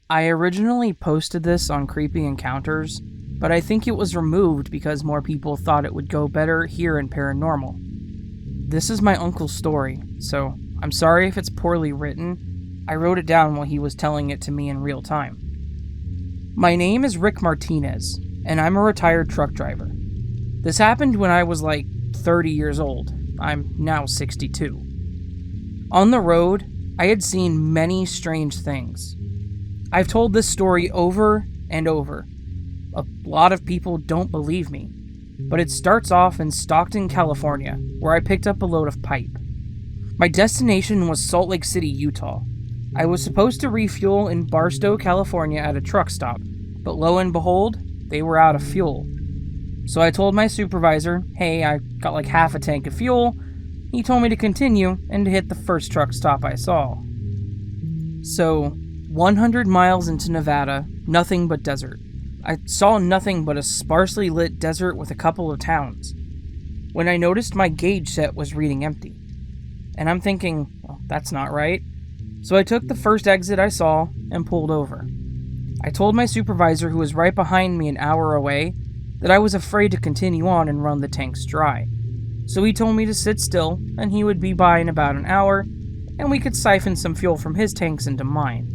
I originally posted this on Creepy Encounters, but I think it was removed because more people thought it would go better here in Paranormal. This is my uncle's story, so I'm sorry if it's poorly written. I wrote it down while he was telling it to me in real time. My name is Rick Martinez, and I'm a retired truck driver. This happened when I was like 30 years old. I'm now 62. On the road, I had seen many strange things. I've told this story over and over. A lot of people don't believe me, but it starts off in Stockton, California, where I picked up a load of pipe. My destination was Salt Lake City, Utah. I was supposed to refuel in Barstow, California at a truck stop, but lo and behold, they were out of fuel. So I told my supervisor, hey, I got like half a tank of fuel. He told me to continue and to hit the first truck stop I saw. So, 100 miles into Nevada, nothing but desert. I saw nothing but a sparsely lit desert with a couple of towns, when I noticed my gauge set was reading empty. And I'm thinking, well, that's not right. So I took the first exit I saw and pulled over. I told my supervisor, who was right behind me an hour away, that I was afraid to continue on and run the tanks dry. So he told me to sit still, and he would be by in about an hour, and we could siphon some fuel from his tanks into mine.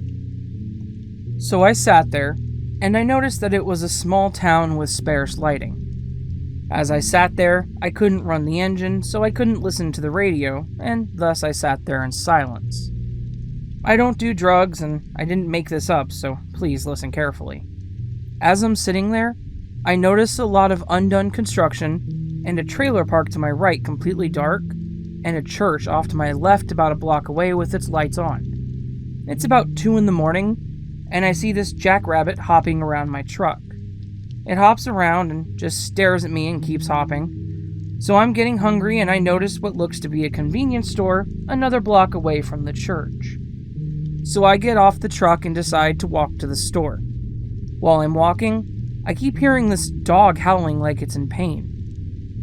So I sat there, and I noticed that it was a small town with sparse lighting. As I sat there, I couldn't run the engine, so I couldn't listen to the radio, and thus I sat there in silence. I don't do drugs, and I didn't make this up, so please listen carefully. As I'm sitting there, I noticed a lot of undone construction, and a trailer park to my right completely dark, and a church off to my left about a block away with its lights on. It's about 2 a.m, and I see this jackrabbit hopping around my truck. It hops around and just stares at me and keeps hopping. So I'm getting hungry, and I notice what looks to be a convenience store another block away from the church. So I get off the truck and decide to walk to the store. While I'm walking, I keep hearing this dog howling like it's in pain.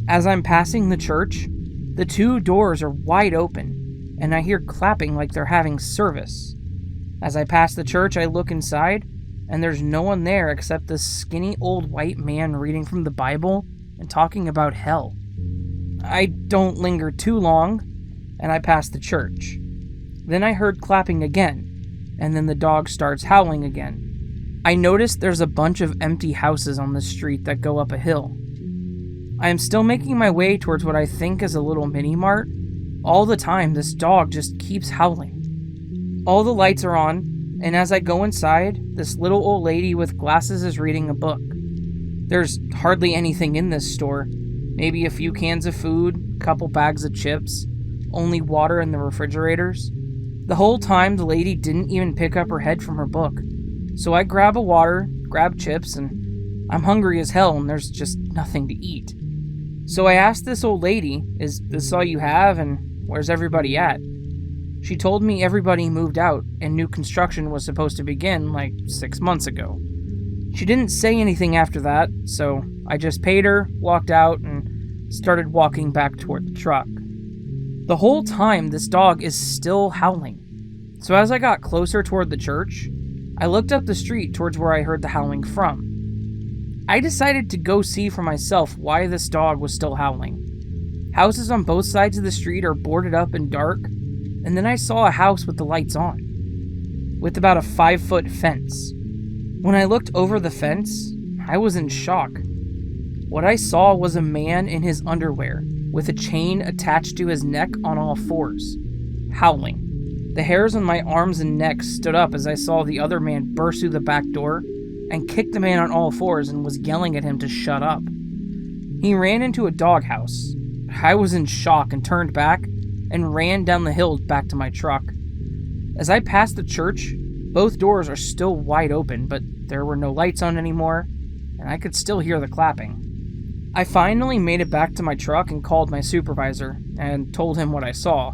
As I'm passing the church, the 2 doors are wide open, and I hear clapping like they're having service. As I pass the church, I look inside, and there's no one there except this skinny old white man reading from the Bible and talking about hell. I don't linger too long, and I pass the church. Then I heard clapping again, and then the dog starts howling again. I notice there's a bunch of empty houses on the street that go up a hill. I am still making my way towards what I think is a little mini-mart. All the time, this dog just keeps howling. All the lights are on, and as I go inside, this little old lady with glasses is reading a book. There's hardly anything in this store. Maybe a few cans of food, a couple bags of chips, only water in the refrigerators. The whole time, the lady didn't even pick up her head from her book. So I grab a water, grab chips, and I'm hungry as hell, and there's just nothing to eat. So I asked this old lady, is this all you have, and where's everybody at? She told me everybody moved out, and new construction was supposed to begin like 6 months ago. She didn't say anything after that, so I just paid her, walked out, and started walking back toward the truck. The whole time, this dog is still howling. So as I got closer toward the church, I looked up the street towards where I heard the howling from. I decided to go see for myself why this dog was still howling. Houses on both sides of the street are boarded up and dark, and then I saw a house with the lights on, with about a 5-foot fence. When I looked over the fence, I was in shock. What I saw was a man in his underwear, with a chain attached to his neck on all fours, howling. The hairs on my arms and neck stood up as I saw the other man burst through the back door and kick the man on all fours and was yelling at him to shut up. He ran into a doghouse. I was in shock and turned back and ran down the hill back to my truck. As I passed the church, both doors are still wide open, but there were no lights on anymore, and I could still hear the clapping. I finally made it back to my truck and called my supervisor and told him what I saw.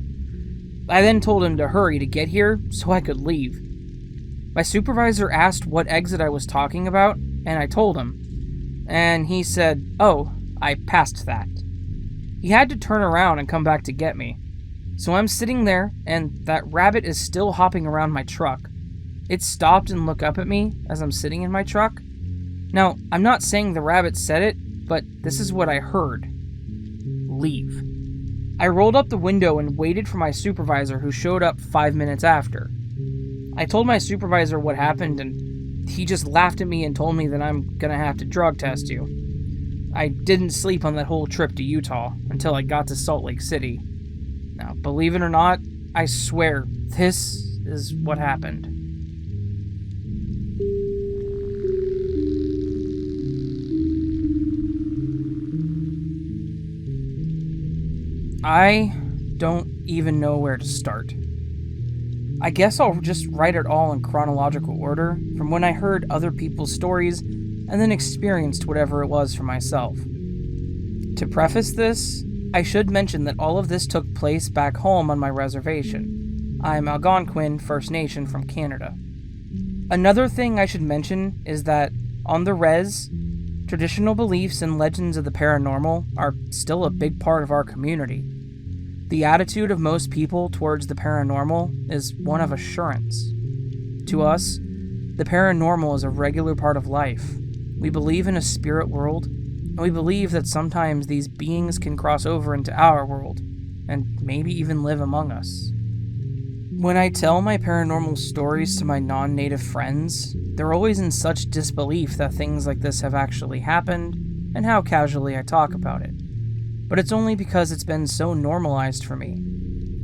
I then told him to hurry to get here so I could leave. My supervisor asked what exit I was talking about, and I told him. And he said, "Oh, I passed that." He had to turn around and come back to get me. So I'm sitting there, and that rabbit is still hopping around my truck. It stopped and looked up at me as I'm sitting in my truck. Now, I'm not saying the rabbit said it, but this is what I heard. Leave. I rolled up the window and waited for my supervisor, who showed up 5 minutes after. I told my supervisor what happened, and he just laughed at me and told me that I'm gonna have to drug test you. I didn't sleep on that whole trip to Utah until I got to Salt Lake City. Now, believe it or not, I swear, this is what happened. I don't even know where to start. I guess I'll just write it all in chronological order, from when I heard other people's stories and then experienced whatever it was for myself. To preface this, I should mention that all of this took place back home on my reservation. I'm Algonquin First Nation from Canada. Another thing I should mention is that on the res, traditional beliefs and legends of the paranormal are still a big part of our community. The attitude of most people towards the paranormal is one of assurance. To us, the paranormal is a regular part of life. We believe in a spirit world, and we believe that sometimes these beings can cross over into our world, and maybe even live among us. When I tell my paranormal stories to my non-native friends, they're always in such disbelief that things like this have actually happened, and how casually I talk about it. But it's only because it's been so normalized for me.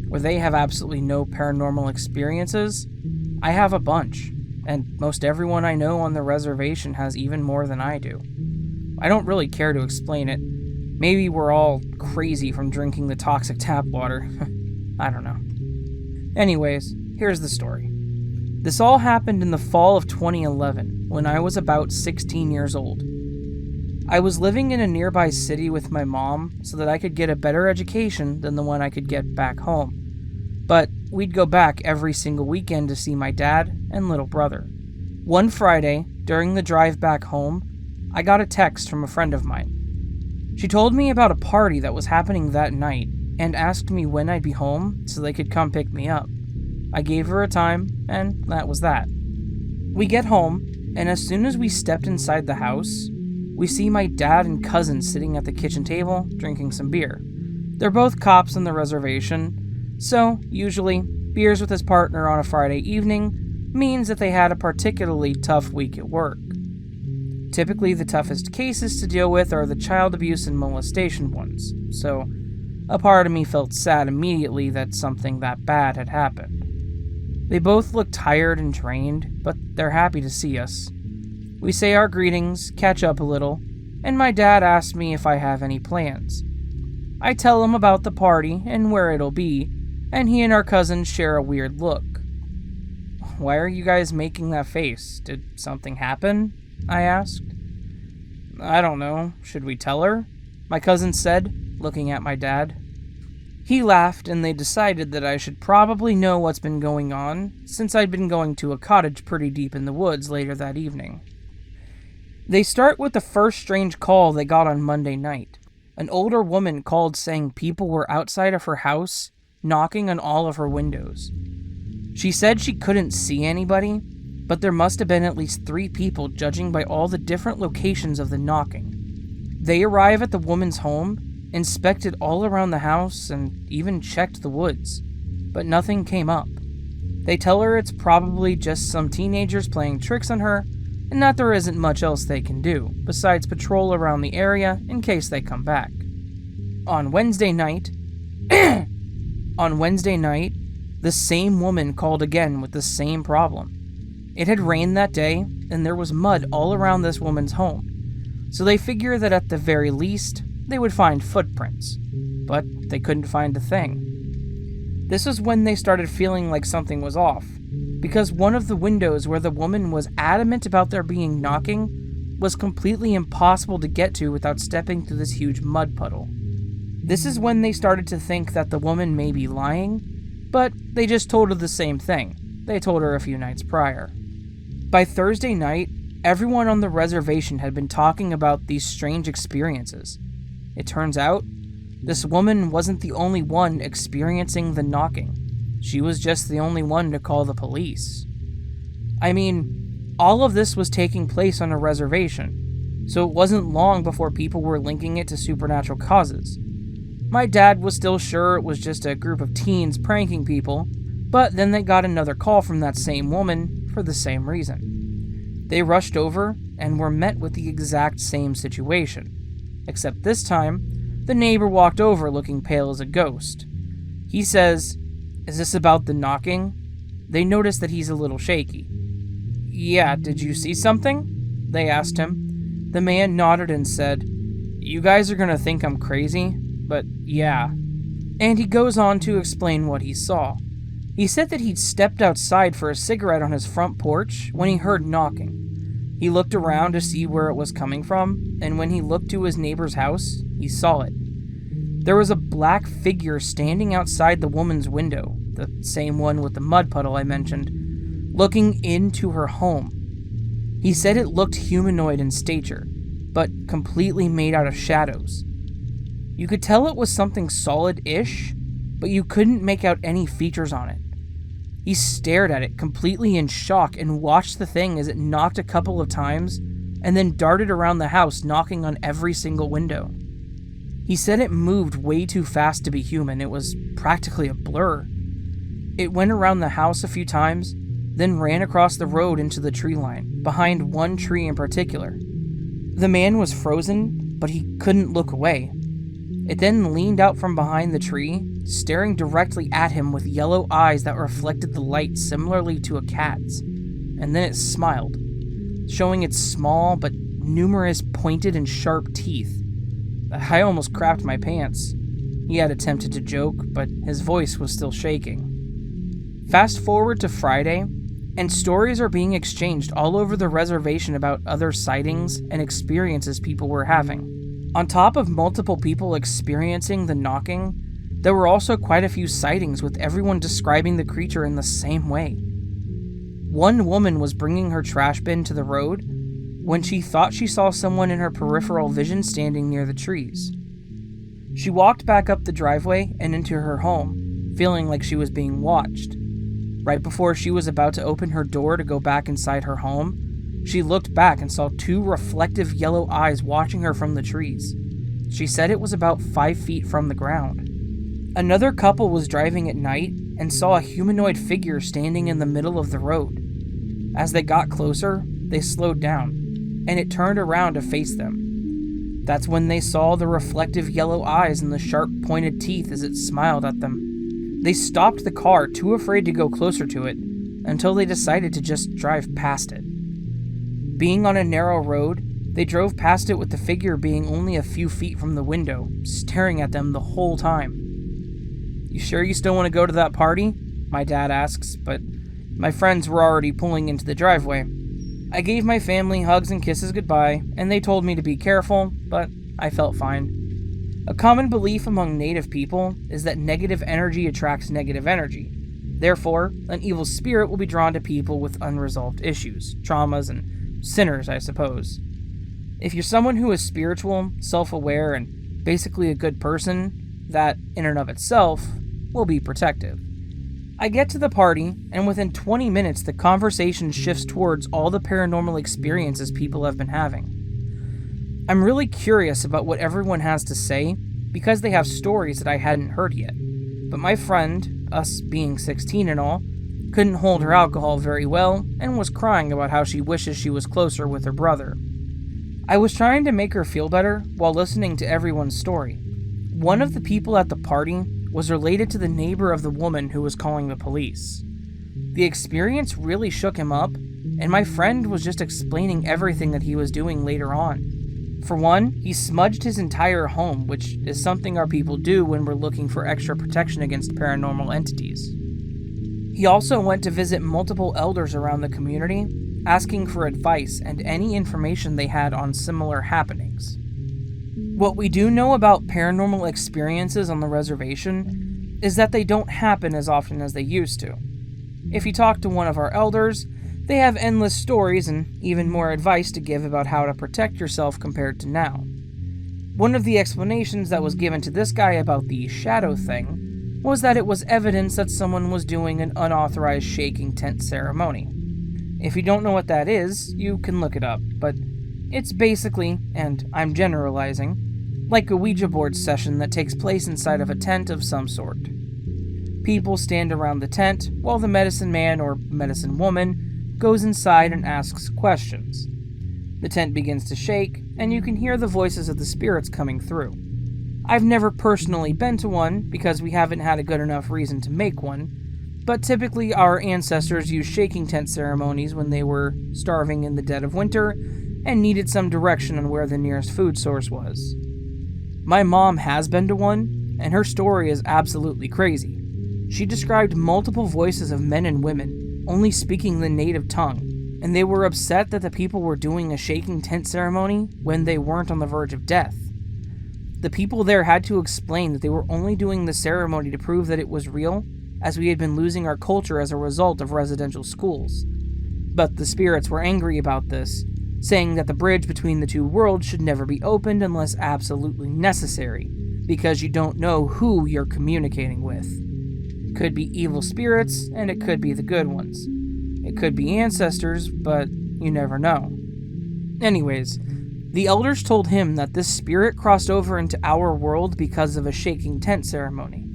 Where they have absolutely no paranormal experiences, I have a bunch, and most everyone I know on the reservation has even more than I do. I don't really care to explain it. Maybe we're all crazy from drinking the toxic tap water. I don't know. Anyways, here's the story. This all happened in the fall of 2011, when I was about 16 years old. I was living in a nearby city with my mom so that I could get a better education than the one I could get back home. But we'd go back every single weekend to see my dad and little brother. One Friday, during the drive back home, I got a text from a friend of mine. She told me about a party that was happening that night and asked me when I'd be home so they could come pick me up. I gave her a time, and that was that. We get home, and as soon as we stepped inside the house, we see my dad and cousin sitting at the kitchen table, drinking some beer. They're both cops on the reservation, so usually, beers with his partner on a Friday evening means that they had a particularly tough week at work. Typically, the toughest cases to deal with are the child abuse and molestation ones, so a part of me felt sad immediately that something that bad had happened. They both look tired and drained, but they're happy to see us. We say our greetings, catch up a little, and my dad asks me if I have any plans. I tell him about the party and where it'll be, and he and our cousin share a weird look. "Why are you guys making that face? Did something happen?" I asked. "I don't know. Should we tell her?" my cousin said, looking at my dad. He laughed, and they decided that I should probably know what's been going on, since I'd been going to a cottage pretty deep in the woods later that evening. They start with the first strange call they got on Monday night. An older woman called saying people were outside of her house, knocking on all of her windows. She said she couldn't see anybody, but there must have been at least 3 people judging by all the different locations of the knocking. They arrive at the woman's home, inspected all around the house, and even checked the woods, but nothing came up. They tell her it's probably just some teenagers playing tricks on her, and that there isn't much else they can do, besides patrol around the area in case they come back. On Wednesday night, the same woman called again with the same problem. It had rained that day, and there was mud all around this woman's home, so they figure that at the very least, they would find footprints, but they couldn't find a thing. This is when they started feeling like something was off, because one of the windows where the woman was adamant about there being knocking was completely impossible to get to without stepping through this huge mud puddle. This is when they started to think that the woman may be lying, but they just told her the same thing they told her a few nights prior. By Thursday night, everyone on the reservation had been talking about these strange experiences. It turns out, this woman wasn't the only one experiencing the knocking. She was just the only one to call the police. I mean, all of this was taking place on a reservation, so it wasn't long before people were linking it to supernatural causes. My dad was still sure it was just a group of teens pranking people, but then they got another call from that same woman for the same reason. They rushed over and were met with the exact same situation, except this time, the neighbor walked over looking pale as a ghost. He says, "Is this about the knocking?" They noticed that he's a little shaky. "Yeah, did you see something?" they asked him. The man nodded and said, "You guys are gonna think I'm crazy, but yeah." And he goes on to explain what he saw. He said that he'd stepped outside for a cigarette on his front porch when he heard knocking. He looked around to see where it was coming from, and when he looked to his neighbor's house, he saw it. There was a black figure standing outside the woman's window, the same one with the mud puddle I mentioned, looking into her home. He said it looked humanoid in stature, but completely made out of shadows. You could tell it was something solid-ish, but you couldn't make out any features on it. He stared at it completely in shock and watched the thing as it knocked a couple of times and then darted around the house knocking on every single window. He said it moved way too fast to be human. It was practically a blur. It went around the house a few times, then ran across the road into the tree line, behind one tree in particular. The man was frozen, but he couldn't look away. It then leaned out from behind the tree, staring directly at him with yellow eyes that reflected the light similarly to a cat's, and then it smiled, showing its small but numerous pointed and sharp teeth. I almost crapped my pants. He had attempted to joke, but his voice was still shaking. Fast forward to Friday, and stories are being exchanged all over the reservation about other sightings and experiences people were having. On top of multiple people experiencing the knocking, there were also quite a few sightings with everyone describing the creature in the same way. One woman was bringing her trash bin to the road when she thought she saw someone in her peripheral vision standing near the trees. She walked back up the driveway and into her home, feeling like she was being watched. Right before she was about to open her door to go back inside her home, she looked back and saw two reflective yellow eyes watching her from the trees. She said it was about 5 feet from the ground. Another couple was driving at night and saw a humanoid figure standing in the middle of the road. As they got closer, they slowed down, and it turned around to face them. That's when they saw the reflective yellow eyes and the sharp pointed teeth as it smiled at them. They stopped the car, too afraid to go closer to it, until they decided to just drive past it. Being on a narrow road, they drove past it with the figure being only a few feet from the window, staring at them the whole time. "You sure you still want to go to that party?" my dad asks, but my friends were already pulling into the driveway. I gave my family hugs and kisses goodbye, and they told me to be careful, but I felt fine. A common belief among native people is that negative energy attracts negative energy. Therefore, an evil spirit will be drawn to people with unresolved issues, traumas, and sinners, I suppose. If you're someone who is spiritual, self-aware, and basically a good person, that, in and of itself, will be protective. I get to the party, and within 20 minutes the conversation shifts towards all the paranormal experiences people have been having. I'm really curious about what everyone has to say, because they have stories that I hadn't heard yet. But my friend, us being 16 and all, couldn't hold her alcohol very well, and was crying about how she wishes she was closer with her brother. I was trying to make her feel better while listening to everyone's story. One of the people at the party was related to the neighbor of the woman who was calling the police. The experience really shook him up, and my friend was just explaining everything that he was doing later on. For one, he smudged his entire home, which is something our people do when we're looking for extra protection against paranormal entities. He also went to visit multiple elders around the community, asking for advice and any information they had on similar happenings. What we do know about paranormal experiences on the reservation is that they don't happen as often as they used to. If you talk to one of our elders, they have endless stories and even more advice to give about how to protect yourself compared to now. One of the explanations that was given to this guy about the shadow thing was that it was evidence that someone was doing an unauthorized shaking tent ceremony. If you don't know what that is, you can look it up, but it's basically, and I'm generalizing, like a Ouija board session that takes place inside of a tent of some sort. People stand around the tent while the medicine man or medicine woman goes inside and asks questions. The tent begins to shake, and you can hear the voices of the spirits coming through. I've never personally been to one because we haven't had a good enough reason to make one, but typically our ancestors used shaking tent ceremonies when they were starving in the dead of winter and needed some direction on where the nearest food source was. My mom has been to one, and her story is absolutely crazy. She described multiple voices of men and women, only speaking the native tongue, and they were upset that the people were doing a shaking tent ceremony when they weren't on the verge of death. The people there had to explain that they were only doing the ceremony to prove that it was real, as we had been losing our culture as a result of residential schools. But the spirits were angry about this, saying that the bridge between the two worlds should never be opened unless absolutely necessary, because you don't know who you're communicating with. It could be evil spirits, and it could be the good ones. It could be ancestors, but you never know. Anyways, the elders told him that this spirit crossed over into our world because of a shaking tent ceremony.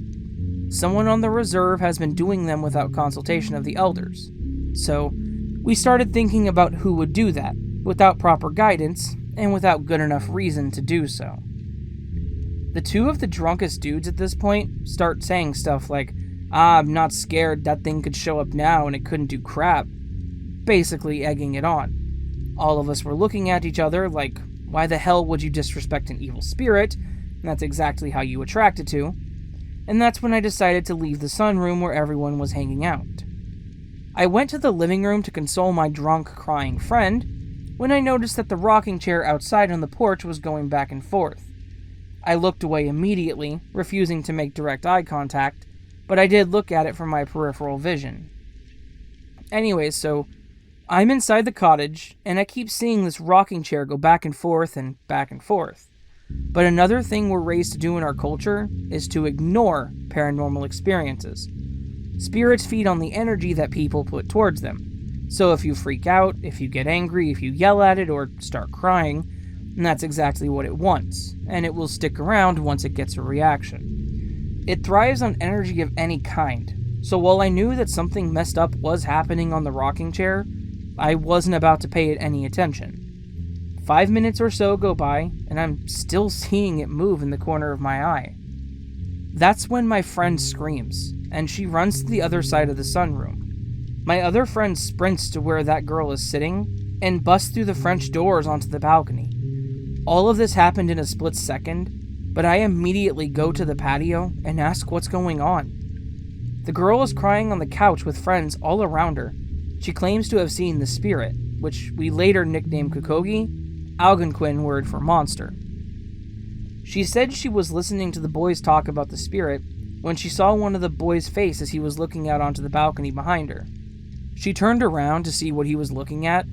Someone on the reserve has been doing them without consultation of the elders. So, we started thinking about who would do that, without proper guidance, and without good enough reason to do so. The two of the drunkest dudes at this point start saying stuff like, I'm not scared, that thing could show up now and it couldn't do crap. Basically egging it on. All of us were looking at each other like, why the hell would you disrespect an evil spirit? And that's exactly how you attract it to. And that's when I decided to leave the sunroom where everyone was hanging out. I went to the living room to console my drunk, crying friend, when I noticed that the rocking chair outside on the porch was going back and forth. I looked away immediately, refusing to make direct eye contact, but I did look at it from my peripheral vision. Anyways, so I'm inside the cottage, and I keep seeing this rocking chair go back and forth and back and forth. But another thing we're raised to do in our culture is to ignore paranormal experiences. Spirits feed on the energy that people put towards them. So if you freak out, if you get angry, if you yell at it, or start crying, then that's exactly what it wants, and it will stick around once it gets a reaction. It thrives on energy of any kind, so while I knew that something messed up was happening on the rocking chair, I wasn't about to pay it any attention. 5 minutes or so go by, and I'm still seeing it move in the corner of my eye. That's when my friend screams, and she runs to the other side of the sunroom. My other friend sprints to where that girl is sitting, and busts through the French doors onto the balcony. All of this happened in a split second, but I immediately go to the patio and ask what's going on. The girl is crying on the couch with friends all around her. She claims to have seen the spirit, which we later nicknamed Kokogi, Algonquin word for monster. She said she was listening to the boys talk about the spirit when she saw one of the boys' face as he was looking out onto the balcony behind her. She turned around to see what he was looking at,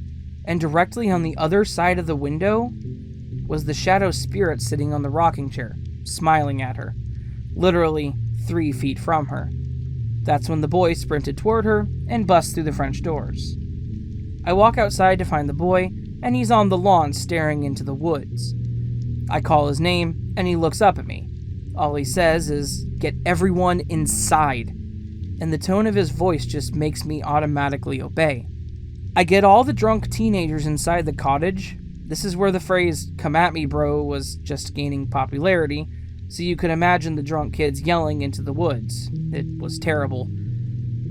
and directly on the other side of the window was the shadow spirit sitting on the rocking chair, smiling at her, literally 3 feet from her. That's when the boy sprinted toward her and busts through the French doors. I walk outside to find the boy, and he's on the lawn staring into the woods. I call his name, and he looks up at me. All he says is, "Get everyone inside," and the tone of his voice just makes me automatically obey. I get all the drunk teenagers inside the cottage. This is where the phrase, "come at me, bro," was just gaining popularity, so you could imagine the drunk kids yelling into the woods. It was terrible.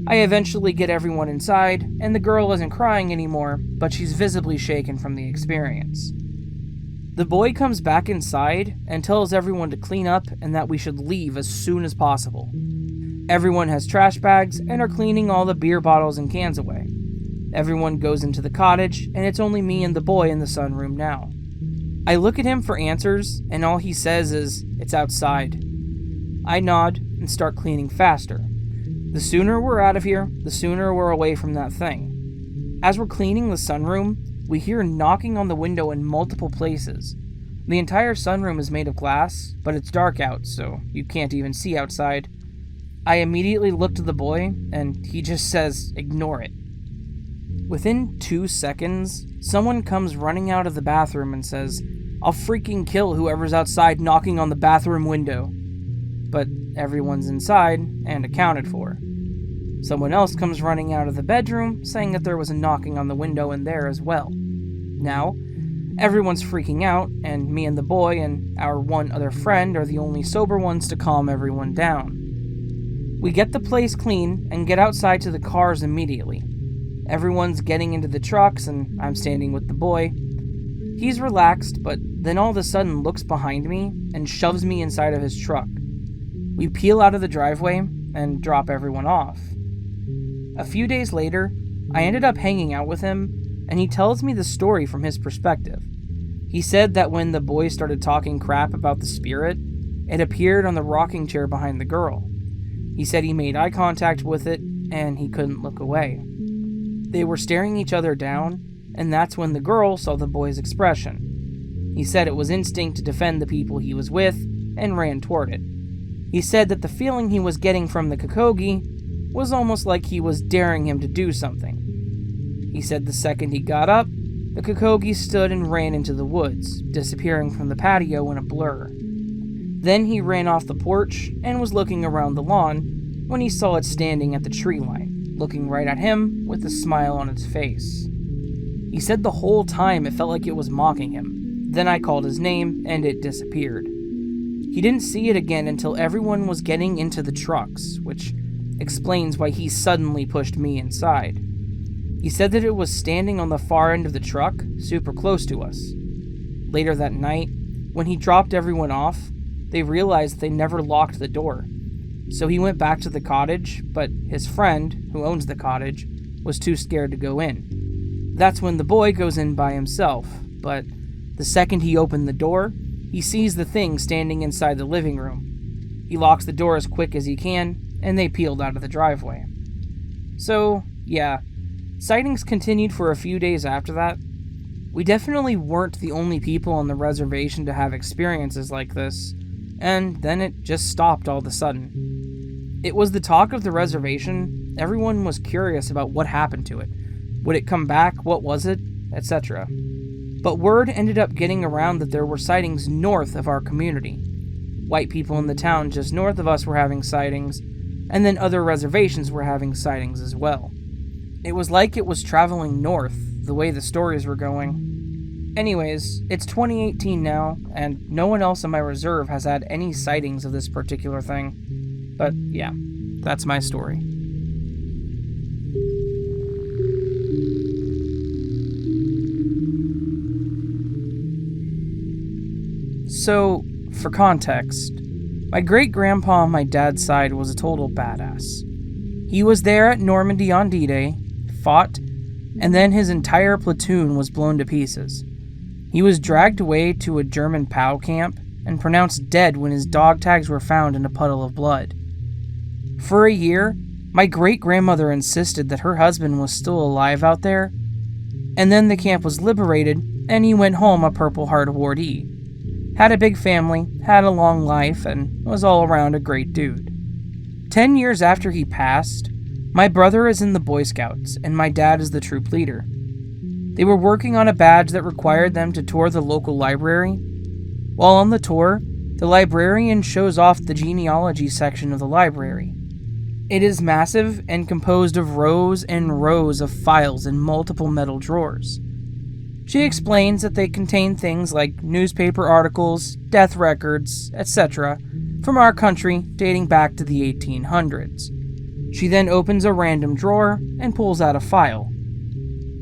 I eventually get everyone inside, and the girl isn't crying anymore, but she's visibly shaken from the experience. The boy comes back inside and tells everyone to clean up and that we should leave as soon as possible. Everyone has trash bags and are cleaning all the beer bottles and cans away. Everyone goes into the cottage, and it's only me and the boy in the sunroom now. I look at him for answers, and all he says is, "It's outside." I nod and start cleaning faster. The sooner we're out of here, the sooner we're away from that thing. As we're cleaning the sunroom, we hear knocking on the window in multiple places. The entire sunroom is made of glass, but it's dark out, so you can't even see outside. I immediately look to the boy, and he just says, "Ignore it." Within 2 seconds, someone comes running out of the bathroom and says, "I'll freaking kill whoever's outside knocking on the bathroom window." But everyone's inside and accounted for. Someone else comes running out of the bedroom saying that there was a knocking on the window in there as well. Now, everyone's freaking out, and me and the boy and our one other friend are the only sober ones to calm everyone down. We get the place clean and get outside to the cars immediately. Everyone's getting into the trucks and I'm standing with the boy. He's relaxed, but then all of a sudden looks behind me and shoves me inside of his truck. We peel out of the driveway and drop everyone off. A few days later, I ended up hanging out with him, and he tells me the story from his perspective. He said that when the boys started talking crap about the spirit, it appeared on the rocking chair behind the girl. He said he made eye contact with it, and he couldn't look away. They were staring each other down, and that's when the girl saw the boy's expression. He said it was instinct to defend the people he was with, and ran toward it. He said that the feeling he was getting from the Kokogi was almost like he was daring him to do something. He said the second he got up, the Kokogi stood and ran into the woods, disappearing from the patio in a blur. Then he ran off the porch and was looking around the lawn when he saw it standing at the tree line, looking right at him with a smile on its face. He said the whole time it felt like it was mocking him. Then I called his name and it disappeared. He didn't see it again until everyone was getting into the trucks, which explains why he suddenly pushed me inside. He said that it was standing on the far end of the truck, super close to us. Later that night, when he dropped everyone off, they realized they never locked the door. So he went back to the cottage, but his friend, who owns the cottage, was too scared to go in. That's when the boy goes in by himself, but the second he opened the door, he sees the thing standing inside the living room. He locks the door as quick as he can, and they peeled out of the driveway. So, yeah, sightings continued for a few days after that. We definitely weren't the only people on the reservation to have experiences like this, and then it just stopped all of a sudden. It was the talk of the reservation. Everyone was curious about what happened to it. Would it come back? What was it? Etc. But word ended up getting around that there were sightings north of our community. White people in the town just north of us were having sightings, and then other reservations were having sightings as well. It was like it was traveling north, the way the stories were going. Anyways, it's 2018 now, and no one else in my reserve has had any sightings of this particular thing. But yeah, that's my story. So, for context, my great-grandpa on my dad's side was a total badass. He was there at Normandy on D-Day, fought, and then his entire platoon was blown to pieces. He was dragged away to a German POW camp and pronounced dead when his dog tags were found in a puddle of blood. For a year, my great-grandmother insisted that her husband was still alive out there, and then the camp was liberated and he went home a Purple Heart awardee. Had a big family, had a long life, and was all around a great dude. 10 years after he passed, my brother is in the Boy Scouts, and my dad is the troop leader. They were working on a badge that required them to tour the local library. While on the tour, the librarian shows off the genealogy section of the library. It is massive and composed of rows and rows of files in multiple metal drawers. She explains that they contain things like newspaper articles, death records, etc., from our country dating back to the 1800s. She then opens a random drawer and pulls out a file.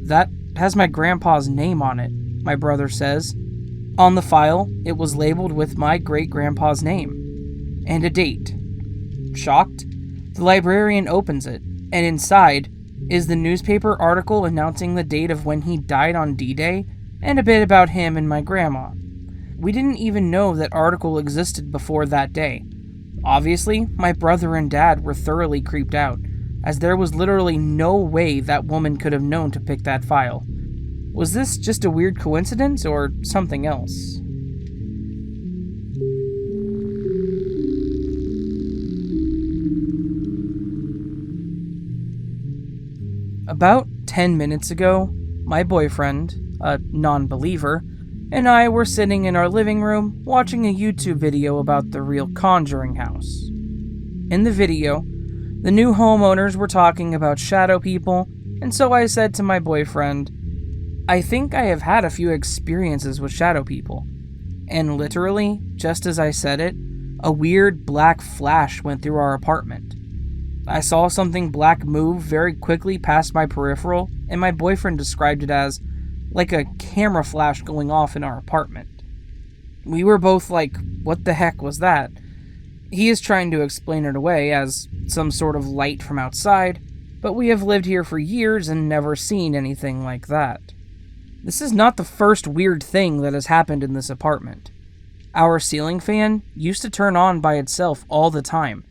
That has my grandpa's name on it, my brother says. On the file, it was labeled with my great-grandpa's name, and a date. Shocked, the librarian opens it, and inside is the newspaper article announcing the date of when he died on D-Day, and a bit about him and my grandma. We didn't even know that article existed before that day. Obviously, my brother and dad were thoroughly creeped out, as there was literally no way that woman could have known to pick that file. Was this just a weird coincidence, or something else? About 10 minutes ago, my boyfriend, a non-believer, and I were sitting in our living room watching a YouTube video about the real Conjuring house. In the video, the new homeowners were talking about shadow people, and so I said to my boyfriend, I think I have had a few experiences with shadow people. And literally, just as I said it, a weird black flash went through our apartment. I saw something black move very quickly past my peripheral, and my boyfriend described it as like a camera flash going off in our apartment. We were both like, what the heck was that? He is trying to explain it away as some sort of light from outside, but we have lived here for years and never seen anything like that. This is not the first weird thing that has happened in this apartment. Our ceiling fan used to turn on by itself all the time,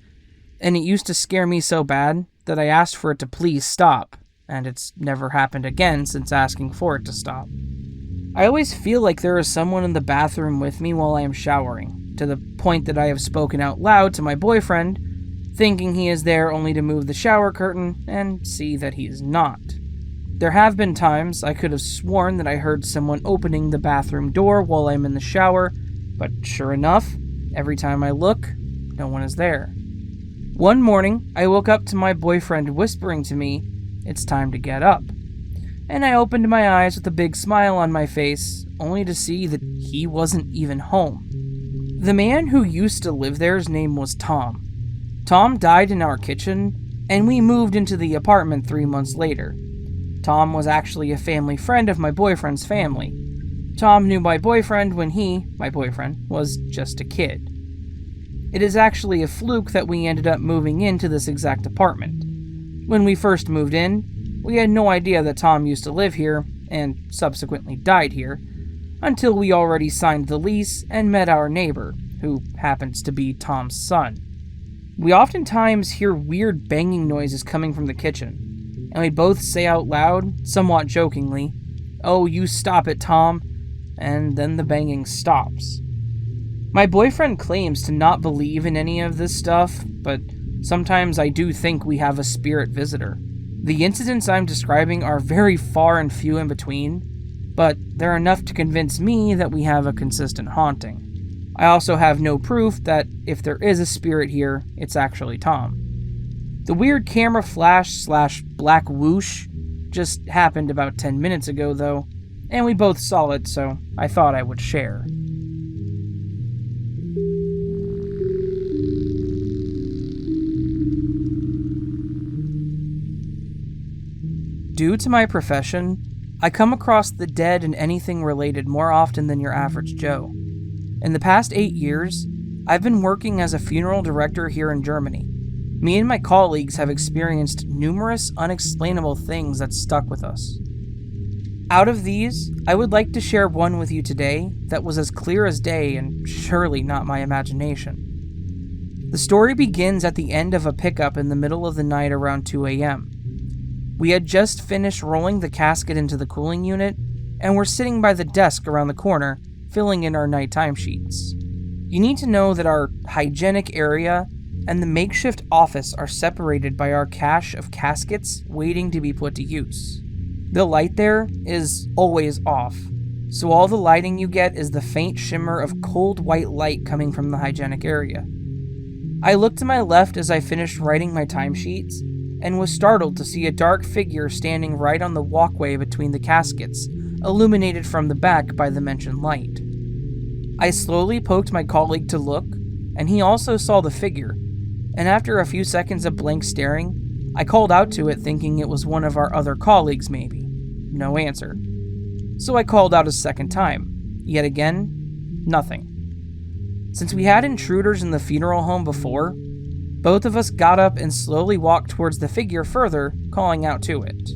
and it used to scare me so bad that I asked for it to please stop, and it's never happened again since asking for it to stop. I always feel like there is someone in the bathroom with me while I am showering, to the point that I have spoken out loud to my boyfriend, thinking he is there only to move the shower curtain and see that he is not. There have been times I could have sworn that I heard someone opening the bathroom door while I'm in the shower, but sure enough, every time I look, no one is there. One morning, I woke up to my boyfriend whispering to me, "It's time to get up." And I opened my eyes with a big smile on my face, only to see that he wasn't even home. The man who used to live there's name was Tom. Tom died in our kitchen, and we moved into the apartment 3 months later. Tom was actually a family friend of my boyfriend's family. Tom knew my boyfriend when he, my boyfriend, was just a kid. It is actually a fluke that we ended up moving into this exact apartment. When we first moved in, we had no idea that Tom used to live here, and subsequently died here, until we already signed the lease and met our neighbor, who happens to be Tom's son. We oftentimes hear weird banging noises coming from the kitchen, and we both say out loud, somewhat jokingly, "Oh, you stop it, Tom," and then the banging stops. My boyfriend claims to not believe in any of this stuff, but sometimes I do think we have a spirit visitor. The incidents I'm describing are very far and few in between, but they're enough to convince me that we have a consistent haunting. I also have no proof that if there is a spirit here, it's actually Tom. The weird camera flash / black whoosh just happened about 10 minutes ago though, and we both saw it, so I thought I would share. Due to my profession, I come across the dead and anything related more often than your average Joe. In the past 8 years, I've been working as a funeral director here in Germany. Me and my colleagues have experienced numerous unexplainable things that stuck with us. Out of these, I would like to share one with you today that was as clear as day and surely not my imagination. The story begins at the end of a pickup in the middle of the night around 2 a.m. We had just finished rolling the casket into the cooling unit and were sitting by the desk around the corner, filling in our night timesheets. You need to know that our hygienic area and the makeshift office are separated by our cache of caskets waiting to be put to use. The light there is always off, so all the lighting you get is the faint shimmer of cold white light coming from the hygienic area. I looked to my left as I finished writing my timesheets and was startled to see a dark figure standing right on the walkway between the caskets, illuminated from the back by the mentioned light. I slowly poked my colleague to look, and he also saw the figure, and after a few seconds of blank staring, I called out to it thinking it was one of our other colleagues maybe. No answer. So I called out a second time. Yet again, nothing. Since we had intruders in the funeral home before, both of us got up and slowly walked towards the figure further, calling out to it.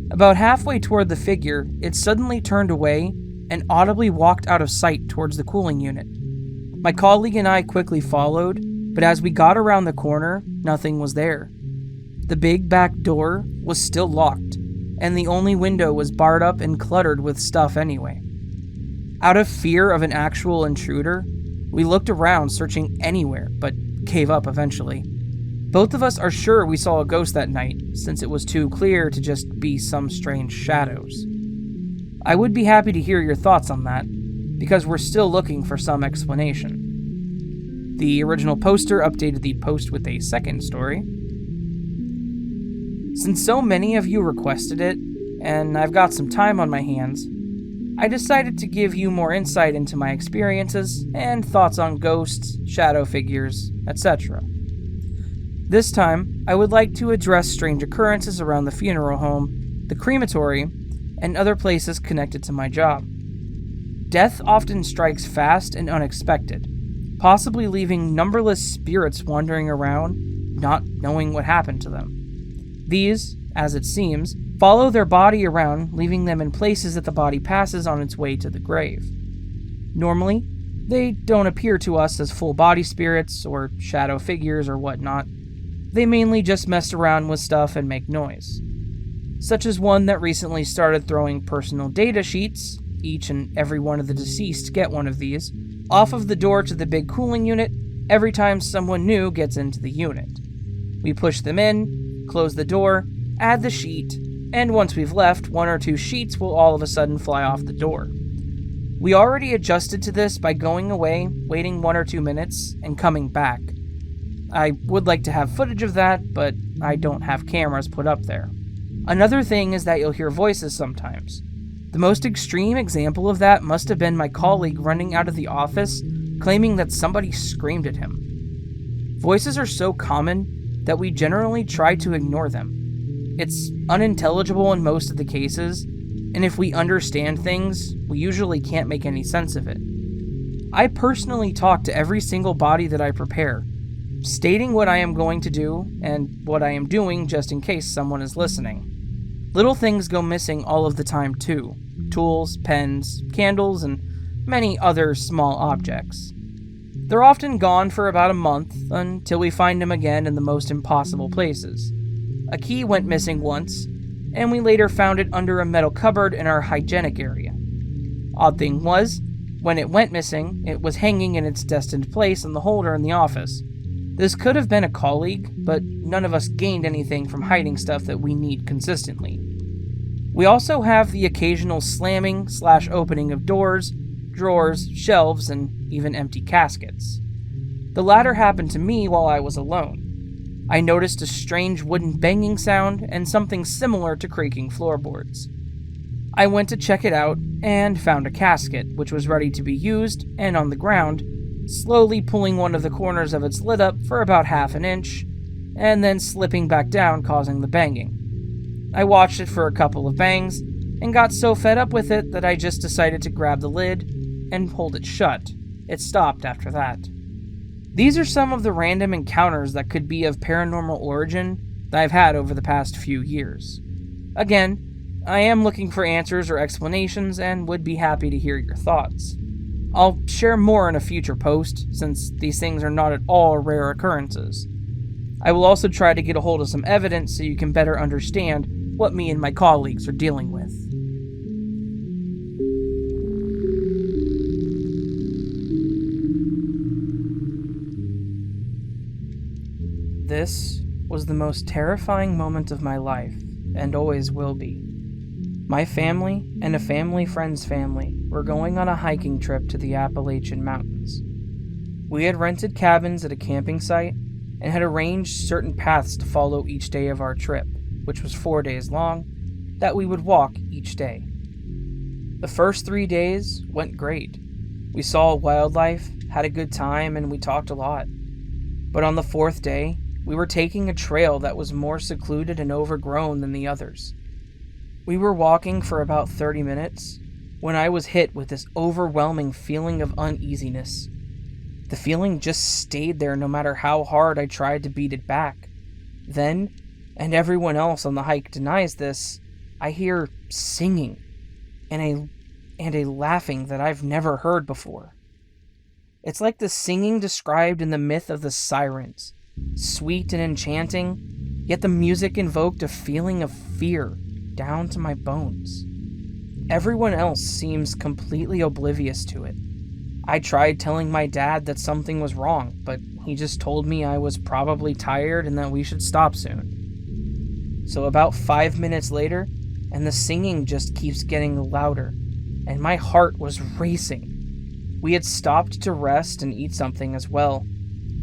About halfway toward the figure, it suddenly turned away and audibly walked out of sight towards the cooling unit. My colleague and I quickly followed, but as we got around the corner, nothing was there. The big back door was still locked, and the only window was barred up and cluttered with stuff anyway. Out of fear of an actual intruder, we looked around searching anywhere, but gave up eventually. Both of us are sure we saw a ghost that night, since it was too clear to just be some strange shadows. I would be happy to hear your thoughts on that, because we're still looking for some explanation. The original poster updated the post with a second story. Since so many of you requested it, and I've got some time on my hands, I decided to give you more insight into my experiences and thoughts on ghosts, shadow figures, etc. This time, I would like to address strange occurrences around the funeral home, the crematory, and other places connected to my job. Death often strikes fast and unexpected, possibly leaving numberless spirits wandering around, not knowing what happened to them. These, as it seems, follow their body around, leaving them in places that the body passes on its way to the grave. Normally, they don't appear to us as full body spirits or shadow figures or whatnot. They mainly just mess around with stuff and make noise. Such as one that recently started throwing personal data sheets, each and every one of the deceased get one of these, off of the door to the big cooling unit every time someone new gets into the unit. We push them in, close the door, add the sheet, and once we've left, 1 or 2 sheets will all of a sudden fly off the door. We already adjusted to this by going away, waiting 1 or 2 minutes, and coming back. I would like to have footage of that, but I don't have cameras put up there. Another thing is that you'll hear voices sometimes. The most extreme example of that must have been my colleague running out of the office, claiming that somebody screamed at him. Voices are so common that we generally try to ignore them. It's unintelligible in most of the cases, and if we understand things, we usually can't make any sense of it. I personally talk to every single body that I prepare, stating what I am going to do and what I am doing just in case someone is listening. Little things go missing all of the time too. Tools, pens, candles, and many other small objects. They're often gone for about a month, until we find them again in the most impossible places. A key went missing once, and we later found it under a metal cupboard in our hygienic area. Odd thing was, when it went missing, it was hanging in its destined place in the holder in the office. This could have been a colleague, but none of us gained anything from hiding stuff that we need consistently. We also have the occasional slamming/opening of doors, drawers, shelves, and even empty caskets. The latter happened to me while I was alone. I noticed a strange wooden banging sound and something similar to creaking floorboards. I went to check it out and found a casket, which was ready to be used and on the ground, slowly pulling one of the corners of its lid up for about half an inch, and then slipping back down, causing the banging. I watched it for a couple of bangs and got so fed up with it that I just decided to grab the lid and hold it shut. It stopped after that. These are some of the random encounters that could be of paranormal origin that I've had over the past few years. Again, I am looking for answers or explanations and would be happy to hear your thoughts. I'll share more in a future post, since these things are not at all rare occurrences. I will also try to get a hold of some evidence so you can better understand what me and my colleagues are dealing with. This was the most terrifying moment of my life, and always will be. My family and a family friend's family were going on a hiking trip to the Appalachian Mountains. We had rented cabins at a camping site and had arranged certain paths to follow each day of our trip, which was 4 days long, that we would walk each day. The first 3 days went great. We saw wildlife, had a good time, and we talked a lot. But on the 4th day, we were taking a trail that was more secluded and overgrown than the others. We were walking for about 30 minutes when I was hit with this overwhelming feeling of uneasiness. The feeling just stayed there no matter how hard I tried to beat it back. Then, and everyone else on the hike denies this, I hear singing and a laughing that I've never heard before. It's like the singing described in the myth of the sirens. Sweet and enchanting, yet the music invoked a feeling of fear down to my bones. Everyone else seems completely oblivious to it. I tried telling my dad that something was wrong, but he just told me I was probably tired and that we should stop soon. So about 5 minutes later, and the singing just keeps getting louder, and my heart was racing. We had stopped to rest and eat something as well.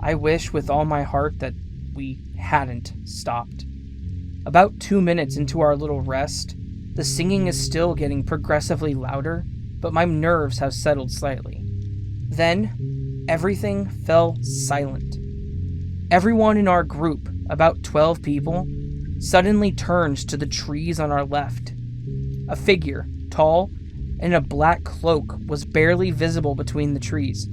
I wish with all my heart that we hadn't stopped. About 2 minutes into our little rest, the singing is still getting progressively louder, but my nerves have settled slightly. Then, everything fell silent. Everyone in our group, about 12 people, suddenly turns to the trees on our left. A figure, tall, in a black cloak, was barely visible between the trees.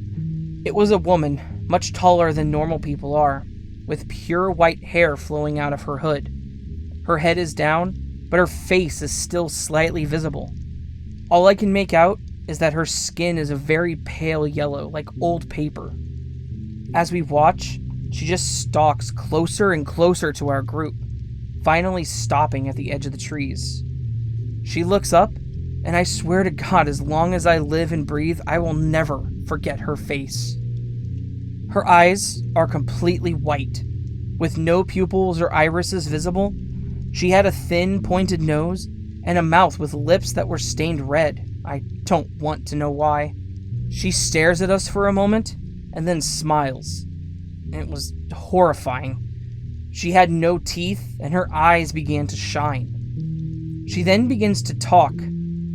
It was a woman, much taller than normal people are, with pure white hair flowing out of her hood. Her head is down, but her face is still slightly visible. All I can make out is that her skin is a very pale yellow, like old paper. As we watch, she just stalks closer and closer to our group, finally stopping at the edge of the trees. She looks up, and I swear to God, as long as I live and breathe, I will never forget her face. Her eyes are completely white, with no pupils or irises visible. She had a thin, pointed nose, and a mouth with lips that were stained red. I don't want to know why. She stares at us for a moment, and then smiles. It was horrifying. She had no teeth, and her eyes began to shine. She then begins to talk.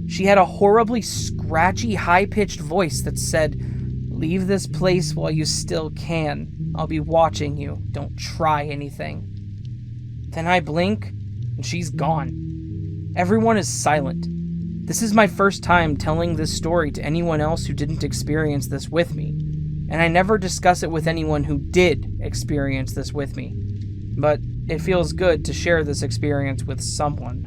She had a horribly scratchy, high-pitched voice that said, "Leave this place while you still can. I'll be watching you. Don't try anything." Then I blink, and she's gone. Everyone is silent. This is my first time telling this story to anyone else who didn't experience this with me, and I never discuss it with anyone who did experience this with me. But it feels good to share this experience with someone.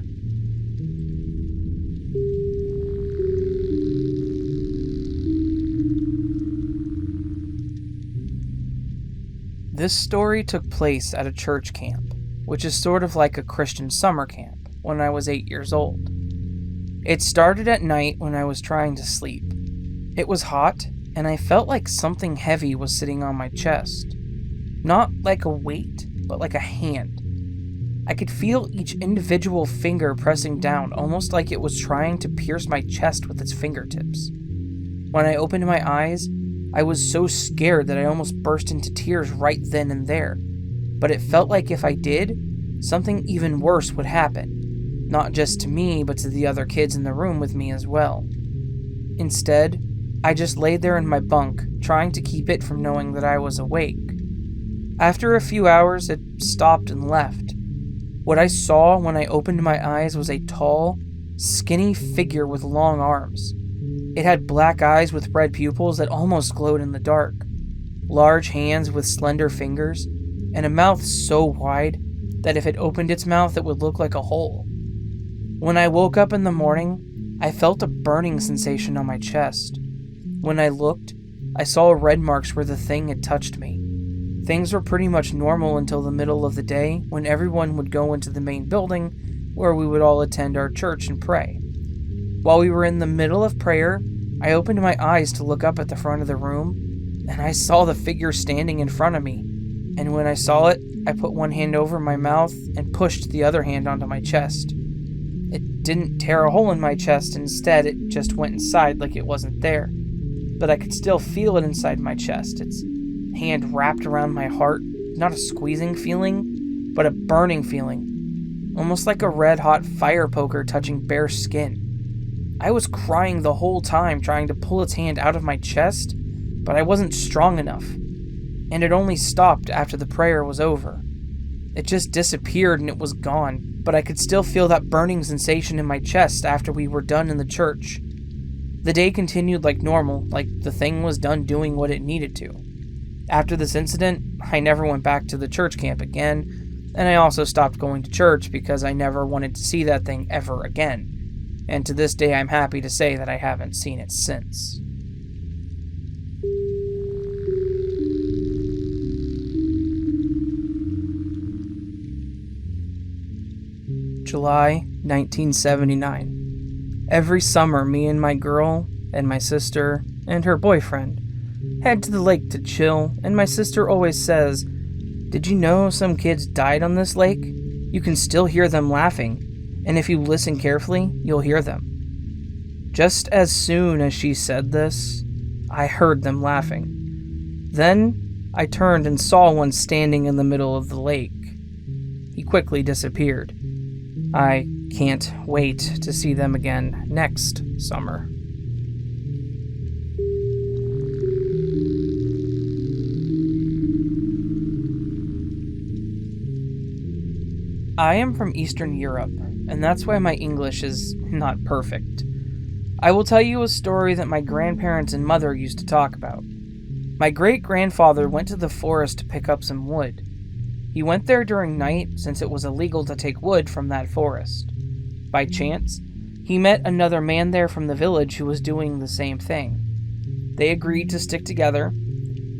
This story took place at a church camp, which is sort of like a Christian summer camp, when I was 8 years old. It started at night when I was trying to sleep. It was hot, and I felt like something heavy was sitting on my chest. Not like a weight, but like a hand. I could feel each individual finger pressing down, almost like it was trying to pierce my chest with its fingertips. When I opened my eyes, I was so scared that I almost burst into tears right then and there. But it felt like if I did, something even worse would happen. Not just to me, but to the other kids in the room with me as well. Instead, I just laid there in my bunk, trying to keep it from knowing that I was awake. After a few hours, it stopped and left. What I saw when I opened my eyes was a tall, skinny figure with long arms. It had black eyes with red pupils that almost glowed in the dark, large hands with slender fingers, and a mouth so wide that if it opened its mouth it would look like a hole. When I woke up in the morning, I felt a burning sensation on my chest. When I looked, I saw red marks where the thing had touched me. Things were pretty much normal until the middle of the day, when everyone would go into the main building where we would all attend our church and pray. While we were in the middle of prayer, I opened my eyes to look up at the front of the room, and I saw the figure standing in front of me. And when I saw it, I put one hand over my mouth and pushed the other hand onto my chest. It didn't tear a hole in my chest, instead it just went inside like it wasn't there. But I could still feel it inside my chest. Its hand wrapped around my heart, not a squeezing feeling, but a burning feeling, almost like a red-hot fire poker touching bare skin. I was crying the whole time trying to pull its hand out of my chest, but I wasn't strong enough, and it only stopped after the prayer was over. It just disappeared and it was gone, but I could still feel that burning sensation in my chest after we were done in the church. The day continued like normal, like the thing was done doing what it needed to. After this incident, I never went back to the church camp again, and I also stopped going to church because I never wanted to see that thing ever again. And to this day, I'm happy to say that I haven't seen it since. July 1979. Every summer, me and my girl, and my sister, and her boyfriend, head to the lake to chill, and my sister always says, "Did you know some kids died on this lake? You can still hear them laughing, and if you listen carefully, you'll hear them." Just as soon as she said this, I heard them laughing. Then I turned and saw one standing in the middle of the lake. He quickly disappeared. I can't wait to see them again next summer. I am from Eastern Europe, and that's why my English is not perfect. I will tell you a story that my grandparents and mother used to talk about. My great-grandfather went to the forest to pick up some wood. He went there during night since it was illegal to take wood from that forest. By chance, he met another man there from the village who was doing the same thing. They agreed to stick together.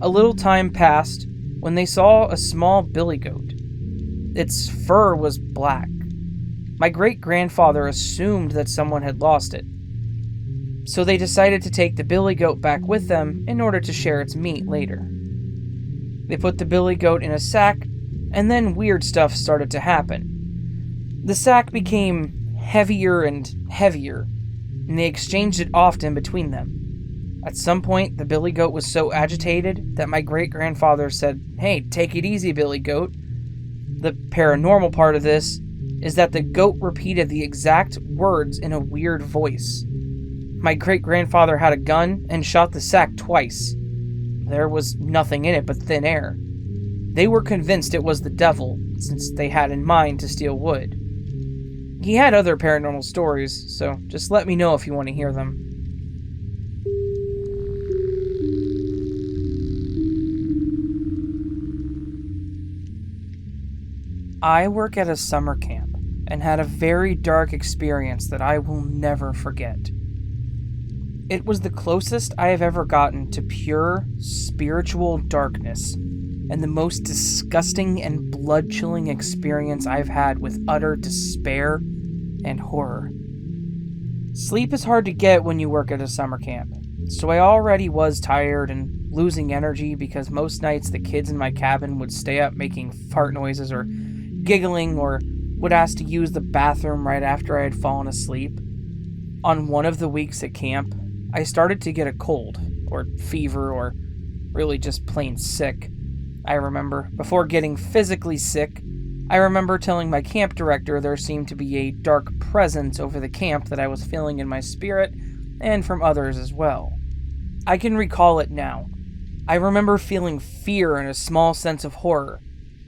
A little time passed when they saw a small billy goat. Its fur was black. My great-grandfather assumed that someone had lost it. So they decided to take the billy goat back with them in order to share its meat later. They put the billy goat in a sack, and then weird stuff started to happen. The sack became heavier and heavier, and they exchanged it often between them. At some point, the billy goat was so agitated that my great-grandfather said, "Hey, take it easy, billy goat." The paranormal part of this is that the goat repeated the exact words in a weird voice. My great-grandfather had a gun and shot the sack twice. There was nothing in it but thin air. They were convinced it was the devil, since they had in mind to steal wood. He had other paranormal stories, so just let me know if you want to hear them. I work at a summer camp and had a very dark experience that I will never forget. It was the closest I have ever gotten to pure spiritual darkness, and the most disgusting and blood-chilling experience I've had with utter despair and horror. Sleep is hard to get when you work at a summer camp, so I already was tired and losing energy because most nights the kids in my cabin would stay up making fart noises or giggling or would ask to use the bathroom right after I had fallen asleep. On one of the weeks at camp, I started to get a cold, or fever, or really just plain sick. I remember, before getting physically sick, I remember telling my camp director there seemed to be a dark presence over the camp that I was feeling in my spirit, and from others as well. I can recall it now. I remember feeling fear and a small sense of horror,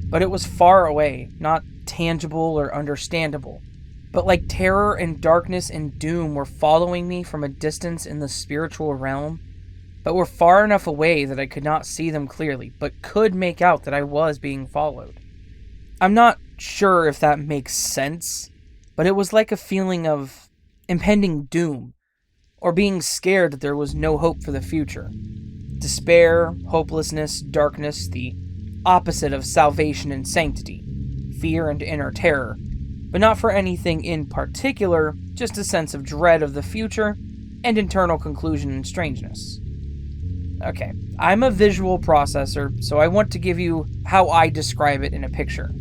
but it was far away, not tangible or understandable. But like terror and darkness and doom were following me from a distance in the spiritual realm, but were far enough away that I could not see them clearly, but could make out that I was being followed. I'm not sure if that makes sense, but it was like a feeling of impending doom, or being scared that there was no hope for the future. Despair, hopelessness, darkness, the opposite of salvation and sanctity, fear and inner terror. But not for anything in particular, just a sense of dread of the future, and internal conclusion and strangeness. Okay, I'm a visual processor, so I want to give you how I describe it in a picture.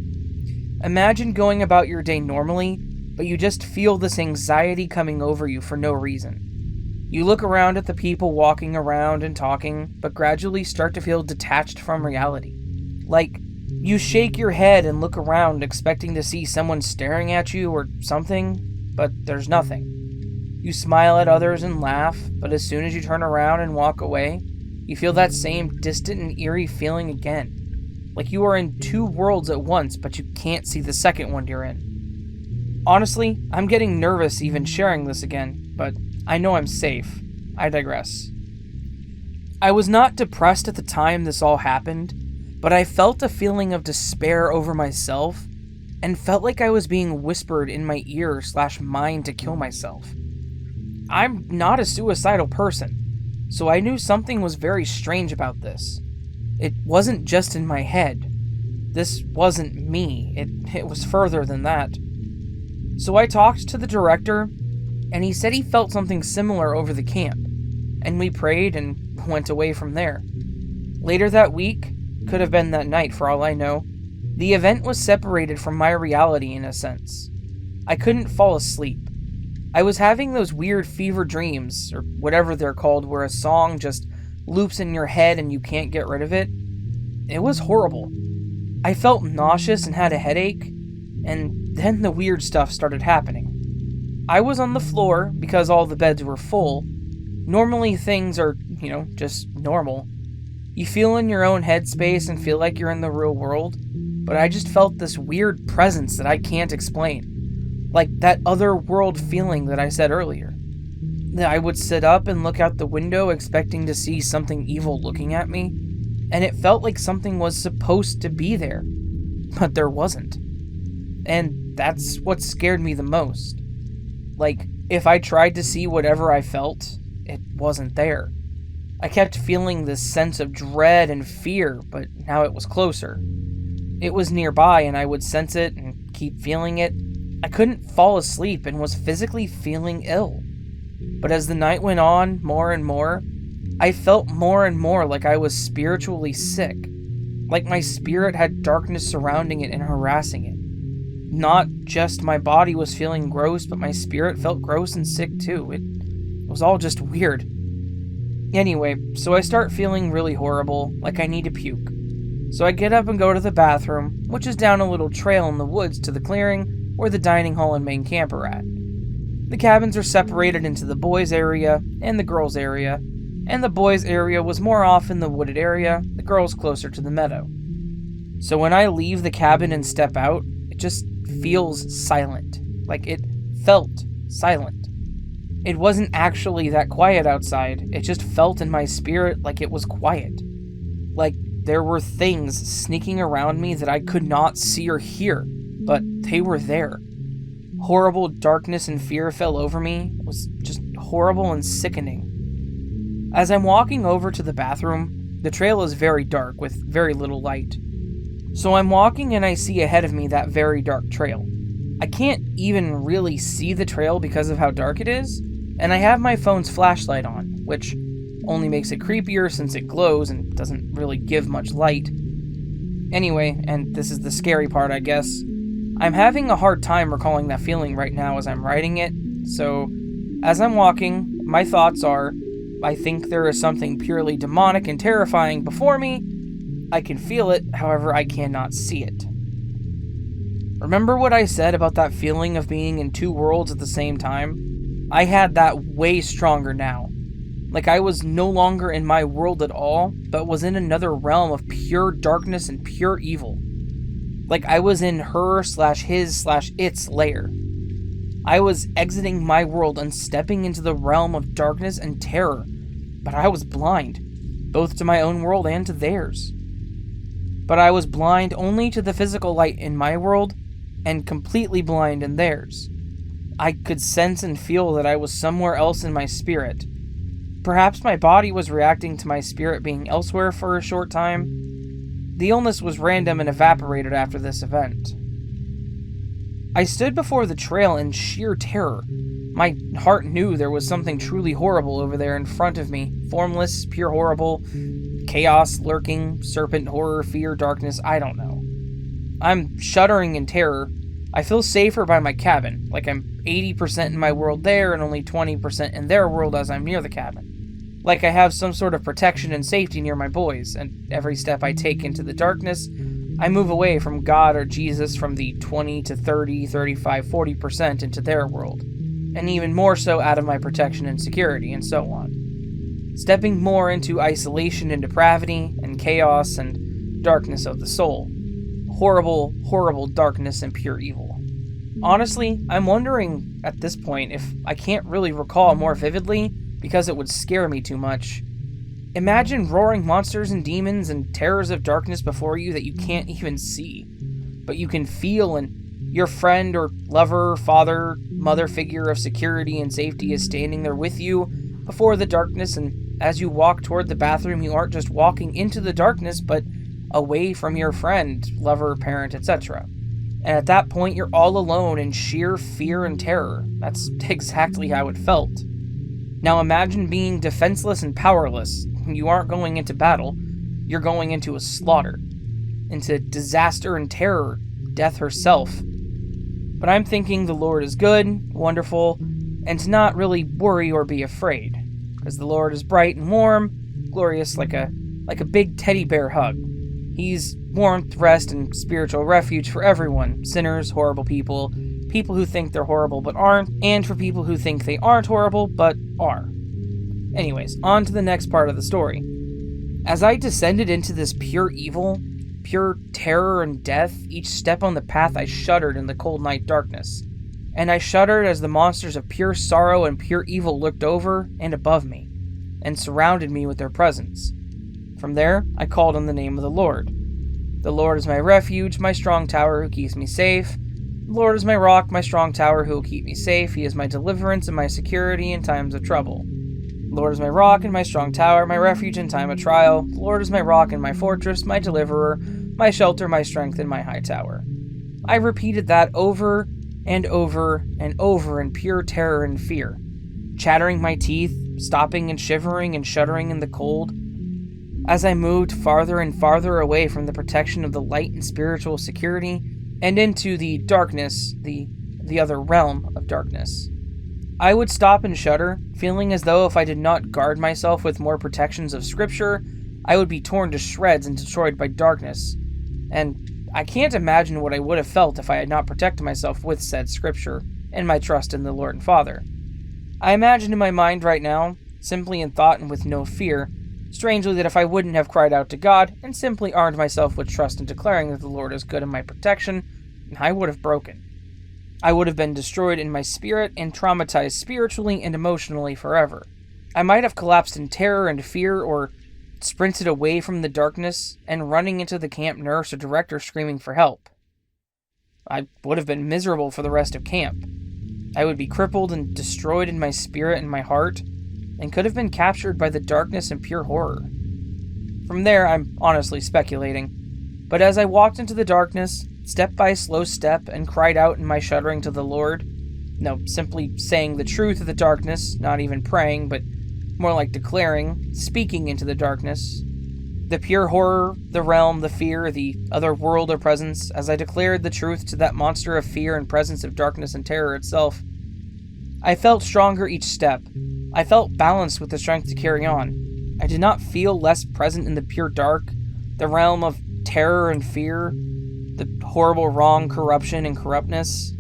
Imagine going about your day normally, but you just feel this anxiety coming over you for no reason. You look around at the people walking around and talking, but gradually start to feel detached from reality. Like, you shake your head and look around expecting to see someone staring at you or something, but there's nothing. You smile at others and laugh, but as soon as you turn around and walk away, you feel that same distant and eerie feeling again. Like you are in two worlds at once, but you can't see the second one you're in. Honestly, I'm getting nervous even sharing this again, but I know I'm safe. I digress. I was not depressed at the time this all happened, but I felt a feeling of despair over myself, and felt like I was being whispered in my ear/mind to kill myself. I'm not a suicidal person, so I knew something was very strange about this. It wasn't just in my head. This wasn't me. It was further than that. So I talked to the director, and he said he felt something similar over the camp, and we prayed and went away from there. Later that week, could have been that night for all I know, the event was separated from my reality in a sense. I couldn't fall asleep. I was having those weird fever dreams, or whatever they're called, where a song just loops in your head and you can't get rid of it. It was horrible. I felt nauseous and had a headache, and then the weird stuff started happening. I was on the floor because all the beds were full. Normally things are, just normal. You feel in your own headspace and feel like you're in the real world, but I just felt this weird presence that I can't explain. Like that other world feeling that I said earlier. I would sit up and look out the window expecting to see something evil looking at me, and it felt like something was supposed to be there, but there wasn't. And that's what scared me the most. Like, if I tried to see whatever I felt, it wasn't there. I kept feeling this sense of dread and fear, but now it was closer. It was nearby and I would sense it and keep feeling it. I couldn't fall asleep and was physically feeling ill. But as the night went on, more and more, I felt more and more like I was spiritually sick. Like my spirit had darkness surrounding it and harassing it. Not just my body was feeling gross, but my spirit felt gross and sick too. It was all just weird. Anyway, so I start feeling really horrible, like I need to puke. So I get up and go to the bathroom, which is down a little trail in the woods to the clearing where the dining hall and main camp are at. The cabins are separated into the boys' area and the girls' area, and the boys' area was more off in the wooded area, the girls' closer to the meadow. So when I leave the cabin and step out, it just feels silent. Like it felt silent. It wasn't actually that quiet outside, it just felt in my spirit like it was quiet. Like there were things sneaking around me that I could not see or hear, but they were there. Horrible darkness and fear fell over me. It was just horrible and sickening. As I'm walking over to the bathroom, the trail is very dark with very little light. So I'm walking and I see ahead of me that very dark trail. I can't even really see the trail because of how dark it is, and I have my phone's flashlight on, which only makes it creepier since it glows and doesn't really give much light. Anyway, and this is the scary part, I guess, I'm having a hard time recalling that feeling right now as I'm writing it, so as I'm walking, my thoughts are, I think there is something purely demonic and terrifying before me. I can feel it, however I cannot see it. Remember what I said about that feeling of being in two worlds at the same time? I had that way stronger now. Like I was no longer in my world at all, but was in another realm of pure darkness and pure evil. Like I was in her/his/its lair. I was exiting my world and stepping into the realm of darkness and terror, but I was blind, both to my own world and to theirs. But I was blind only to the physical light in my world, and completely blind in theirs. I could sense and feel that I was somewhere else in my spirit. Perhaps my body was reacting to my spirit being elsewhere for a short time. The illness was random and evaporated after this event. I stood before the trail in sheer terror. My heart knew there was something truly horrible over there in front of me. Formless, pure horrible, chaos, lurking, serpent, horror, fear, darkness, I don't know. I'm shuddering in terror. I feel safer by my cabin, like I'm 80% in my world there and only 20% in their world as I'm near the cabin. Like I have some sort of protection and safety near my boys, and every step I take into the darkness, I move away from God or Jesus from the 20 to 30, 35, 40% into their world, and even more so out of my protection and security, and so on. Stepping more into isolation and depravity, and chaos and darkness of the soul. Horrible, horrible darkness and pure evil. Honestly, I'm wondering at this point if I can't really recall more vividly because it would scare me too much. Imagine roaring monsters and demons and terrors of darkness before you that you can't even see, but you can feel, and your friend or lover, father, mother figure of security and safety is standing there with you before the darkness, and as you walk toward the bathroom, you aren't just walking into the darkness, but away from your friend, lover, parent, etc. And at that point, you're all alone in sheer fear and terror. That's exactly how it felt. Now imagine being defenseless and powerless. You aren't going into battle. you're going into a slaughter, into disaster and terror, death herself. But I'm thinking the Lord is good, wonderful, and to not really worry or be afraid, because the Lord is bright and warm, glorious like a big teddy bear hug. He's warmth, rest, and spiritual refuge for everyone, sinners, horrible people, people who think they're horrible but aren't, and for people who think they aren't horrible but are. Anyways, on to the next part of the story. As I descended into this pure evil, pure terror and death, each step on the path I shuddered in the cold night darkness. And I shuddered as the monsters of pure sorrow and pure evil looked over and above me, and surrounded me with their presence. From there, I called on the name of the Lord. The Lord is my refuge, my strong tower who keeps me safe. The Lord is my rock, my strong tower who will keep me safe. He is my deliverance and my security in times of trouble. The Lord is my rock and my strong tower, my refuge in time of trial. The Lord is my rock and my fortress, my deliverer, my shelter, my strength, and my high tower. I repeated that over and over and over in pure terror and fear, chattering my teeth, stopping and shivering and shuddering in the cold, as I moved farther and farther away from the protection of the light and spiritual security, and into the darkness, the other realm of darkness. I would stop and shudder, feeling as though if I did not guard myself with more protections of Scripture, I would be torn to shreds and destroyed by darkness. And I can't imagine what I would have felt if I had not protected myself with said Scripture, and my trust in the Lord and Father. I imagine in my mind right now, simply in thought and with no fear, strangely that if I wouldn't have cried out to God and simply armed myself with trust in declaring that the Lord is good in my protection, I would have broken. I would have been destroyed in my spirit and traumatized spiritually and emotionally forever. I might have collapsed in terror and fear, or sprinted away from the darkness and running into the camp nurse or director screaming for help. I would have been miserable for the rest of camp. I would be crippled and destroyed in my spirit and my heart, and could have been captured by the darkness and pure horror. From there, I'm honestly speculating, but as I walked into the darkness, step by slow step, and cried out in my shuddering to the Lord, no, simply saying the truth of the darkness, not even praying, but more like declaring, speaking into the darkness, the pure horror, the realm, the fear, the other world or presence, as I declared the truth to that monster of fear and presence of darkness and terror itself. I felt stronger each step. I felt balanced with the strength to carry on. I did not feel less present in the pure dark, the realm of terror and fear, the horrible wrong, corruption, and corruptness.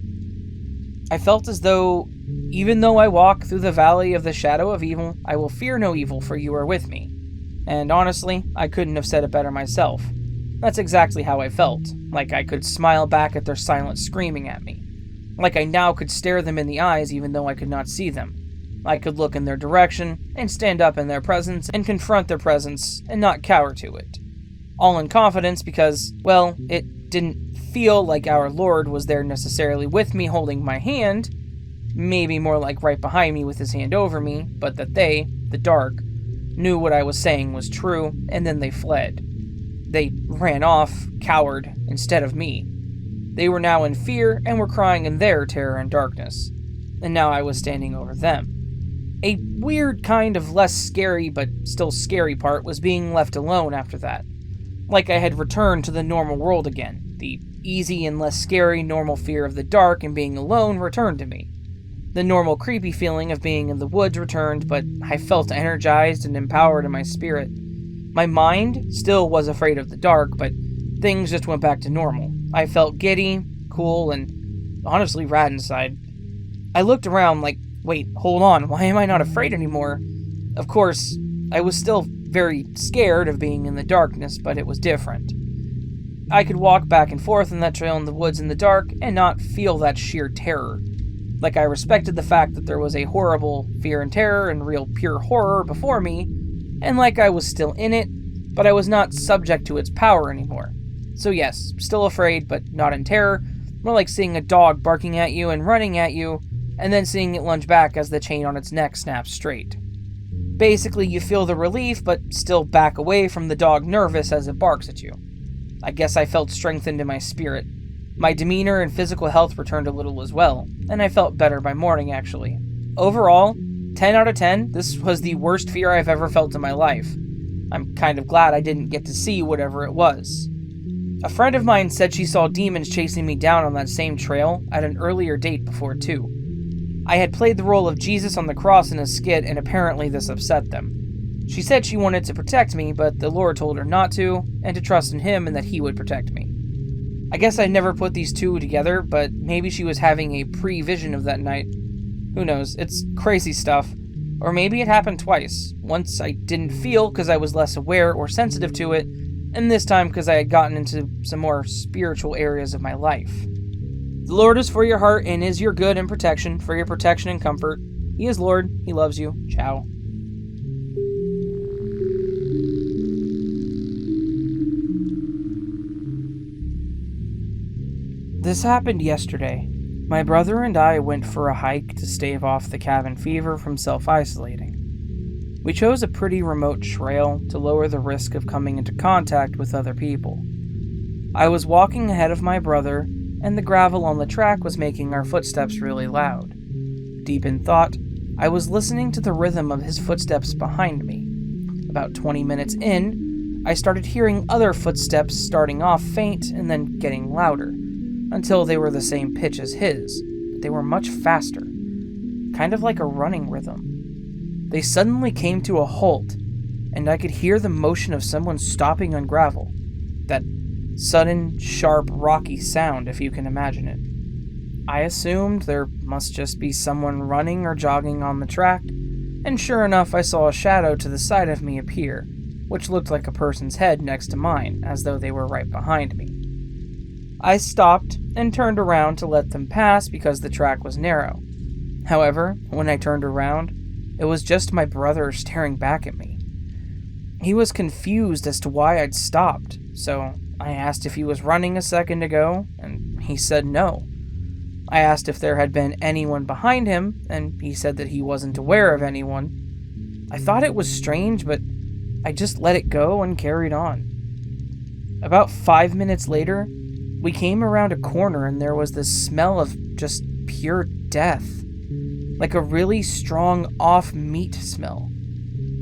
I felt as though, even though I walk through the valley of the shadow of evil, I will fear no evil, for you are with me. And honestly, I couldn't have said it better myself. That's exactly how I felt, like I could smile back at their silent screaming at me. Like I now could stare them in the eyes even though I could not see them. I could look in their direction, and stand up in their presence, and confront their presence, and not cower to it. All in confidence because, well, it didn't feel like our Lord was there necessarily with me holding my hand, maybe more like right behind me with his hand over me, but that they, the dark, knew what I was saying was true, and then they fled. They ran off, cowered, instead of me. They were now in fear and were crying in their terror and darkness, and now I was standing over them. A weird kind of less scary but still scary part was being left alone after that. Like I had returned to the normal world again. The easy and less scary normal fear of the dark and being alone returned to me. The normal creepy feeling of being in the woods returned, but I felt energized and empowered in my spirit. My mind still was afraid of the dark, but things just went back to normal. I felt giddy, cool, and honestly rad inside. I looked around like, wait, hold on, why am I not afraid anymore? Of course, I was still very scared of being in the darkness, but it was different. I could walk back and forth on that trail in the woods in the dark and not feel that sheer terror. Like I respected the fact that there was a horrible fear and terror and real pure horror before me, and like I was still in it, but I was not subject to its power anymore. So yes, still afraid, but not in terror, more like seeing a dog barking at you and running at you, and then seeing it lunge back as the chain on its neck snaps straight. Basically, you feel the relief, but still back away from the dog nervous as it barks at you. I guess I felt strengthened in my spirit. My demeanor and physical health returned a little as well, and I felt better by morning actually. Overall, 10 out of 10, this was the worst fear I've ever felt in my life. I'm kind of glad I didn't get to see whatever it was. A friend of mine said she saw demons chasing me down on that same trail at an earlier date before too. I had played the role of Jesus on the cross in a skit, and apparently this upset them. She said she wanted to protect me, but the Lord told her not to, and to trust in Him and that He would protect me. I guess I never put these two together, but maybe she was having a pre-vision of that night. Who knows, it's crazy stuff. Or maybe it happened twice. Once I didn't feel because I was less aware or sensitive to it, and this time because I had gotten into some more spiritual areas of my life. The Lord is for your heart and is your good and protection, for your protection and comfort. He is Lord, He loves you. Ciao. This happened yesterday. My brother and I went for a hike to stave off the cabin fever from self-isolating. We chose a pretty remote trail to lower the risk of coming into contact with other people. I was walking ahead of my brother, and the gravel on the track was making our footsteps really loud. Deep in thought, I was listening to the rhythm of his footsteps behind me. About 20 minutes in, I started hearing other footsteps starting off faint and then getting louder, until they were the same pitch as his, but they were much faster, kind of like a running rhythm. They suddenly came to a halt, and I could hear the motion of someone stopping on gravel. That sudden, sharp, rocky sound, if you can imagine it. I assumed there must just be someone running or jogging on the track, and sure enough I saw a shadow to the side of me appear, which looked like a person's head next to mine, as though they were right behind me. I stopped and turned around to let them pass because the track was narrow. However, when I turned around, it was just my brother staring back at me. He was confused as to why I'd stopped, so I asked if he was running a second ago, and he said no. I asked if there had been anyone behind him, and he said that he wasn't aware of anyone. I thought it was strange, but I just let it go and carried on. About 5 minutes later, we came around a corner and there was this smell of just pure death. Like a really strong off-meat smell.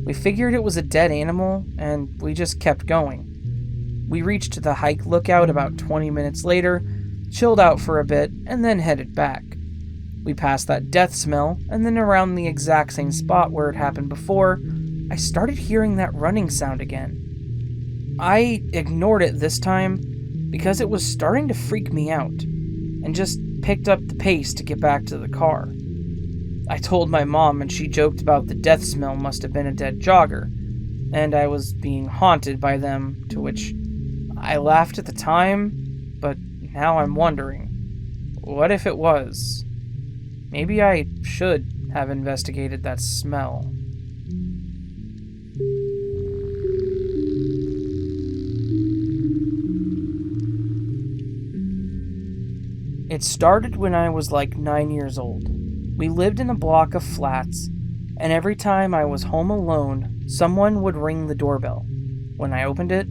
We figured it was a dead animal, and we just kept going. We reached the hike lookout about 20 minutes later, chilled out for a bit, and then headed back. We passed that death smell, and then around the exact same spot where it happened before, I started hearing that running sound again. I ignored it this time, because it was starting to freak me out, and just picked up the pace to get back to the car. I told my mom, and she joked about the death smell must have been a dead jogger, and I was being haunted by them, to which I laughed at the time, but now I'm wondering, what if it was? Maybe I should have investigated that smell. It started when I was like 9 years old. We lived in a block of flats, and every time I was home alone, someone would ring the doorbell. When I opened it,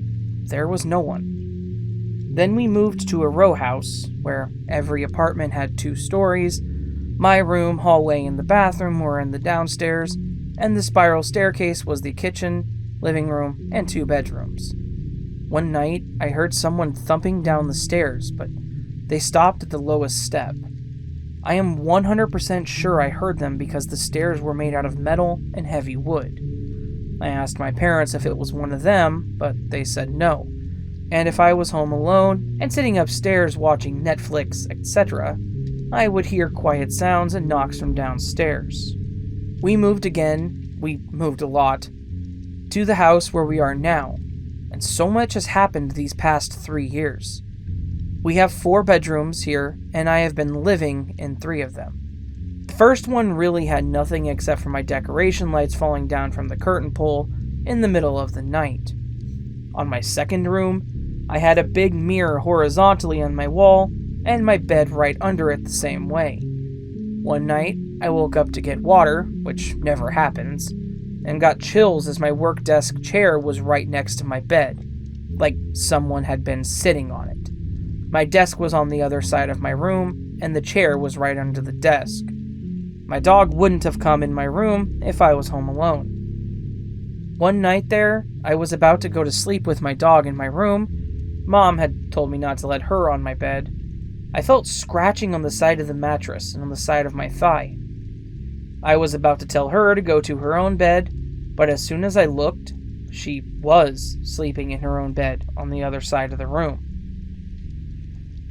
there was no one. Then we moved to a row house, where every apartment had 2 stories. My room, hallway, and the bathroom were in the downstairs, and the spiral staircase was the kitchen, living room, and 2 bedrooms. One night, I heard someone thumping down the stairs, but they stopped at the lowest step. I am 100% sure I heard them because the stairs were made out of metal and heavy wood. I asked my parents if it was one of them, but they said no. And if I was home alone and sitting upstairs watching Netflix, etc., I would hear quiet sounds and knocks from downstairs. We moved again, we moved a lot, to the house where we are now, and so much has happened these past 3 years. We have 4 bedrooms here, and I have been living in 3 of them. The first one really had nothing except for my decoration lights falling down from the curtain pole in the middle of the night. On my second room, I had a big mirror horizontally on my wall, and my bed right under it the same way. One night, I woke up to get water, which never happens, and got chills as my work desk chair was right next to my bed, like someone had been sitting on it. My desk was on the other side of my room, and the chair was right under the desk. My dog wouldn't have come in my room if I was home alone. One night there, I was about to go to sleep with my dog in my room. Mom had told me not to let her on my bed. I felt scratching on the side of the mattress and on the side of my thigh. I was about to tell her to go to her own bed, but as soon as I looked, she was sleeping in her own bed on the other side of the room.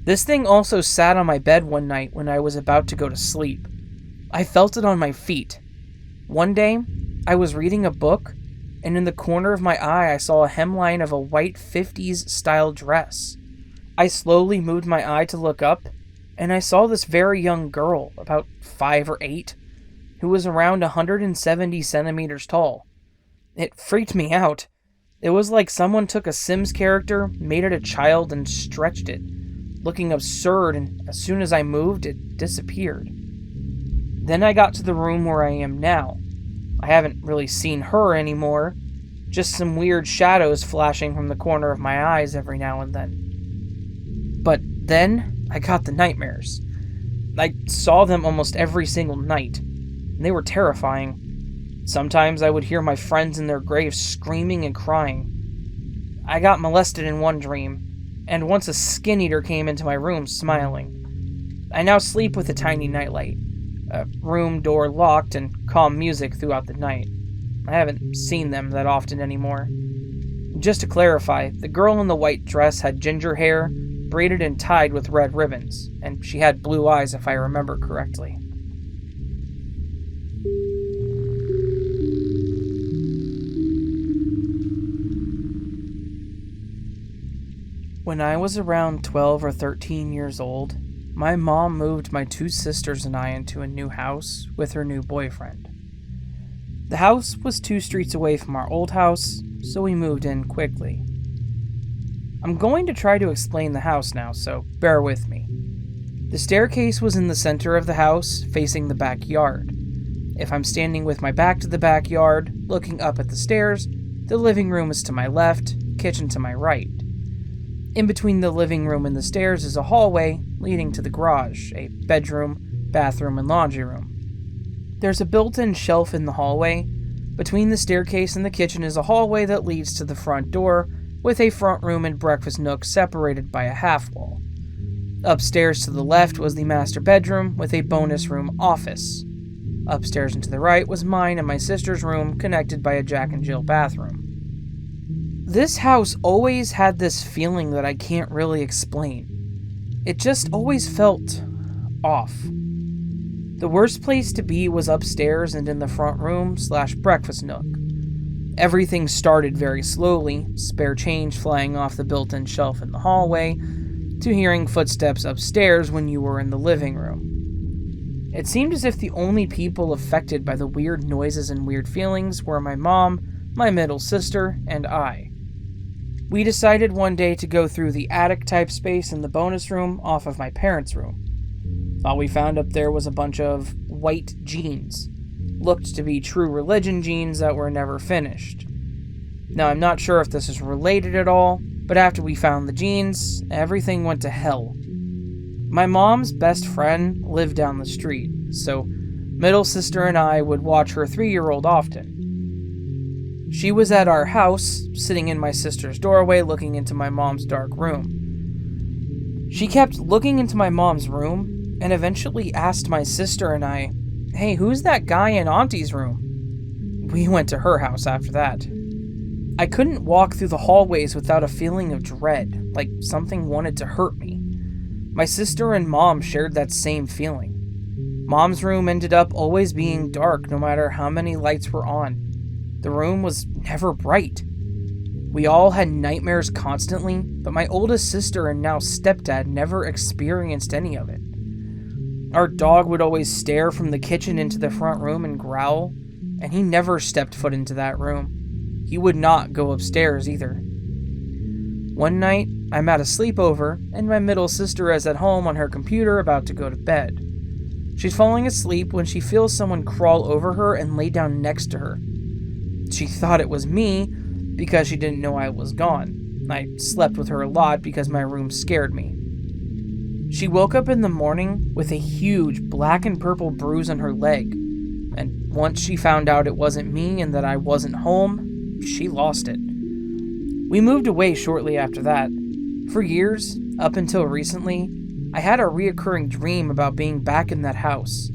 This thing also sat on my bed one night when I was about to go to sleep. I felt it on my feet. One day, I was reading a book, and in the corner of my eye I saw a hemline of a white 50s style dress. I slowly moved my eye to look up, and I saw this very young girl, about 5 or 8, who was around 170 centimeters tall. It freaked me out. It was like someone took a Sims character, made it a child, and stretched it, looking absurd, and as soon as I moved, it disappeared. Then I got to the room where I am now. I haven't really seen her anymore, just some weird shadows flashing from the corner of my eyes every now and then. But then, I got the nightmares. I saw them almost every single night, and they were terrifying. Sometimes I would hear my friends in their graves screaming and crying. I got molested in one dream, and once a skin eater came into my room smiling. I now sleep with a tiny nightlight, a room door locked, and calm music throughout the night. I haven't seen them that often anymore. Just to clarify, the girl in the white dress had ginger hair, braided and tied with red ribbons, and she had blue eyes if I remember correctly. When I was around 12 or 13 years old, my mom moved my 2 sisters and I into a new house with her new boyfriend. The house was 2 streets away from our old house, so we moved in quickly. I'm going to try to explain the house now, so bear with me. The staircase was in the center of the house, facing the backyard. If I'm standing with my back to the backyard, looking up at the stairs, the living room is to my left, kitchen to my right. In between the living room and the stairs is a hallway leading to the garage, a bedroom, bathroom, and laundry room. There's a built-in shelf in the hallway. Between the staircase and the kitchen is a hallway that leads to the front door, with a front room and breakfast nook separated by a half wall. Upstairs to the left was the master bedroom with a bonus room office. Upstairs and to the right was mine and my sister's room, connected by a Jack and Jill bathroom. This house always had this feeling that I can't really explain. It just always felt off. The worst place to be was upstairs and in the front room / breakfast nook. Everything started very slowly, spare change flying off the built-in shelf in the hallway, to hearing footsteps upstairs when you were in the living room. It seemed as if the only people affected by the weird noises and weird feelings were my mom, my middle sister, and I. We decided one day to go through the attic-type space in the bonus room off of my parents' room. All we found up there was a bunch of white jeans. Looked to be True Religion jeans that were never finished. Now, I'm not sure if this is related at all, but after we found the jeans, everything went to hell. My mom's best friend lived down the street, so middle sister and I would watch her 3-year-old often. She was at our house, sitting in my sister's doorway looking into my mom's dark room. She kept looking into my mom's room, and eventually asked my sister and I, "Hey, who's that guy in Auntie's room?" We went to her house after that. I couldn't walk through the hallways without a feeling of dread, like something wanted to hurt me. My sister and mom shared that same feeling. Mom's room ended up always being dark no matter how many lights were on. The room was never bright. We all had nightmares constantly, but my oldest sister and now stepdad never experienced any of it. Our dog would always stare from the kitchen into the front room and growl, and he never stepped foot into that room. He would not go upstairs either. One night, I'm at a sleepover, and my middle sister is at home on her computer about to go to bed. She's falling asleep when she feels someone crawl over her and lay down next to her. She thought it was me because she didn't know I was gone. I slept with her a lot because my room scared me. She woke up in the morning with a huge black and purple bruise on her leg, and once she found out it wasn't me and that I wasn't home, she lost it. We moved away shortly after that. For years, up until recently, I had a reoccurring dream about being back in that house.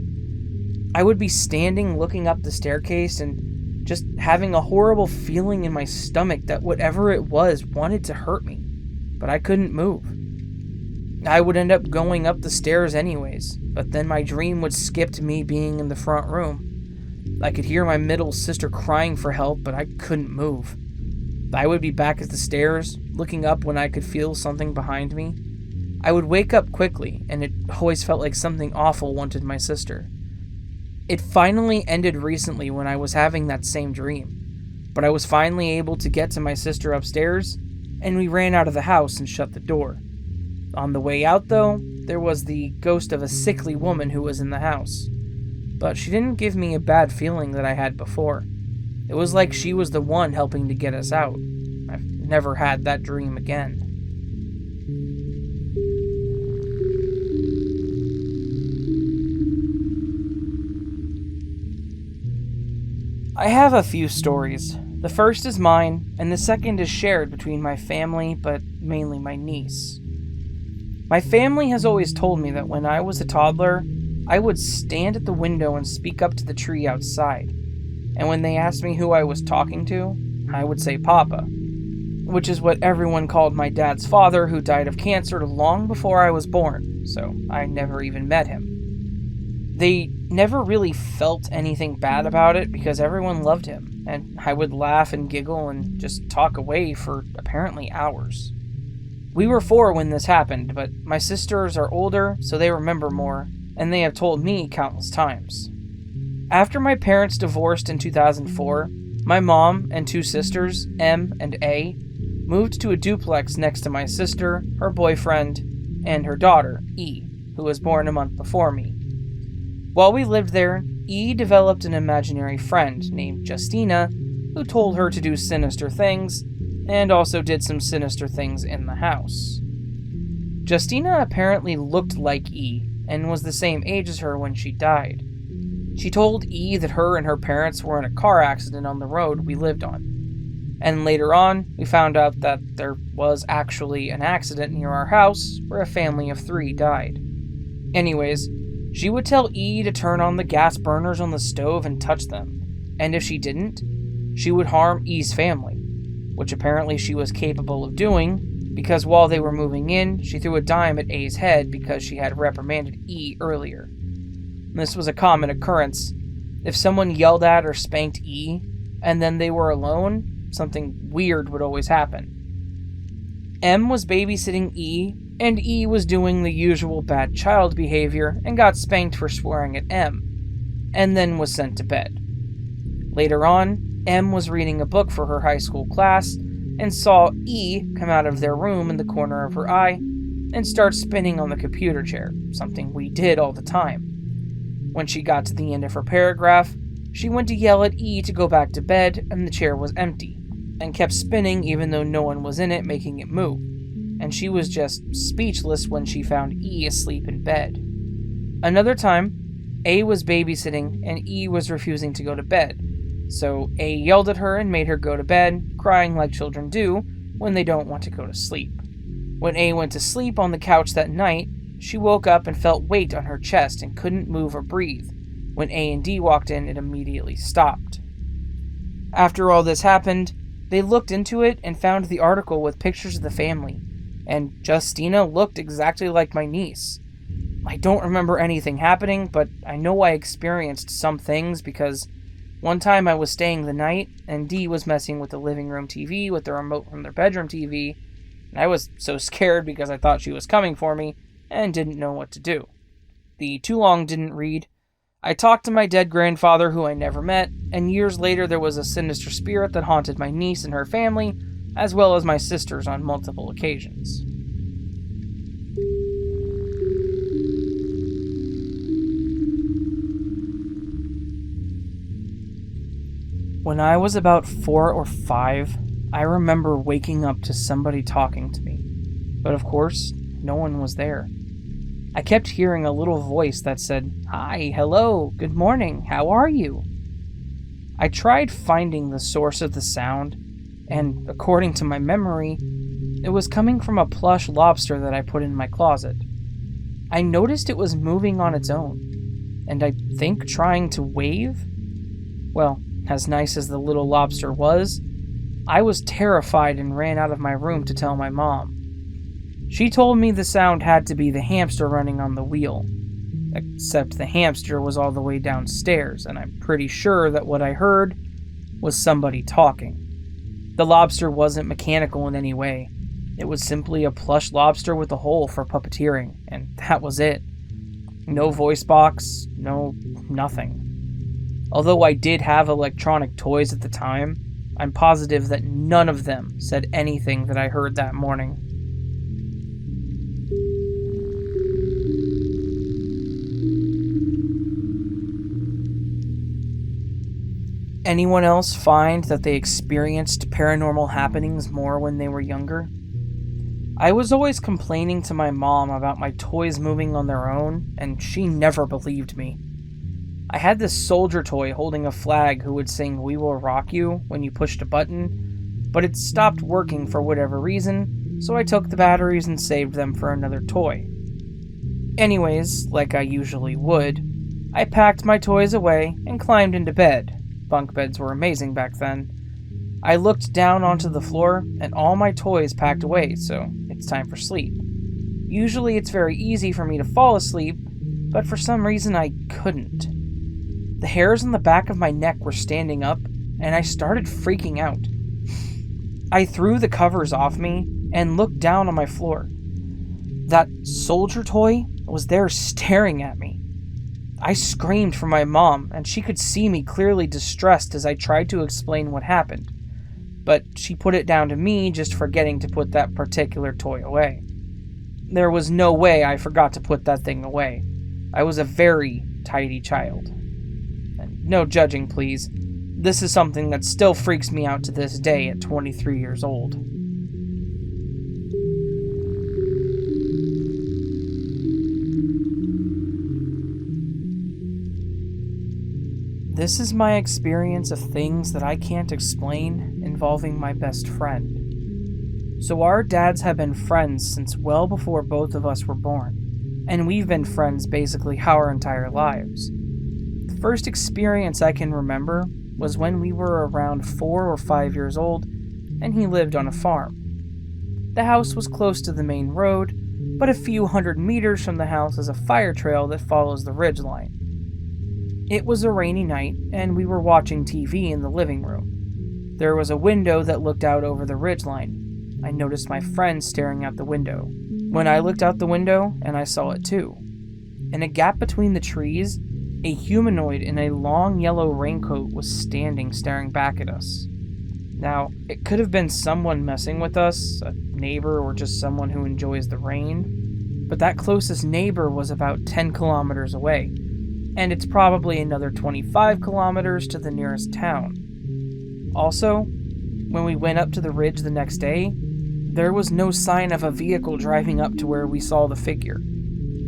I would be standing looking up the staircase and just having a horrible feeling in my stomach that whatever it was wanted to hurt me, but I couldn't move. I would end up going up the stairs anyways, but then my dream would skip to me being in the front room. I could hear my middle sister crying for help, but I couldn't move. I would be back at the stairs, looking up when I could feel something behind me. I would wake up quickly, and it always felt like something awful wanted my sister. It finally ended recently when I was having that same dream, but I was finally able to get to my sister upstairs, and we ran out of the house and shut the door. On the way out, though, there was the ghost of a sickly woman who was in the house. But she didn't give me a bad feeling that I had before. It was like she was the one helping to get us out. I've never had that dream again. I have a few stories. The first is mine, and the second is shared between my family, but mainly my niece. My family has always told me that when I was a toddler, I would stand at the window and speak up to the tree outside. And when they asked me who I was talking to, I would say Papa, which is what everyone called my dad's father, who died of cancer long before I was born, so I never even met him. They never really felt anything bad about it because everyone loved him, and I would laugh and giggle and just talk away for apparently hours. We were 4 when this happened, but my sisters are older, so they remember more, and they have told me countless times. After my parents divorced in 2004, my mom and 2 sisters, M and A, moved to a duplex next to my sister, her boyfriend, and her daughter, E, who was born a month before me. While we lived there, E developed an imaginary friend named Justina, who told her to do sinister things, and also did some sinister things in the house. Justina apparently looked like E, and was the same age as her when she died. She told E that her and her parents were in a car accident on the road we lived on. And later on, we found out that there was actually an accident near our house where a family of 3 died. Anyways, she would tell E to turn on the gas burners on the stove and touch them, and if she didn't, she would harm E's family, which apparently she was capable of doing, because while they were moving in, she threw a dime at A's head because she had reprimanded E earlier. This was a common occurrence. If someone yelled at or spanked E, and then they were alone, something weird would always happen. M was babysitting E, and E was doing the usual bad child behavior and got spanked for swearing at M, and then was sent to bed. Later on, M was reading a book for her high school class and saw E come out of their room in the corner of her eye and start spinning on the computer chair, something we did all the time. When she got to the end of her paragraph, she went to yell at E to go back to bed, and the chair was empty, and kept spinning even though no one was in it making it move, and she was just speechless when she found E asleep in bed. Another time, A was babysitting and E was refusing to go to bed, so A yelled at her and made her go to bed, crying like children do when they don't want to go to sleep. When A went to sleep on the couch that night, she woke up and felt weight on her chest and couldn't move or breathe. When A and D walked in, it immediately stopped. After all this happened, they looked into it and found the article with pictures of the family, and Justina looked exactly like my niece. I don't remember anything happening, but I know I experienced some things because one time I was staying the night, and Dee was messing with the living room TV with the remote from their bedroom TV, and I was so scared because I thought she was coming for me, and didn't know what to do. The too long didn't read. I talked to my dead grandfather, who I never met, and years later there was a sinister spirit that haunted my niece and her family, as well as my sisters on multiple occasions. When I was about 4 or 5, I remember waking up to somebody talking to me, but of course, no one was there. I kept hearing a little voice that said, "Hi, hello, good morning, how are you?" I tried finding the source of the sound, and according to my memory, it was coming from a plush lobster that I put in my closet. I noticed it was moving on its own, and I think trying to wave? Well, as nice as the little lobster was, I was terrified and ran out of my room to tell my mom. She told me the sound had to be the hamster running on the wheel, except the hamster was all the way downstairs, and I'm pretty sure that what I heard was somebody talking. The lobster wasn't mechanical in any way. It was simply a plush lobster with a hole for puppeteering, and that was it. No voice box, no nothing. Although I did have electronic toys at the time, I'm positive that none of them said anything that I heard that morning. Anyone else find that they experienced paranormal happenings more when they were younger? I was always complaining to my mom about my toys moving on their own, and she never believed me. I had this soldier toy holding a flag who would sing "We Will Rock You" when you pushed a button, but it stopped working for whatever reason, so I took the batteries and saved them for another toy. Anyways, like I usually would, I packed my toys away and climbed into bed. Bunk beds were amazing back then. I looked down onto the floor, and all my toys packed away, so it's time for sleep. Usually it's very easy for me to fall asleep, but for some reason I couldn't. The hairs on the back of my neck were standing up, and I started freaking out. I threw the covers off me and looked down on my floor. That soldier toy was there staring at me. I screamed for my mom, and she could see me clearly distressed as I tried to explain what happened. But she put it down to me just forgetting to put that particular toy away. There was no way I forgot to put that thing away. I was a very tidy child. And no judging, please. This is something that still freaks me out to this day at 23 years old. This is my experience of things that I can't explain involving my best friend. So our dads have been friends since well before both of us were born, and we've been friends basically our entire lives. The first experience I can remember was when we were around 4 or 5 years old, and he lived on a farm. The house was close to the main road, but a few hundred meters from the house is a fire trail that follows the ridgeline. It was a rainy night, and we were watching TV in the living room. There was a window that looked out over the ridgeline. I noticed my friend staring out the window. When I looked out the window, and I saw it too. In a gap between the trees, a humanoid in a long yellow raincoat was standing staring back at us. Now, it could have been someone messing with us, a neighbor or just someone who enjoys the rain, but that closest neighbor was about 10 kilometers away. And it's probably another 25 kilometers to the nearest town. Also, when we went up to the ridge the next day, there was no sign of a vehicle driving up to where we saw the figure.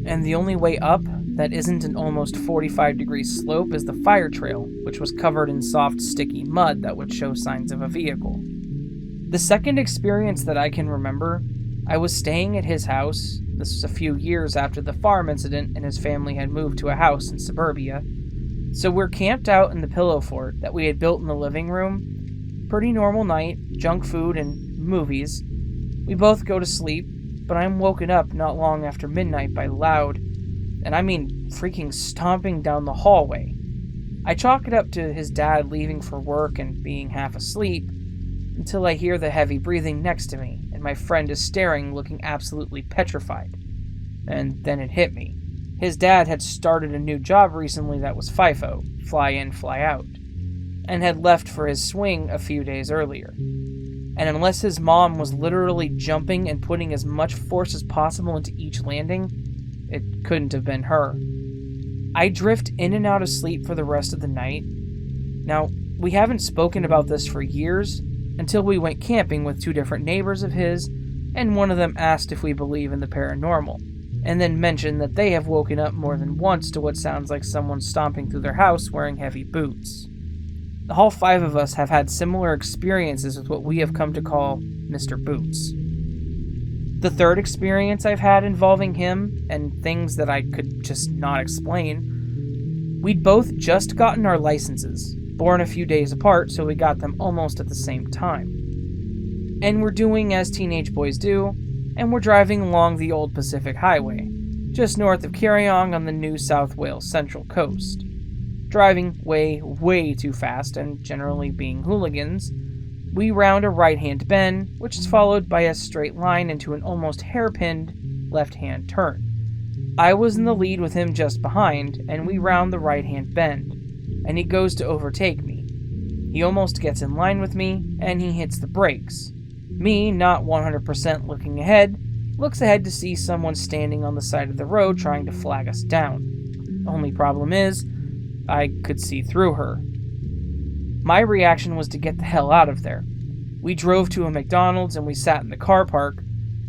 And the only way up that isn't an almost 45-degree slope is the fire trail, which was covered in soft, sticky mud that would show signs of a vehicle. The second experience that I can remember, I was staying at his house. This was a few years after the farm incident, and his family had moved to a house in suburbia. So we're camped out in the pillow fort that we had built in the living room. Pretty normal night, junk food and movies. We both go to sleep, but I'm woken up not long after midnight by loud, and I mean freaking stomping down the hallway. I chalk it up to his dad leaving for work and being half asleep, until I hear the heavy breathing next to me, and my friend is staring, looking absolutely petrified. And then it hit me. His dad had started a new job recently that was FIFO, fly in, fly out, and had left for his swing a few days earlier. And unless his mom was literally jumping and putting as much force as possible into each landing, it couldn't have been her. I drift in and out of sleep for the rest of the night. Now, we haven't spoken about this for years, until we went camping with 2 different neighbors of his, and one of them asked if we believe in the paranormal, and then mentioned that they have woken up more than once to what sounds like someone stomping through their house wearing heavy boots. All 5 of us have had similar experiences with what we have come to call Mr. Boots. The 3rd experience I've had involving him, and things that I could just not explain, we'd both just gotten our licenses, born a few days apart, so we got them almost at the same time. And we're doing as teenage boys do, and we're driving along the old Pacific Highway, just north of Carryong on the New South Wales Central Coast. Driving way, way too fast, and generally being hooligans, we round a right-hand bend, which is followed by a straight line into an almost hairpinned left-hand turn. I was in the lead with him just behind, and we round the right-hand bend, and he goes to overtake me. He almost gets in line with me, and he hits the brakes. Me, not 100% looking ahead, looks ahead to see someone standing on the side of the road trying to flag us down. Only problem is, I could see through her. My reaction was to get the hell out of there. We drove to a McDonald's and we sat in the car park,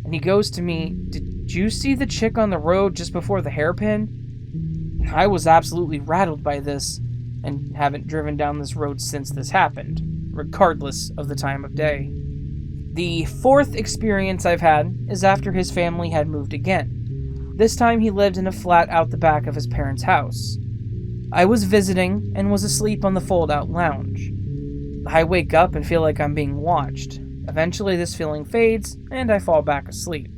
and he goes to me, "Did you see the chick on the road just before the hairpin?" I was absolutely rattled by this, and haven't driven down this road since this happened, regardless of the time of day. The 4th experience I've had is after his family had moved again. This time he lived in a flat out the back of his parents' house. I was visiting and was asleep on the fold-out lounge. I wake up and feel like I'm being watched. Eventually this feeling fades, and I fall back asleep,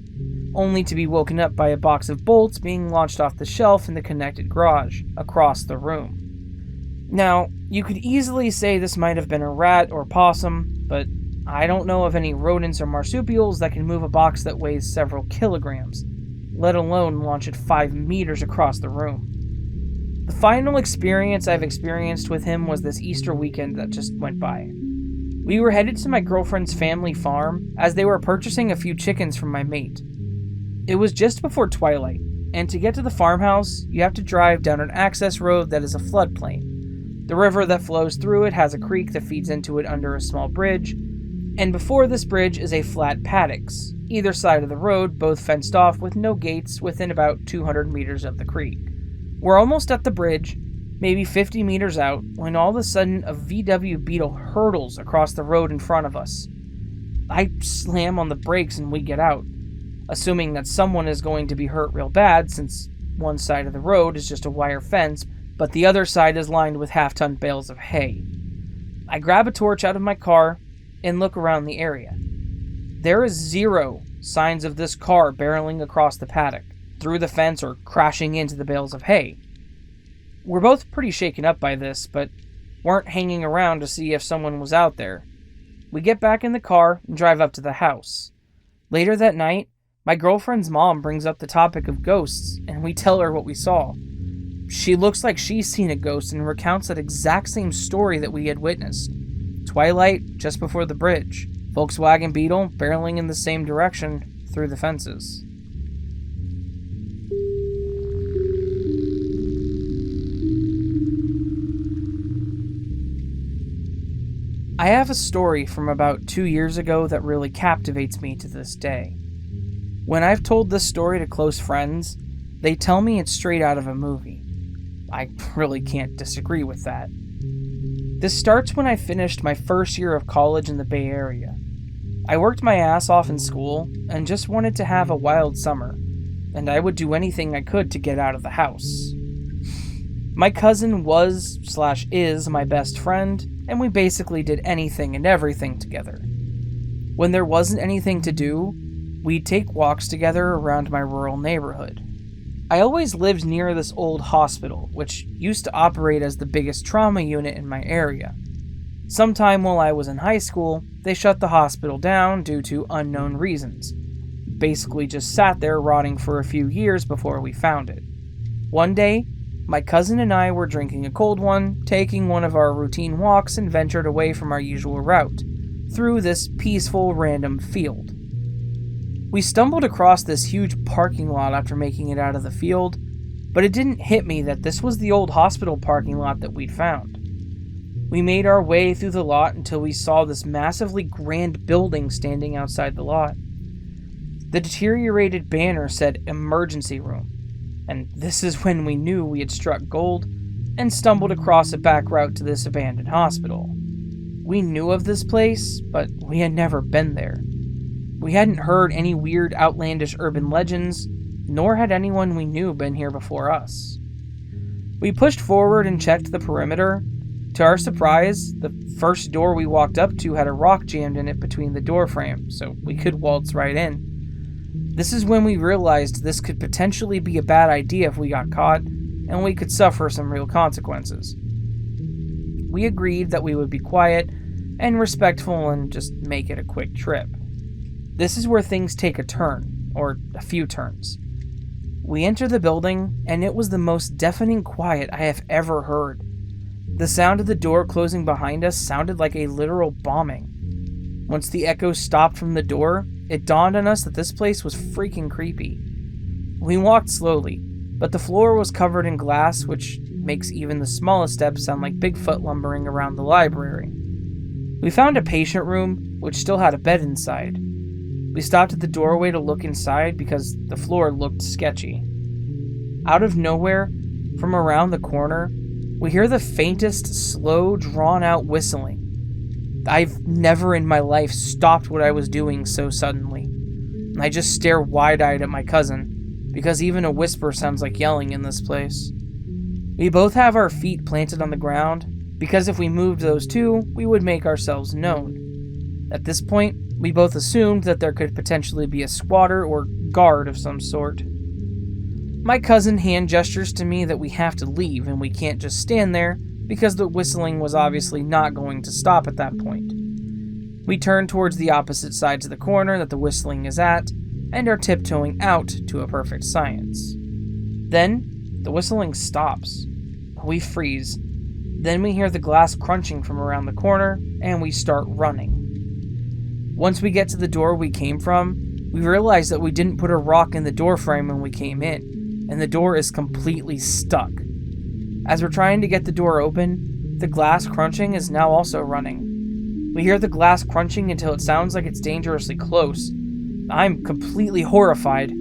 only to be woken up by a box of bolts being launched off the shelf in the connected garage, across the room. Now, you could easily say this might have been a rat or possum, but I don't know of any rodents or marsupials that can move a box that weighs several kilograms, let alone launch it 5 meters across the room. The final experience I've experienced with him was this Easter weekend that just went by. We were headed to my girlfriend's family farm as they were purchasing a few chickens from my mate. It was just before twilight, and to get to the farmhouse, you have to drive down an access road that is a floodplain. The river that flows through it has a creek that feeds into it under a small bridge, and before this bridge is a flat paddocks, either side of the road, both fenced off with no gates within about 200 meters of the creek. We're almost at the bridge, maybe 50 meters out, when all of a sudden a VW Beetle hurtles across the road in front of us. I slam on the brakes and we get out, assuming that someone is going to be hurt real bad since one side of the road is just a wire fence, but the other side is lined with half-ton bales of hay. I grab a torch out of my car and look around the area. There is 0 signs of this car barreling across the paddock, through the fence, or crashing into the bales of hay. We're both pretty shaken up by this, but weren't hanging around to see if someone was out there. We get back in the car and drive up to the house. Later that night, my girlfriend's mom brings up the topic of ghosts, and we tell her what we saw. She looks like she's seen a ghost and recounts that exact same story that we had witnessed. Twilight, just before the bridge. Volkswagen Beetle barreling in the same direction through the fences. I have a story from about 2 years ago that really captivates me to this day. When I've told this story to close friends, they tell me it's straight out of a movie. I really can't disagree with that. This starts when I finished my first year of college in the Bay Area. I worked my ass off in school and just wanted to have a wild summer, and I would do anything I could to get out of the house. My cousin was/is my best friend, and we basically did anything and everything together. When there wasn't anything to do, we'd take walks together around my rural neighborhood. I always lived near this old hospital, which used to operate as the biggest trauma unit in my area. Sometime while I was in high school, they shut the hospital down due to unknown reasons. Basically just sat there rotting for a few years before we found it. One day, my cousin and I were drinking a cold one, taking one of our routine walks, and ventured away from our usual route, through this peaceful random field. We stumbled across this huge parking lot after making it out of the field, but it didn't hit me that this was the old hospital parking lot that we'd found. We made our way through the lot until we saw this massively grand building standing outside the lot. The deteriorated banner said emergency room, and this is when we knew we had struck gold, and stumbled across a back route to this abandoned hospital. We knew of this place, but we had never been there. We hadn't heard any weird, outlandish urban legends, nor had anyone we knew been here before us. We pushed forward and checked the perimeter. To our surprise, the first door we walked up to had a rock jammed in it between the door frame, so we could waltz right in. This is when we realized this could potentially be a bad idea if we got caught, and we could suffer some real consequences. We agreed that we would be quiet and respectful and just make it a quick trip. This is where things take a turn, or a few turns. We enter the building, and it was the most deafening quiet I have ever heard. The sound of the door closing behind us sounded like a literal bombing. Once the echo stopped from the door, it dawned on us that this place was freaking creepy. We walked slowly, but the floor was covered in glass, which makes even the smallest steps sound like Bigfoot lumbering around the library. We found a patient room, which still had a bed inside. We stopped at the doorway to look inside because the floor looked sketchy. Out of nowhere, from around the corner, we hear the faintest, slow, drawn-out whistling. I've never in my life stopped what I was doing so suddenly. I just stare wide-eyed at my cousin, because even a whisper sounds like yelling in this place. We both have our feet planted on the ground, because if we moved those two, we would make ourselves known. At this point, we both assumed that there could potentially be a squatter or guard of some sort. My cousin hand gestures to me that we have to leave and we can't just stand there because the whistling was obviously not going to stop at that point. We turn towards the opposite sides of the corner that the whistling is at and are tiptoeing out to a perfect science. Then, the whistling stops. We freeze. Then we hear the glass crunching from around the corner and we start running. Once we get to the door we came from, we realize that we didn't put a rock in the door frame when we came in, and the door is completely stuck. As we're trying to get the door open, the glass crunching is now also running. We hear the glass crunching until it sounds like it's dangerously close. I'm completely horrified.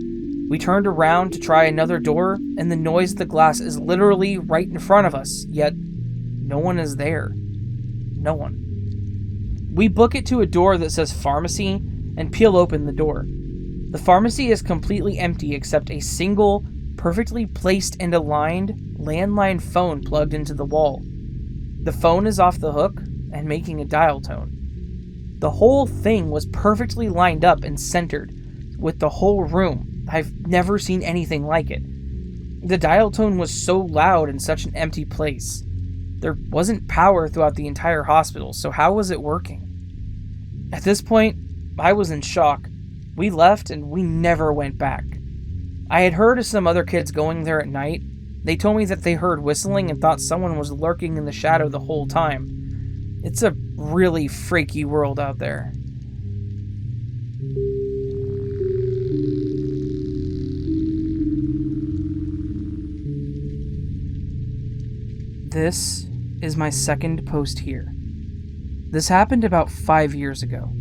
We turned around to try another door, and the noise of the glass is literally right in front of us, yet no one is there. No one. We book it to a door that says pharmacy and peel open the door. The pharmacy is completely empty except a single, perfectly placed and aligned landline phone plugged into the wall. The phone is off the hook and making a dial tone. The whole thing was perfectly lined up and centered with the whole room. I've never seen anything like it. The dial tone was so loud in such an empty place. There wasn't power throughout the entire hospital, so how was it working? At this point, I was in shock. We left and we never went back. I had heard of some other kids going there at night. They told me that they heard whistling and thought someone was lurking in the shadow the whole time. It's a really freaky world out there. This is my second post here. This happened about 5 years ago.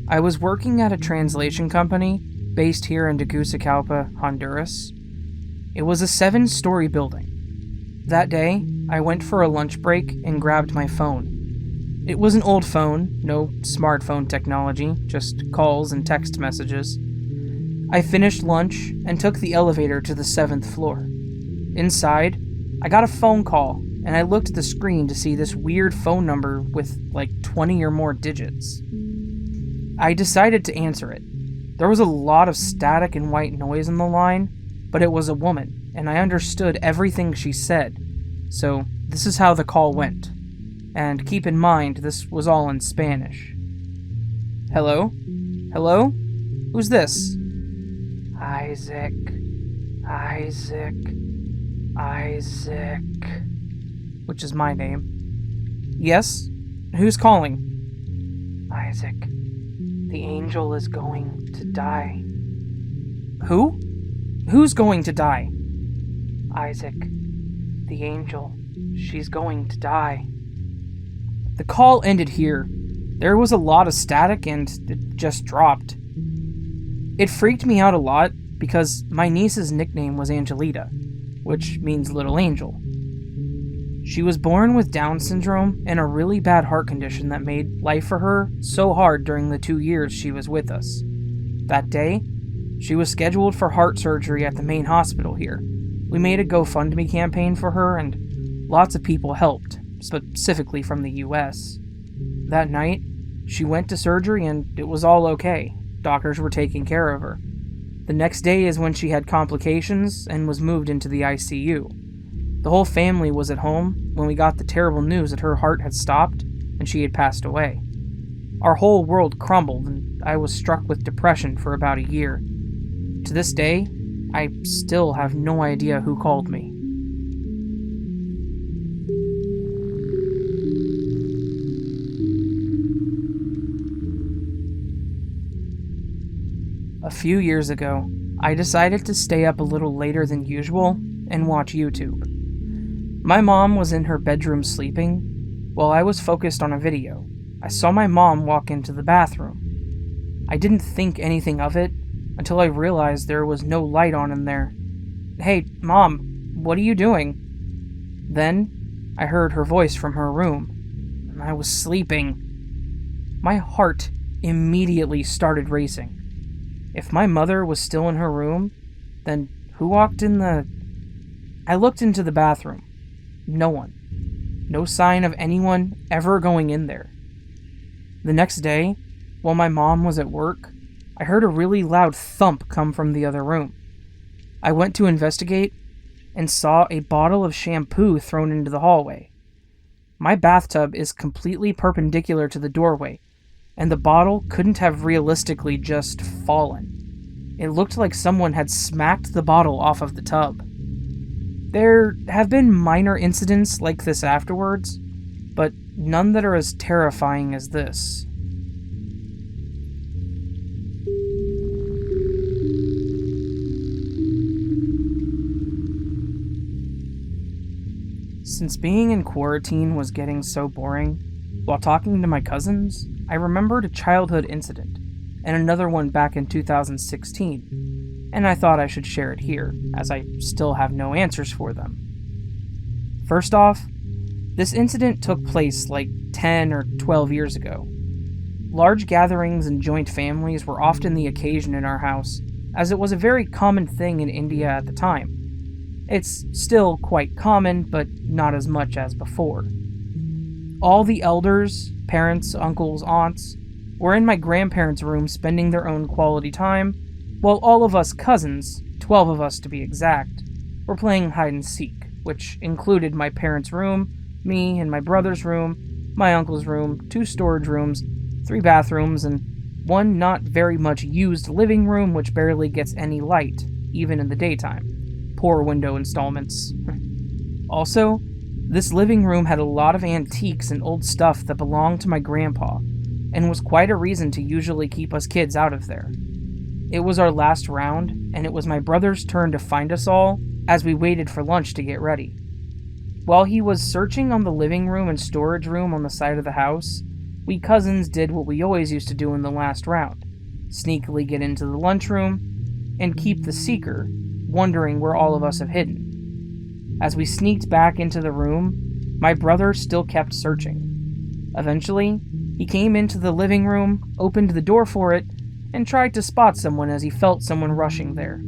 I was working at a translation company based here in Tegucigalpa, Honduras. It was a 7-story building. That day, I went for a lunch break and grabbed my phone. It was an old phone, no smartphone technology, just calls and text messages. I finished lunch and took the elevator to the 7th floor. Inside, I got a phone call, and I looked at the screen to see this weird phone number with like 20 or more digits. I decided to answer it. There was a lot of static and white noise on the line, but it was a woman, and I understood everything she said. So this is how the call went. And keep in mind, this was all in Spanish. Hello? Hello? Who's this? Isaac. Which is my name. Yes? Who's calling? Isaac. The angel is going to die. Who? Who's going to die? Isaac. The angel. She's going to die. The call ended here. There was a lot of static and it just dropped. It freaked me out a lot because my niece's nickname was Angelita, which means little angel. She was born with Down syndrome and a really bad heart condition that made life for her so hard during the 2 years she was with us. That day, she was scheduled for heart surgery at the main hospital here. We made a GoFundMe campaign for her and lots of people helped, specifically from the US. That night, she went to surgery and it was all okay. Doctors were taking care of her. The next day is when she had complications and was moved into the ICU. The whole family was at home when we got the terrible news that her heart had stopped and she had passed away. Our whole world crumbled and I was struck with depression for about a year. To this day, I still have no idea who called me. A few years ago, I decided to stay up a little later than usual and watch YouTube. My mom was in her bedroom sleeping, while I was focused on a video. I saw my mom walk into the bathroom. I didn't think anything of it until I realized there was no light on in there. "Hey, Mom, what are you doing?" Then, I heard her voice from her room. I was sleeping. My heart immediately started racing. If my mother was still in her room, then who walked in the... I looked into the bathroom. No one. No sign of anyone ever going in there. The next day, while my mom was at work, I heard a really loud thump come from the other room. I went to investigate and saw a bottle of shampoo thrown into the hallway. My bathtub is completely perpendicular to the doorway, and the bottle couldn't have realistically just fallen. It looked like someone had smacked the bottle off of the tub. There have been minor incidents like this afterwards, but none that are as terrifying as this. Since being in quarantine was getting so boring, while talking to my cousins, I remembered a childhood incident, and another one back in 2016, and I thought I should share it here, as I still have no answers for them. First off, this incident took place like 10 or 12 years ago. Large gatherings and joint families were often the occasion in our house, as it was a very common thing in India at the time. It's still quite common, but not as much as before. All the elders, parents, uncles, aunts, were in my grandparents' room spending their own quality time, while all of us cousins, 12 of us to be exact, were playing hide and seek, which included my parents' room, me and my brother's room, my uncle's room, 2 storage rooms, 3 bathrooms, and 1 not very much used living room which barely gets any light, even in the daytime. Poor window installments. Also, this living room had a lot of antiques and old stuff that belonged to my grandpa, and was quite a reason to usually keep us kids out of there. It was our last round, and it was my brother's turn to find us all as we waited for lunch to get ready. While he was searching on the living room and storage room on the side of the house, we cousins did what we always used to do in the last round: sneakily get into the lunchroom and keep the seeker, wondering where all of us have hidden. As we sneaked back into the room, my brother still kept searching. Eventually, he came into the living room, opened the door for it, and tried to spot someone as he felt someone rushing there.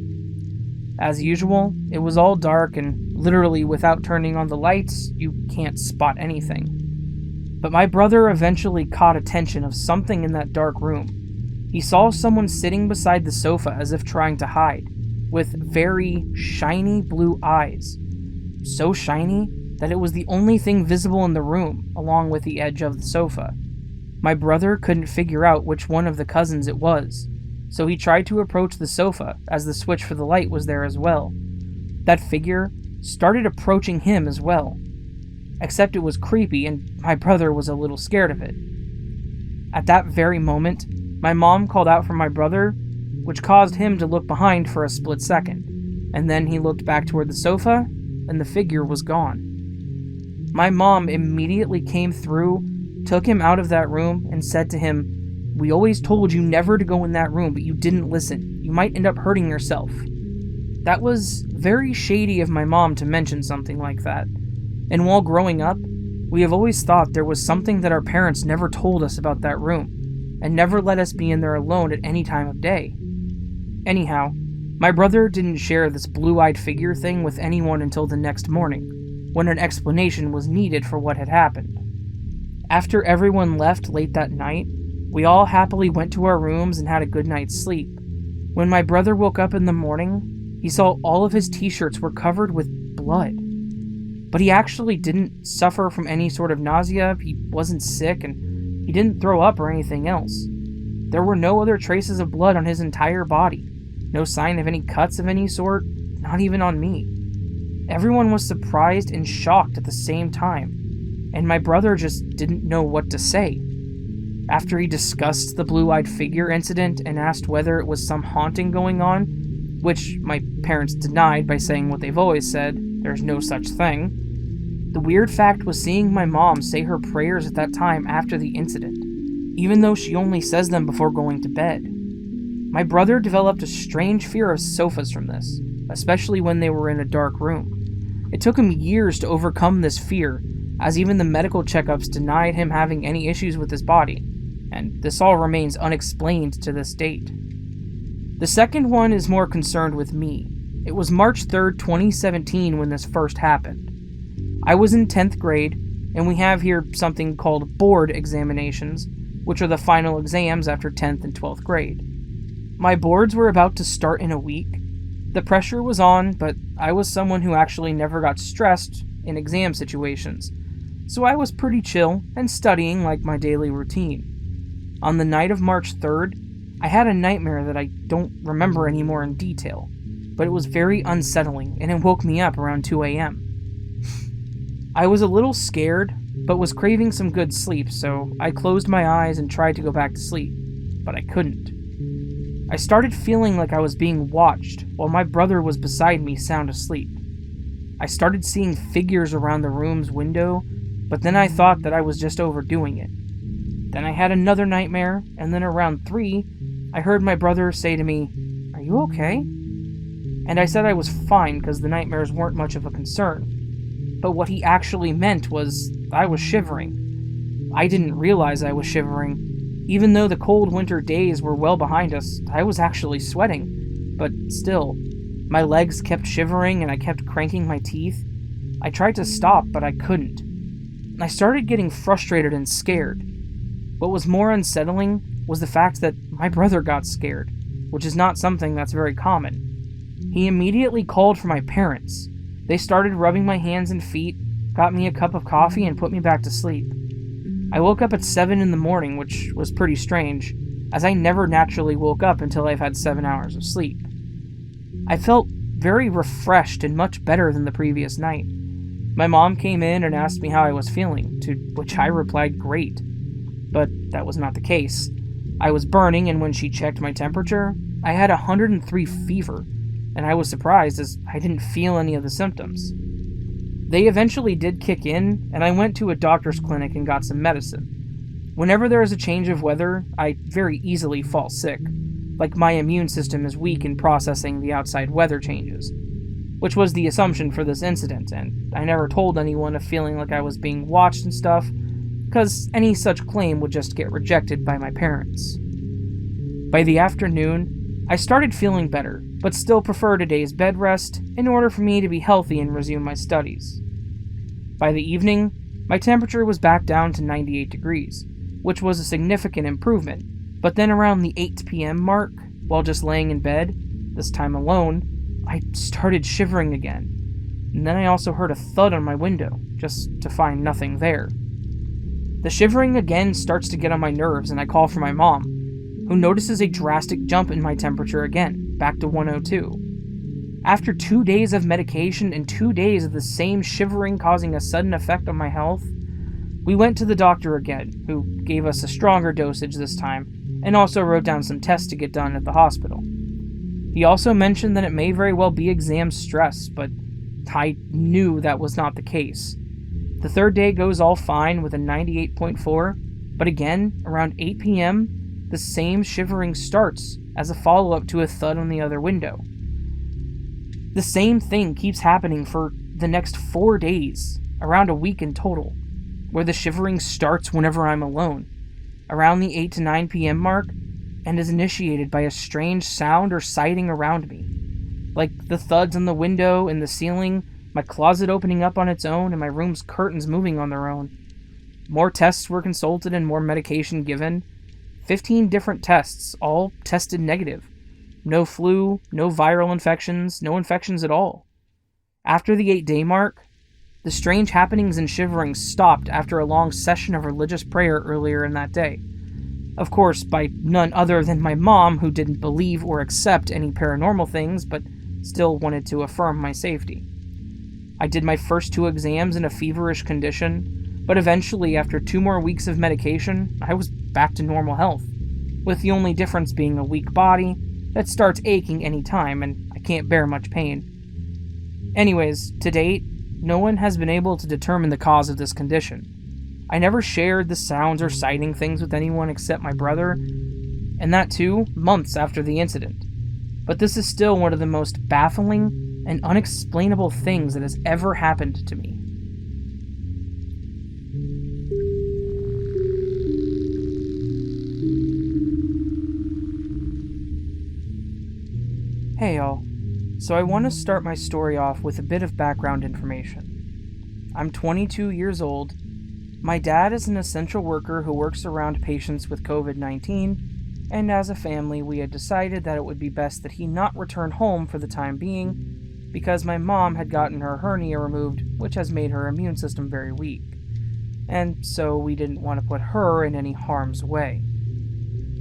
As usual, it was all dark and literally without turning on the lights, you can't spot anything. But my brother eventually caught attention of something in that dark room. He saw someone sitting beside the sofa as if trying to hide, with very shiny blue eyes. So shiny that it was the only thing visible in the room, along with the edge of the sofa. My brother couldn't figure out which one of the cousins it was, so he tried to approach the sofa as the switch for the light was there as well. That figure started approaching him as well, except it was creepy and my brother was a little scared of it. At that very moment, my mom called out for my brother, which caused him to look behind for a split second, and then he looked back toward the sofa, and the figure was gone. My mom immediately came through, took him out of that room, and said to him, "We always told you never to go in that room, but you didn't listen. You might end up hurting yourself." That was very shady of my mom to mention something like that. And while growing up, we have always thought there was something that our parents never told us about that room, and never let us be in there alone at any time of day. Anyhow, my brother didn't share this blue-eyed figure thing with anyone until the next morning, when an explanation was needed for what had happened. After everyone left late that night, we all happily went to our rooms and had a good night's sleep. When my brother woke up in the morning, he saw all of his t-shirts were covered with blood. But he actually didn't suffer from any sort of nausea, he wasn't sick, and he didn't throw up or anything else. There were no other traces of blood on his entire body, no sign of any cuts of any sort, not even on me. Everyone was surprised and shocked at the same time, and my brother just didn't know what to say. After he discussed the blue-eyed figure incident and asked whether it was some haunting going on, which my parents denied by saying what they've always said, there's no such thing, the weird fact was seeing my mom say her prayers at that time after the incident, even though she only says them before going to bed. My brother developed a strange fear of sofas from this, especially when they were in a dark room. It took him years to overcome this fear, as even the medical checkups denied him having any issues with his body, and this all remains unexplained to this date. The second one is more concerned with me. It was March 3rd, 2017 when this first happened. I was in 10th grade, and we have here something called board examinations, which are the final exams after 10th and 12th grade. My boards were about to start in a week. The pressure was on, but I was someone who actually never got stressed in exam situations, so I was pretty chill and studying like my daily routine. On the night of March 3rd, I had a nightmare that I don't remember anymore in detail, but it was very unsettling and it woke me up around 2 a.m. I was a little scared, but was craving some good sleep, so I closed my eyes and tried to go back to sleep, but I couldn't. I started feeling like I was being watched while my brother was beside me sound asleep. I started seeing figures around the room's window, but then I thought that I was just overdoing it. Then I had another nightmare, and then around 3, I heard my brother say to me, "Are you okay?" And I said I was fine because the nightmares weren't much of a concern. But what he actually meant was I was shivering. I didn't realize I was shivering. Even though the cold winter days were well behind us, I was actually sweating. But still, my legs kept shivering and I kept cranking my teeth. I tried to stop, but I couldn't. I started getting frustrated and scared. What was more unsettling was the fact that my brother got scared, which is not something that's very common. He immediately called for my parents. They started rubbing my hands and feet, got me a cup of coffee, and put me back to sleep. I woke up at 7 in the morning, which was pretty strange, as I never naturally woke up until I've had 7 hours of sleep. I felt very refreshed and much better than the previous night. My mom came in and asked me how I was feeling, to which I replied great. But that was not the case. I was burning, and when she checked my temperature, I had 103 fever, and I was surprised as I didn't feel any of the symptoms. They eventually did kick in, and I went to a doctor's clinic and got some medicine. Whenever there is a change of weather, I very easily fall sick, like my immune system is weak in processing the outside weather changes, which was the assumption for this incident, and I never told anyone of feeling like I was being watched and stuff, because any such claim would just get rejected by my parents. By the afternoon, I started feeling better, but still preferred a day's bed rest in order for me to be healthy and resume my studies. By the evening, my temperature was back down to 98 degrees, which was a significant improvement, but then around the 8 p.m. mark, while just laying in bed, this time alone, I started shivering again, and then I also heard a thud on my window, just to find nothing there. The shivering again starts to get on my nerves, and I call for my mom, who notices a drastic jump in my temperature again, back to 102. After 2 days of medication and 2 days of the same shivering causing a sudden effect on my health, we went to the doctor again, who gave us a stronger dosage this time, and also wrote down some tests to get done at the hospital. He also mentioned that it may very well be exam stress, but I knew that was not the case. The third day goes all fine with a 98.4, but again, around 8 p.m., the same shivering starts as a follow-up to a thud on the other window. The same thing keeps happening for the next 4 days, around a week in total, where the shivering starts whenever I'm alone, around the 8 to 9 p.m. mark, and is initiated by a strange sound or sighting around me, like the thuds on the window and the ceiling, my closet opening up on its own, and my room's curtains moving on their own. More tests were consulted and more medication given. 15 different tests, all tested negative. No flu, no viral infections, no infections at all. After the 8-day mark, the strange happenings and shivering stopped after a long session of religious prayer earlier in that day. Of course, by none other than my mom, who didn't believe or accept any paranormal things, but still wanted to affirm my safety. I did my first 2 exams in a feverish condition, but eventually, after 2 more weeks of medication, I was back to normal health, with the only difference being a weak body that starts aching any time, and I can't bear much pain. Anyways, to date, no one has been able to determine the cause of this condition. I never shared the sounds or sighting things with anyone except my brother, and that too, months after the incident. But this is still one of the most baffling and unexplainable things that has ever happened to me. Hey y'all, so I want to start my story off with a bit of background information. I'm 22 years old. My dad is an essential worker who works around patients with COVID-19, and as a family we had decided that it would be best that he not return home for the time being, because my mom had gotten her hernia removed, which has made her immune system very weak, and so we didn't want to put her in any harm's way.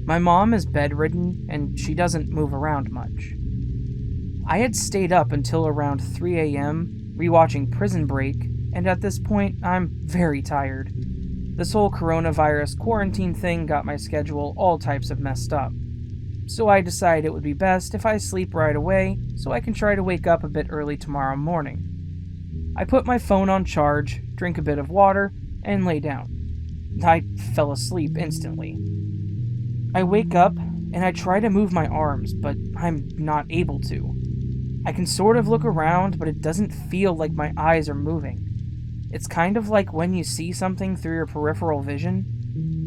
My mom is bedridden, and she doesn't move around much. I had stayed up until around 3 a.m. rewatching Prison Break, and at this point, I'm very tired. This whole coronavirus quarantine thing got my schedule all types of messed up. So I decided it would be best if I sleep right away, so I can try to wake up a bit early tomorrow morning. I put my phone on charge, drink a bit of water, and lay down. I fell asleep instantly. I wake up, and I try to move my arms, but I'm not able to. I can sort of look around, but it doesn't feel like my eyes are moving. It's kind of like when you see something through your peripheral vision.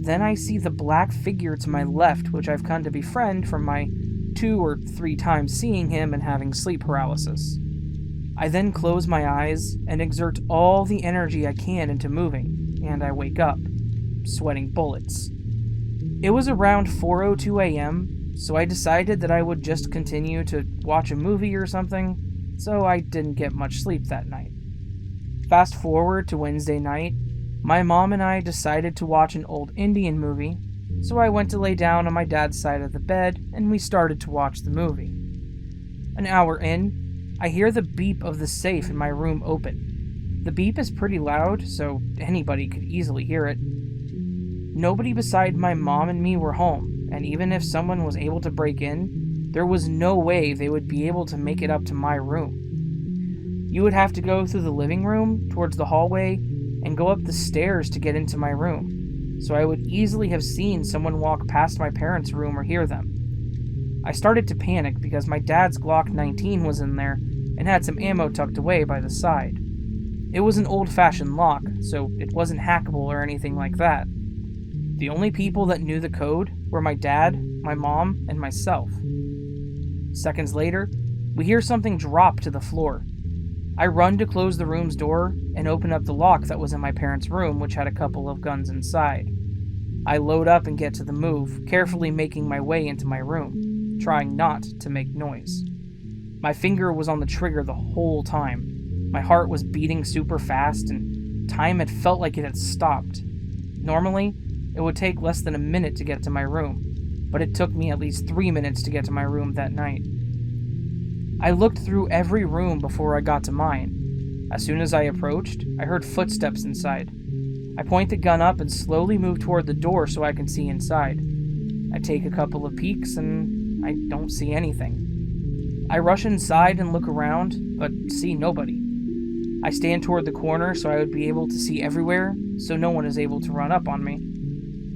Then I see the black figure to my left, which I've come to befriend from my 2 or 3 times seeing him and having sleep paralysis. I then close my eyes and exert all the energy I can into moving, and I wake up, sweating bullets. It was around 4:02 a.m., so I decided that I would just continue to watch a movie or something, so I didn't get much sleep that night. Fast forward to Wednesday night, my mom and I decided to watch an old Indian movie, so I went to lay down on my dad's side of the bed and we started to watch the movie. An hour in, I hear the beep of the safe in my room open. The beep is pretty loud, so anybody could easily hear it. Nobody beside my mom and me were home, and even if someone was able to break in, there was no way they would be able to make it up to my room. You would have to go through the living room, towards the hallway, and go up the stairs to get into my room, so I would easily have seen someone walk past my parents' room or hear them. I started to panic because my dad's Glock 19 was in there and had some ammo tucked away by the side. It was an old-fashioned lock, so it wasn't hackable or anything like that. The only people that knew the code were my dad, my mom, and myself. Seconds later, we hear something drop to the floor. I run to close the room's door and open up the lock that was in my parents' room, which had a couple of guns inside. I load up and get to the move, carefully making my way into my room, trying not to make noise. My finger was on the trigger the whole time. My heart was beating super fast, and time had felt like it had stopped. Normally, it would take less than a minute to get to my room, but it took me at least 3 minutes to get to my room that night. I looked through every room before I got to mine. As soon as I approached, I heard footsteps inside. I point the gun up and slowly move toward the door so I can see inside. I take a couple of peeks and I don't see anything. I rush inside and look around, but see nobody. I stand toward the corner so I would be able to see everywhere, so no one is able to run up on me.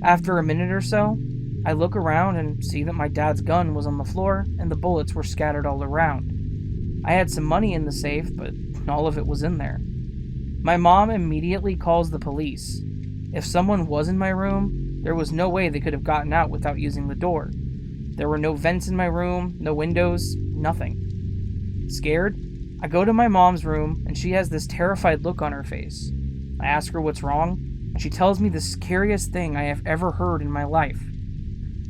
After a minute or so, I look around and see that my dad's gun was on the floor and the bullets were scattered all around. I had some money in the safe, but all of it was in there. My mom immediately calls the police. If someone was in my room, there was no way they could have gotten out without using the door. There were no vents in my room, no windows, nothing. Scared, I go to my mom's room, and she has this terrified look on her face. I ask her what's wrong, and she tells me the scariest thing I have ever heard in my life.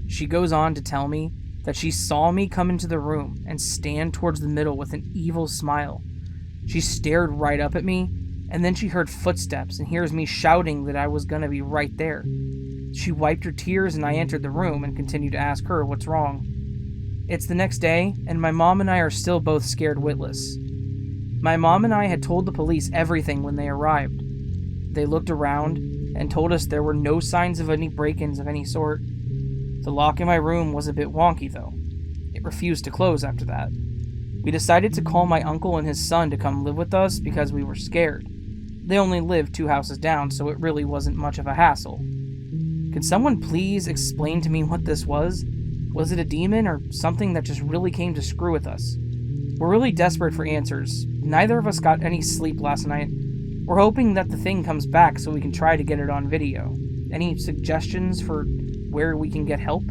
She goes on to tell me that she saw me come into the room and stand towards the middle with an evil smile. She stared right up at me, and then she heard footsteps and hears me shouting that I was gonna be right there. She wiped her tears, and I entered the room and continued to ask her what's wrong. It's the next day, and my mom and I are still both scared witless. My mom and I had told the police everything when they arrived. They looked around and told us there were no signs of any break-ins of any sort. The lock in my room was a bit wonky, though. It refused to close after that. We decided to call my uncle and his son to come live with us because we were scared. They only lived 2 houses down, so it really wasn't much of a hassle. Could someone please explain to me what this was? Was it a demon or something that just really came to screw with us? We're really desperate for answers. Neither of us got any sleep last night. We're hoping that the thing comes back so we can try to get it on video. Any suggestions for where we can get help?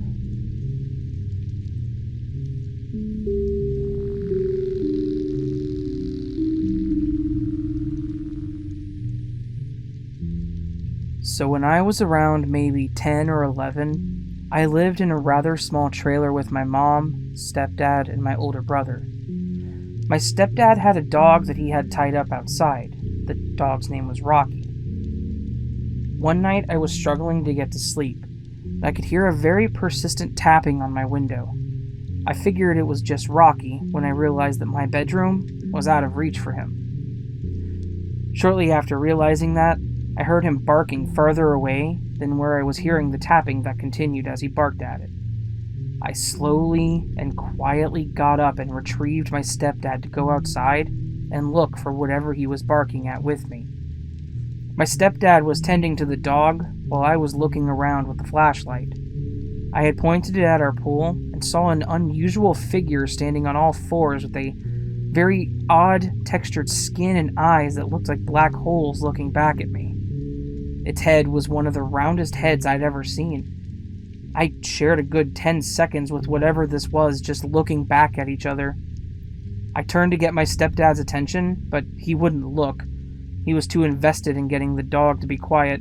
So when I was around maybe 10 or 11, I lived in a rather small trailer with my mom, stepdad, and my older brother. My stepdad had a dog that he had tied up outside. The dog's name was Rocky. One night I was struggling to get to sleep. I could hear a very persistent tapping on my window. I figured it was just Rocky when I realized that my bedroom was out of reach for him. Shortly after realizing that, I heard him barking farther away than where I was hearing the tapping that continued as he barked at it. I slowly and quietly got up and retrieved my stepdad to go outside and look for whatever he was barking at with me. My stepdad was tending to the dog while I was looking around with the flashlight. I had pointed it at our pool and saw an unusual figure standing on all fours with a very odd textured skin and eyes that looked like black holes looking back at me. Its head was one of the roundest heads I'd ever seen. I shared a good 10 seconds with whatever this was, just looking back at each other. I turned to get my stepdad's attention, but he wouldn't look. He was too invested in getting the dog to be quiet.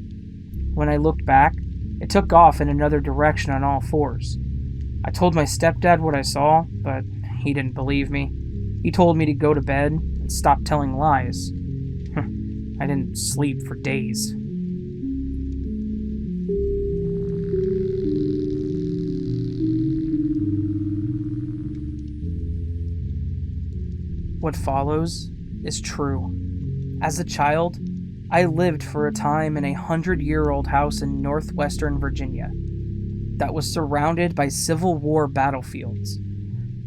When I looked back, it took off in another direction on all fours. I told my stepdad what I saw, but he didn't believe me. He told me to go to bed and stop telling lies. I didn't sleep for days. What follows is true. As a child, I lived for a time in a 100-year-old house in northwestern Virginia that was surrounded by Civil War battlefields.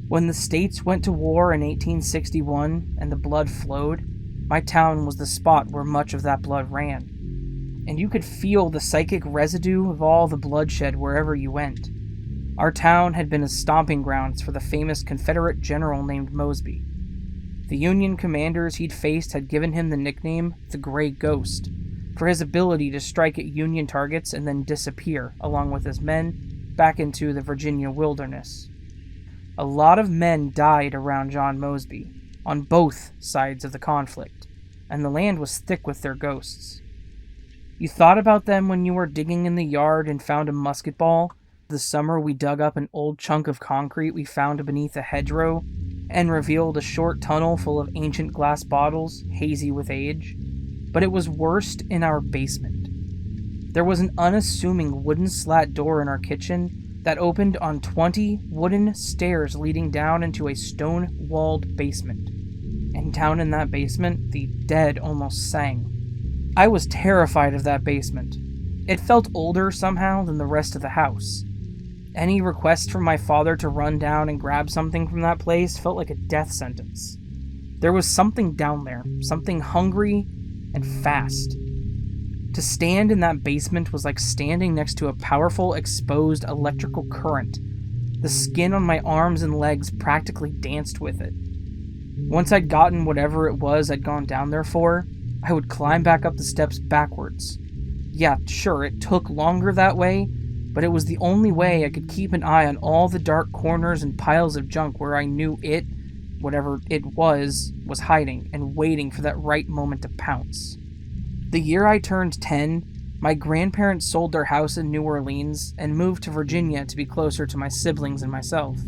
When the states went to war in 1861 and the blood flowed, my town was the spot where much of that blood ran. And you could feel the psychic residue of all the bloodshed wherever you went. Our town had been a stomping grounds for the famous Confederate general named Mosby. The Union commanders he'd faced had given him the nickname the Gray Ghost for his ability to strike at Union targets and then disappear, along with his men, back into the Virginia wilderness. A lot of men died around John Mosby, on both sides of the conflict, and the land was thick with their ghosts. You thought about them when you were digging in the yard and found a musket ball, the summer we dug up an old chunk of concrete we found beneath a hedgerow, and revealed a short tunnel full of ancient glass bottles, hazy with age. But it was worst in our basement. There was an unassuming wooden slat door in our kitchen that opened on 20 wooden stairs leading down into a stone-walled basement. And down in that basement, the dead almost sang. I was terrified of that basement. It felt older somehow than the rest of the house. Any request from my father to run down and grab something from that place felt like a death sentence. There was something down there, something hungry and fast. To stand in that basement was like standing next to a powerful exposed electrical current. The skin on my arms and legs practically danced with it. Once I'd gotten whatever it was I'd gone down there for, I would climb back up the steps backwards. Yeah, sure, it took longer that way, but it was the only way I could keep an eye on all the dark corners and piles of junk where I knew it, whatever it was hiding and waiting for that right moment to pounce. The year I turned 10, my grandparents sold their house in New Orleans and moved to Virginia to be closer to my siblings and myself.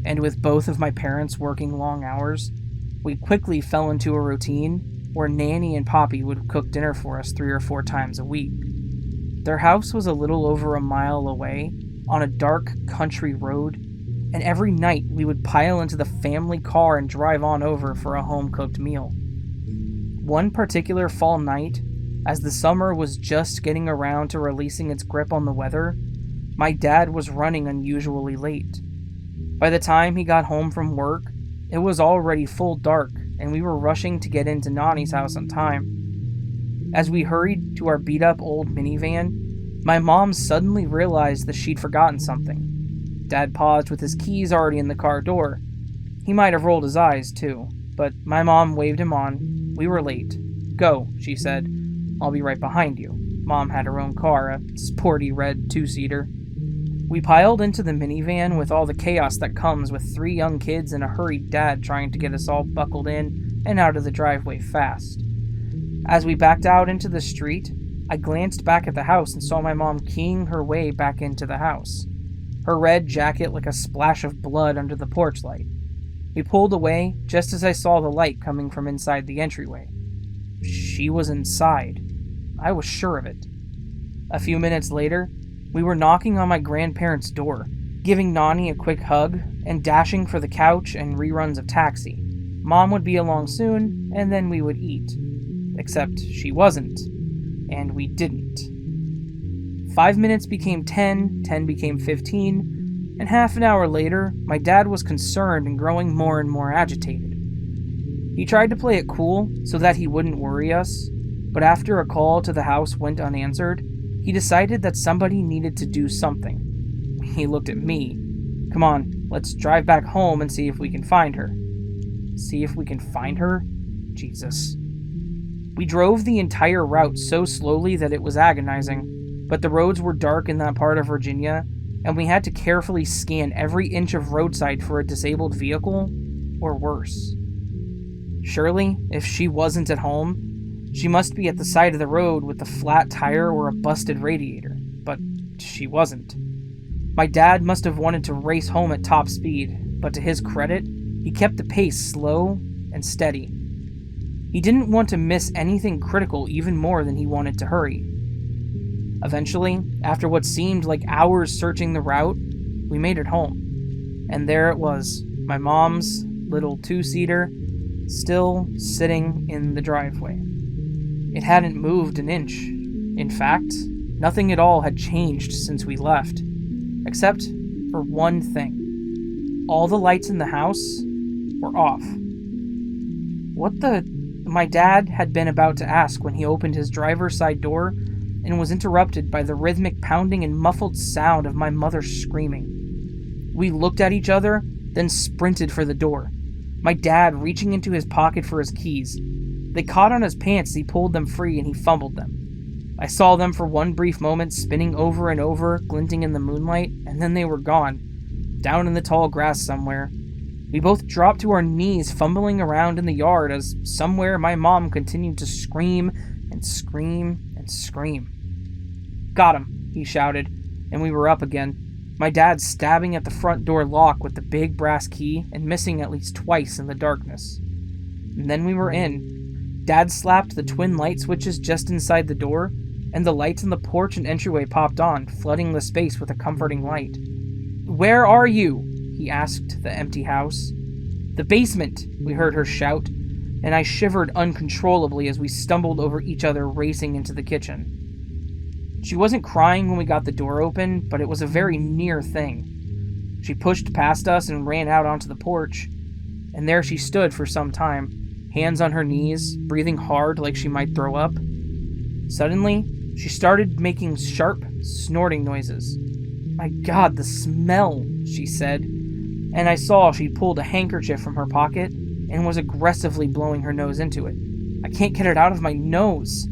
And with both of my parents working long hours, we quickly fell into a routine where Nanny and Poppy would cook dinner for us 3 or 4 times a week. Their house was a little over a mile away, on a dark country road, and every night we would pile into the family car and drive on over for a home-cooked meal. One particular fall night, as the summer was just getting around to releasing its grip on the weather, my dad was running unusually late. By the time he got home from work, it was already full dark, and we were rushing to get into Nani's house on time. As we hurried to our beat-up old minivan, my mom suddenly realized that she'd forgotten something. Dad paused with his keys already in the car door. He might have rolled his eyes, too, but my mom waved him on. We were late. "Go," she said. "I'll be right behind you." Mom had her own car, a sporty red 2-seater. We piled into the minivan with all the chaos that comes with 3 young kids and a hurried dad trying to get us all buckled in and out of the driveway fast. As we backed out into the street, I glanced back at the house and saw my mom keying her way back into the house, her red jacket like a splash of blood under the porch light. We pulled away just as I saw the light coming from inside the entryway. She was inside. I was sure of it. A few minutes later, we were knocking on my grandparents' door, giving Nani a quick hug, and dashing for the couch and reruns of Taxi. Mom would be along soon, and then we would eat. Except she wasn't, and we didn't. 5 minutes became 10, 10 became 15, and half an hour later, my dad was concerned and growing more and more agitated. He tried to play it cool so that he wouldn't worry us, but after a call to the house went unanswered, he decided that somebody needed to do something. He looked at me. "Come on, let's drive back home and see if we can find her." See if we can find her? Jesus. We drove the entire route so slowly that it was agonizing, but the roads were dark in that part of Virginia, and we had to carefully scan every inch of roadside for a disabled vehicle, or worse. Surely, if she wasn't at home, she must be at the side of the road with a flat tire or a busted radiator, but she wasn't. My dad must have wanted to race home at top speed, but to his credit, he kept the pace slow and steady. He didn't want to miss anything critical even more than he wanted to hurry. Eventually, after what seemed like hours searching the route, we made it home. And there it was, my mom's little 2-seater, still sitting in the driveway. It hadn't moved an inch. In fact, nothing at all had changed since we left, except for one thing. All the lights in the house were off. What the... My dad had been about to ask when he opened his driver's side door and was interrupted by the rhythmic pounding and muffled sound of my mother screaming. We looked at each other, then sprinted for the door, my dad reaching into his pocket for his keys. They caught on his pants as he pulled them free and he fumbled them. I saw them for one brief moment spinning over and over, glinting in the moonlight, and then they were gone, down in the tall grass somewhere. We both dropped to our knees, fumbling around in the yard as somewhere my mom continued to scream and scream and scream. "Got him," he shouted, and we were up again, my dad stabbing at the front door lock with the big brass key and missing at least twice in the darkness. And then we were in. Dad slapped the twin light switches just inside the door, and the lights on the porch and entryway popped on, flooding the space with a comforting light. "Where are you?" he asked the empty house. "The basement," we heard her shout, and I shivered uncontrollably as we stumbled over each other racing into the kitchen. She wasn't crying when we got the door open, but it was a very near thing. She pushed past us and ran out onto the porch, and there she stood for some time, hands on her knees, breathing hard like she might throw up. Suddenly, she started making sharp, snorting noises. "My God, the smell," she said, and I saw she pulled a handkerchief from her pocket and was aggressively blowing her nose into it. I can't get it out of my nose."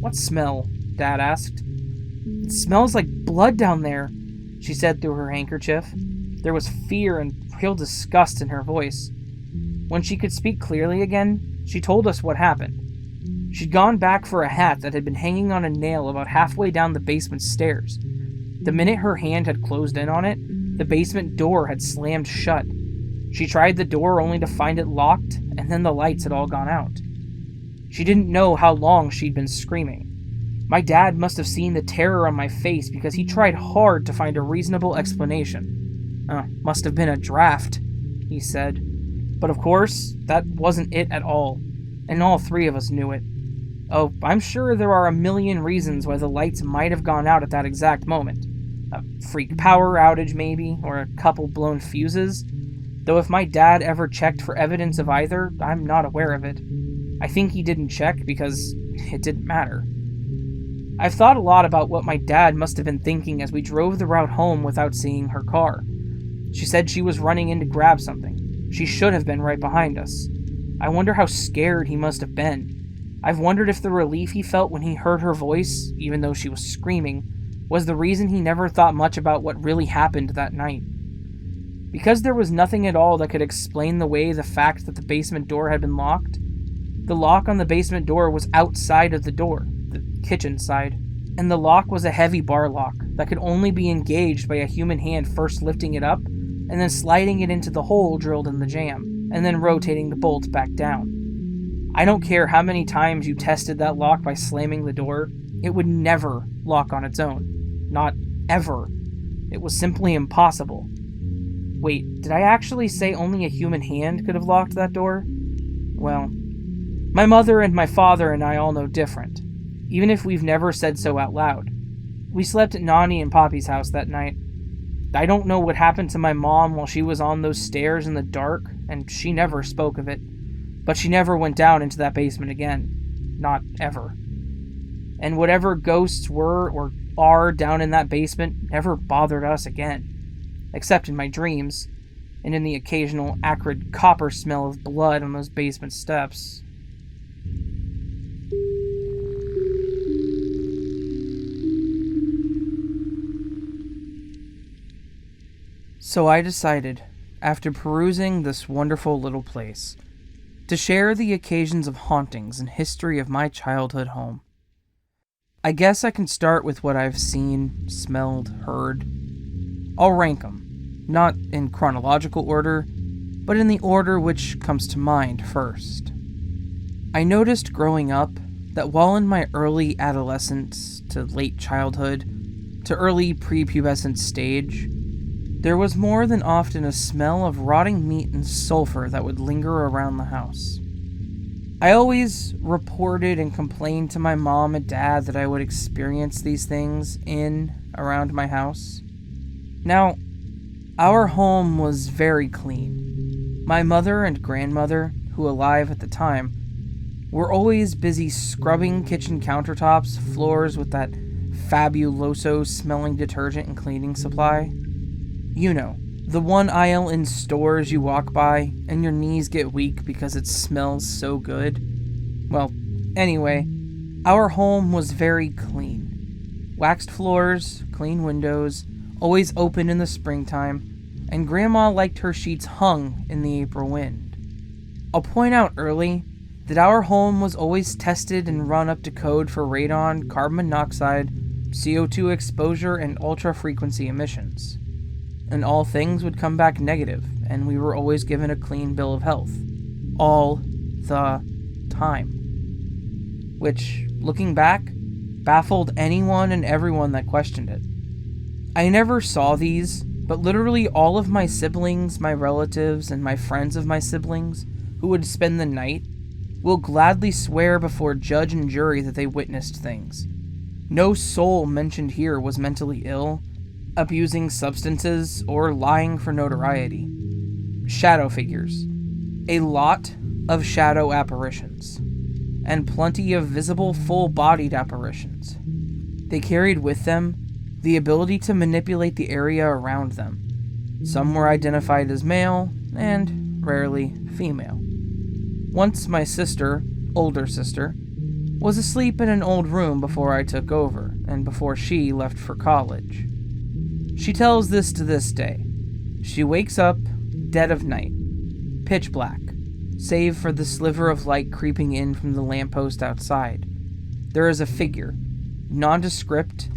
"What smell?" Dad asked. "It smells like blood down there," she said through her handkerchief. There was fear and real disgust in her voice. When she could speak clearly again, she told us what happened. She'd gone back for a hat that had been hanging on a nail about halfway down the basement stairs. The minute her hand had closed in on it, the basement door had slammed shut. She tried the door only to find it locked, and then the lights had all gone out. She didn't know how long she'd been screaming. My dad must have seen the terror on my face because he tried hard to find a reasonable explanation. Must have been a draft," he said. But of course, that wasn't it at all, and all three of us knew it. Oh, I'm sure there are a million reasons why the lights might have gone out at that exact moment. A freak power outage maybe, or a couple blown fuses. Though if my dad ever checked for evidence of either, I'm not aware of it. I think he didn't check because it didn't matter. I've thought a lot about what my dad must have been thinking as we drove the route home without seeing her car. She said she was running in to grab something. She should have been right behind us. I wonder how scared he must have been. I've wondered if the relief he felt when he heard her voice, even though she was screaming, was the reason he never thought much about what really happened that night. Because there was nothing at all that could explain away the fact that the basement door had been locked, the lock on the basement door was outside of the door, the kitchen side, and the lock was a heavy bar lock that could only be engaged by a human hand first lifting it up and then sliding it into the hole drilled in the jamb, and then rotating the bolt back down. I don't care how many times you tested that lock by slamming the door, it would never lock on its own. Not ever. It was simply impossible. Wait, did I actually say only a human hand could have locked that door? Well, my mother and my father and I all know different, even if we've never said so out loud. We slept at Nani and Poppy's house that night. I don't know what happened to my mom while she was on those stairs in the dark, and she never spoke of it. But she never went down into that basement again. Not ever. And whatever ghosts were or are down in that basement never bothered us again. Except in my dreams, and in the occasional acrid copper smell of blood on those basement steps. So I decided, after perusing this wonderful little place, to share the occasions of hauntings and history of my childhood home. I guess I can start with what I've seen, smelled, heard. I'll rank them, not in chronological order, but in the order which comes to mind first. I noticed growing up that while in my early adolescence to late childhood to early prepubescent stage, there was more than often a smell of rotting meat and sulfur that would linger around the house. I always reported and complained to my mom and dad that I would experience these things around my house. Now, our home was very clean. My mother and grandmother, who alive at the time, were always busy scrubbing kitchen countertops, floors with that fabuloso-smelling detergent and cleaning supply. You know, the one aisle in stores you walk by and your knees get weak because it smells so good. Well, anyway, our home was very clean. Waxed floors, clean windows, always open in the springtime, and Grandma liked her sheets hung in the April wind. I'll point out early that our home was always tested and run up to code for radon, carbon monoxide, CO2 exposure, and ultra-frequency emissions. And all things would come back negative, and we were always given a clean bill of health. All the time. Which, looking back, baffled anyone and everyone that questioned it. I never saw these, but literally all of my siblings, my relatives, and my friends of my siblings, who would spend the night, will gladly swear before judge and jury that they witnessed things. No soul mentioned here was mentally ill, abusing substances, or lying for notoriety. Shadow figures. A lot of shadow apparitions. And plenty of visible full-bodied apparitions. They carried with them the ability to manipulate the area around them. Some were identified as male, and rarely female. Once my sister, older sister, was asleep in an old room before I took over, and before she left for college. She tells this to this day. She wakes up, dead of night, pitch black, save for the sliver of light creeping in from the lamppost outside. There is a figure, nondescript,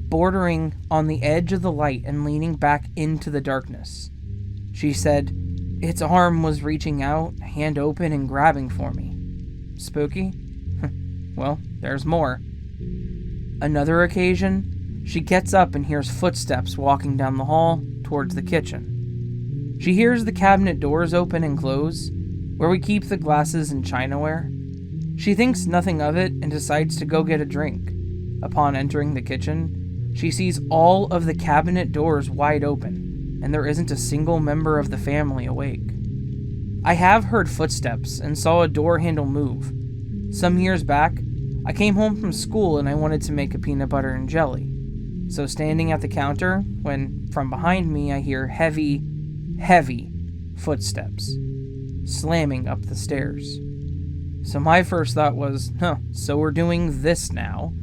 bordering on the edge of the light and leaning back into the darkness. She said, its arm was reaching out, hand open and grabbing for me. Spooky? Well, there's more. Another occasion, she gets up and hears footsteps walking down the hall towards the kitchen. She hears the cabinet doors open and close, where we keep the glasses and chinaware. She thinks nothing of it and decides to go get a drink. Upon entering the kitchen, she sees all of the cabinet doors wide open, and there isn't a single member of the family awake. I have heard footsteps and saw a door handle move. Some years back, I came home from school and I wanted to make a peanut butter and jelly. So standing at the counter, when from behind me I hear heavy, heavy footsteps slamming up the stairs. So my first thought was, so we're doing this now.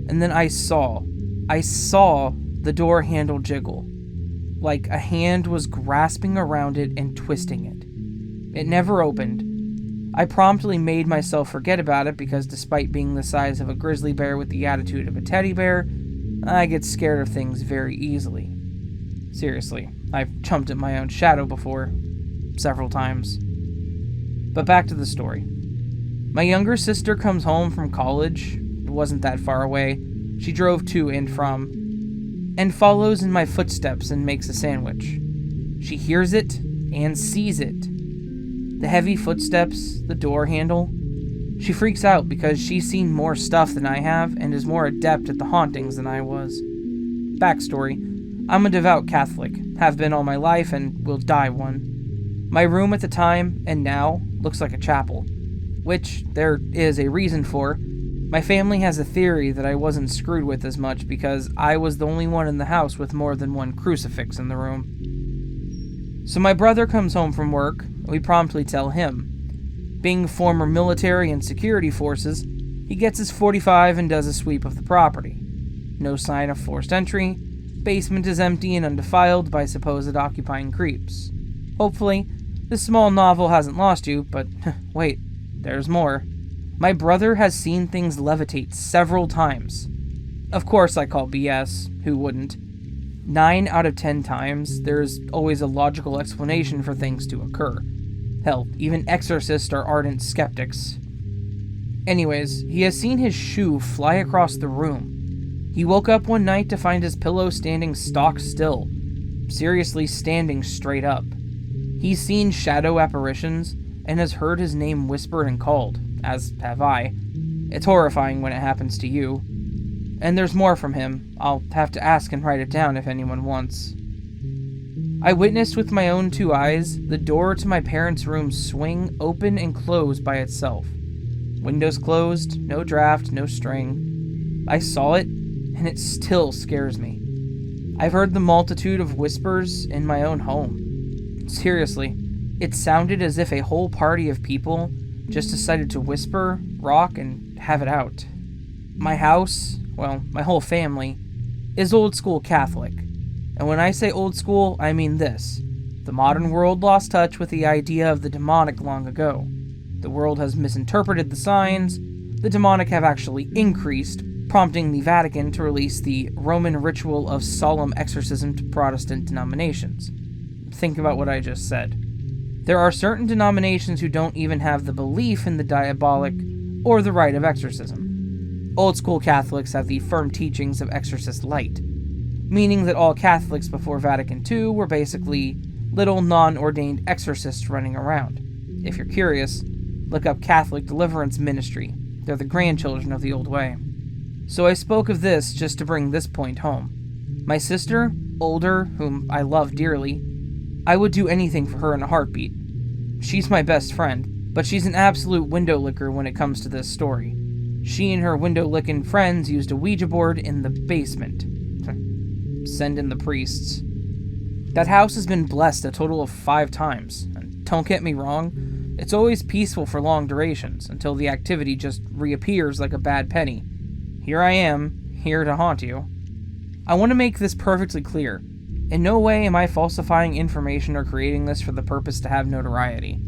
And then I saw the door handle jiggle, like a hand was grasping around it and twisting it. It never opened. I promptly made myself forget about it because despite being the size of a grizzly bear with the attitude of a teddy bear, I get scared of things very easily. Seriously, I've jumped at my own shadow before, several times. But back to the story. My younger sister comes home from college. It wasn't that far away. She drove to and from, and follows in my footsteps and makes a sandwich. She hears it and sees it. The heavy footsteps, the door handle. She freaks out because she's seen more stuff than I have and is more adept at the hauntings than I was. Backstory: I'm a devout Catholic, have been all my life and will die one. My room at the time, and now, looks like a chapel, which there is a reason for. My family has a theory that I wasn't screwed with as much because I was the only one in the house with more than one crucifix in the room. So my brother comes home from work. We promptly tell him. Being former military and security forces, he gets his 45 and does a sweep of the property. No sign of forced entry. Basement is empty and undefiled by supposed occupying creeps. Hopefully, this small novel hasn't lost you, but wait, there's more. My brother has seen things levitate several times. Of course I call BS, who wouldn't? 9 out of 10 times, there's always a logical explanation for things to occur. Hell, even exorcists are ardent skeptics. Anyways, he has seen his shoe fly across the room. He woke up one night to find his pillow standing stock still. Seriously standing straight up. He's seen shadow apparitions, and has heard his name whispered and called, as have I. It's horrifying when it happens to you. And there's more from him. I'll have to ask and write it down if anyone wants. I witnessed with my own 2 eyes the door to my parents' room swing open and close by itself. Windows closed, no draft, no string. I saw it, and it still scares me. I've heard the multitude of whispers in my own home. Seriously, it sounded as if a whole party of people just decided to whisper, rock, and have it out. My house, well, my whole family, is old school Catholic. And when I say old school, I mean this. The modern world lost touch with the idea of the demonic long ago. The world has misinterpreted the signs. The demonic have actually increased, prompting the Vatican to release the Roman ritual of solemn exorcism to Protestant denominations. Think about what I just said. There are certain denominations who don't even have the belief in the diabolic or the rite of exorcism. Old school Catholics have the firm teachings of exorcist light, meaning that all Catholics before Vatican II were basically little non-ordained exorcists running around. If you're curious, look up Catholic Deliverance Ministry. They're the grandchildren of the old way. So I spoke of this just to bring this point home. My sister, older, whom I love dearly, I would do anything for her in a heartbeat. She's my best friend, but she's an absolute window licker when it comes to this story. She and her window-licking friends used a Ouija board in the basement. Send in the priests. That house has been blessed a total of 5 times. And don't get me wrong, It's always peaceful for long durations, until the activity just reappears like a bad penny. Here I am, here to haunt you. I want to make this perfectly clear. In no way am I falsifying information or creating this for the purpose to have notoriety.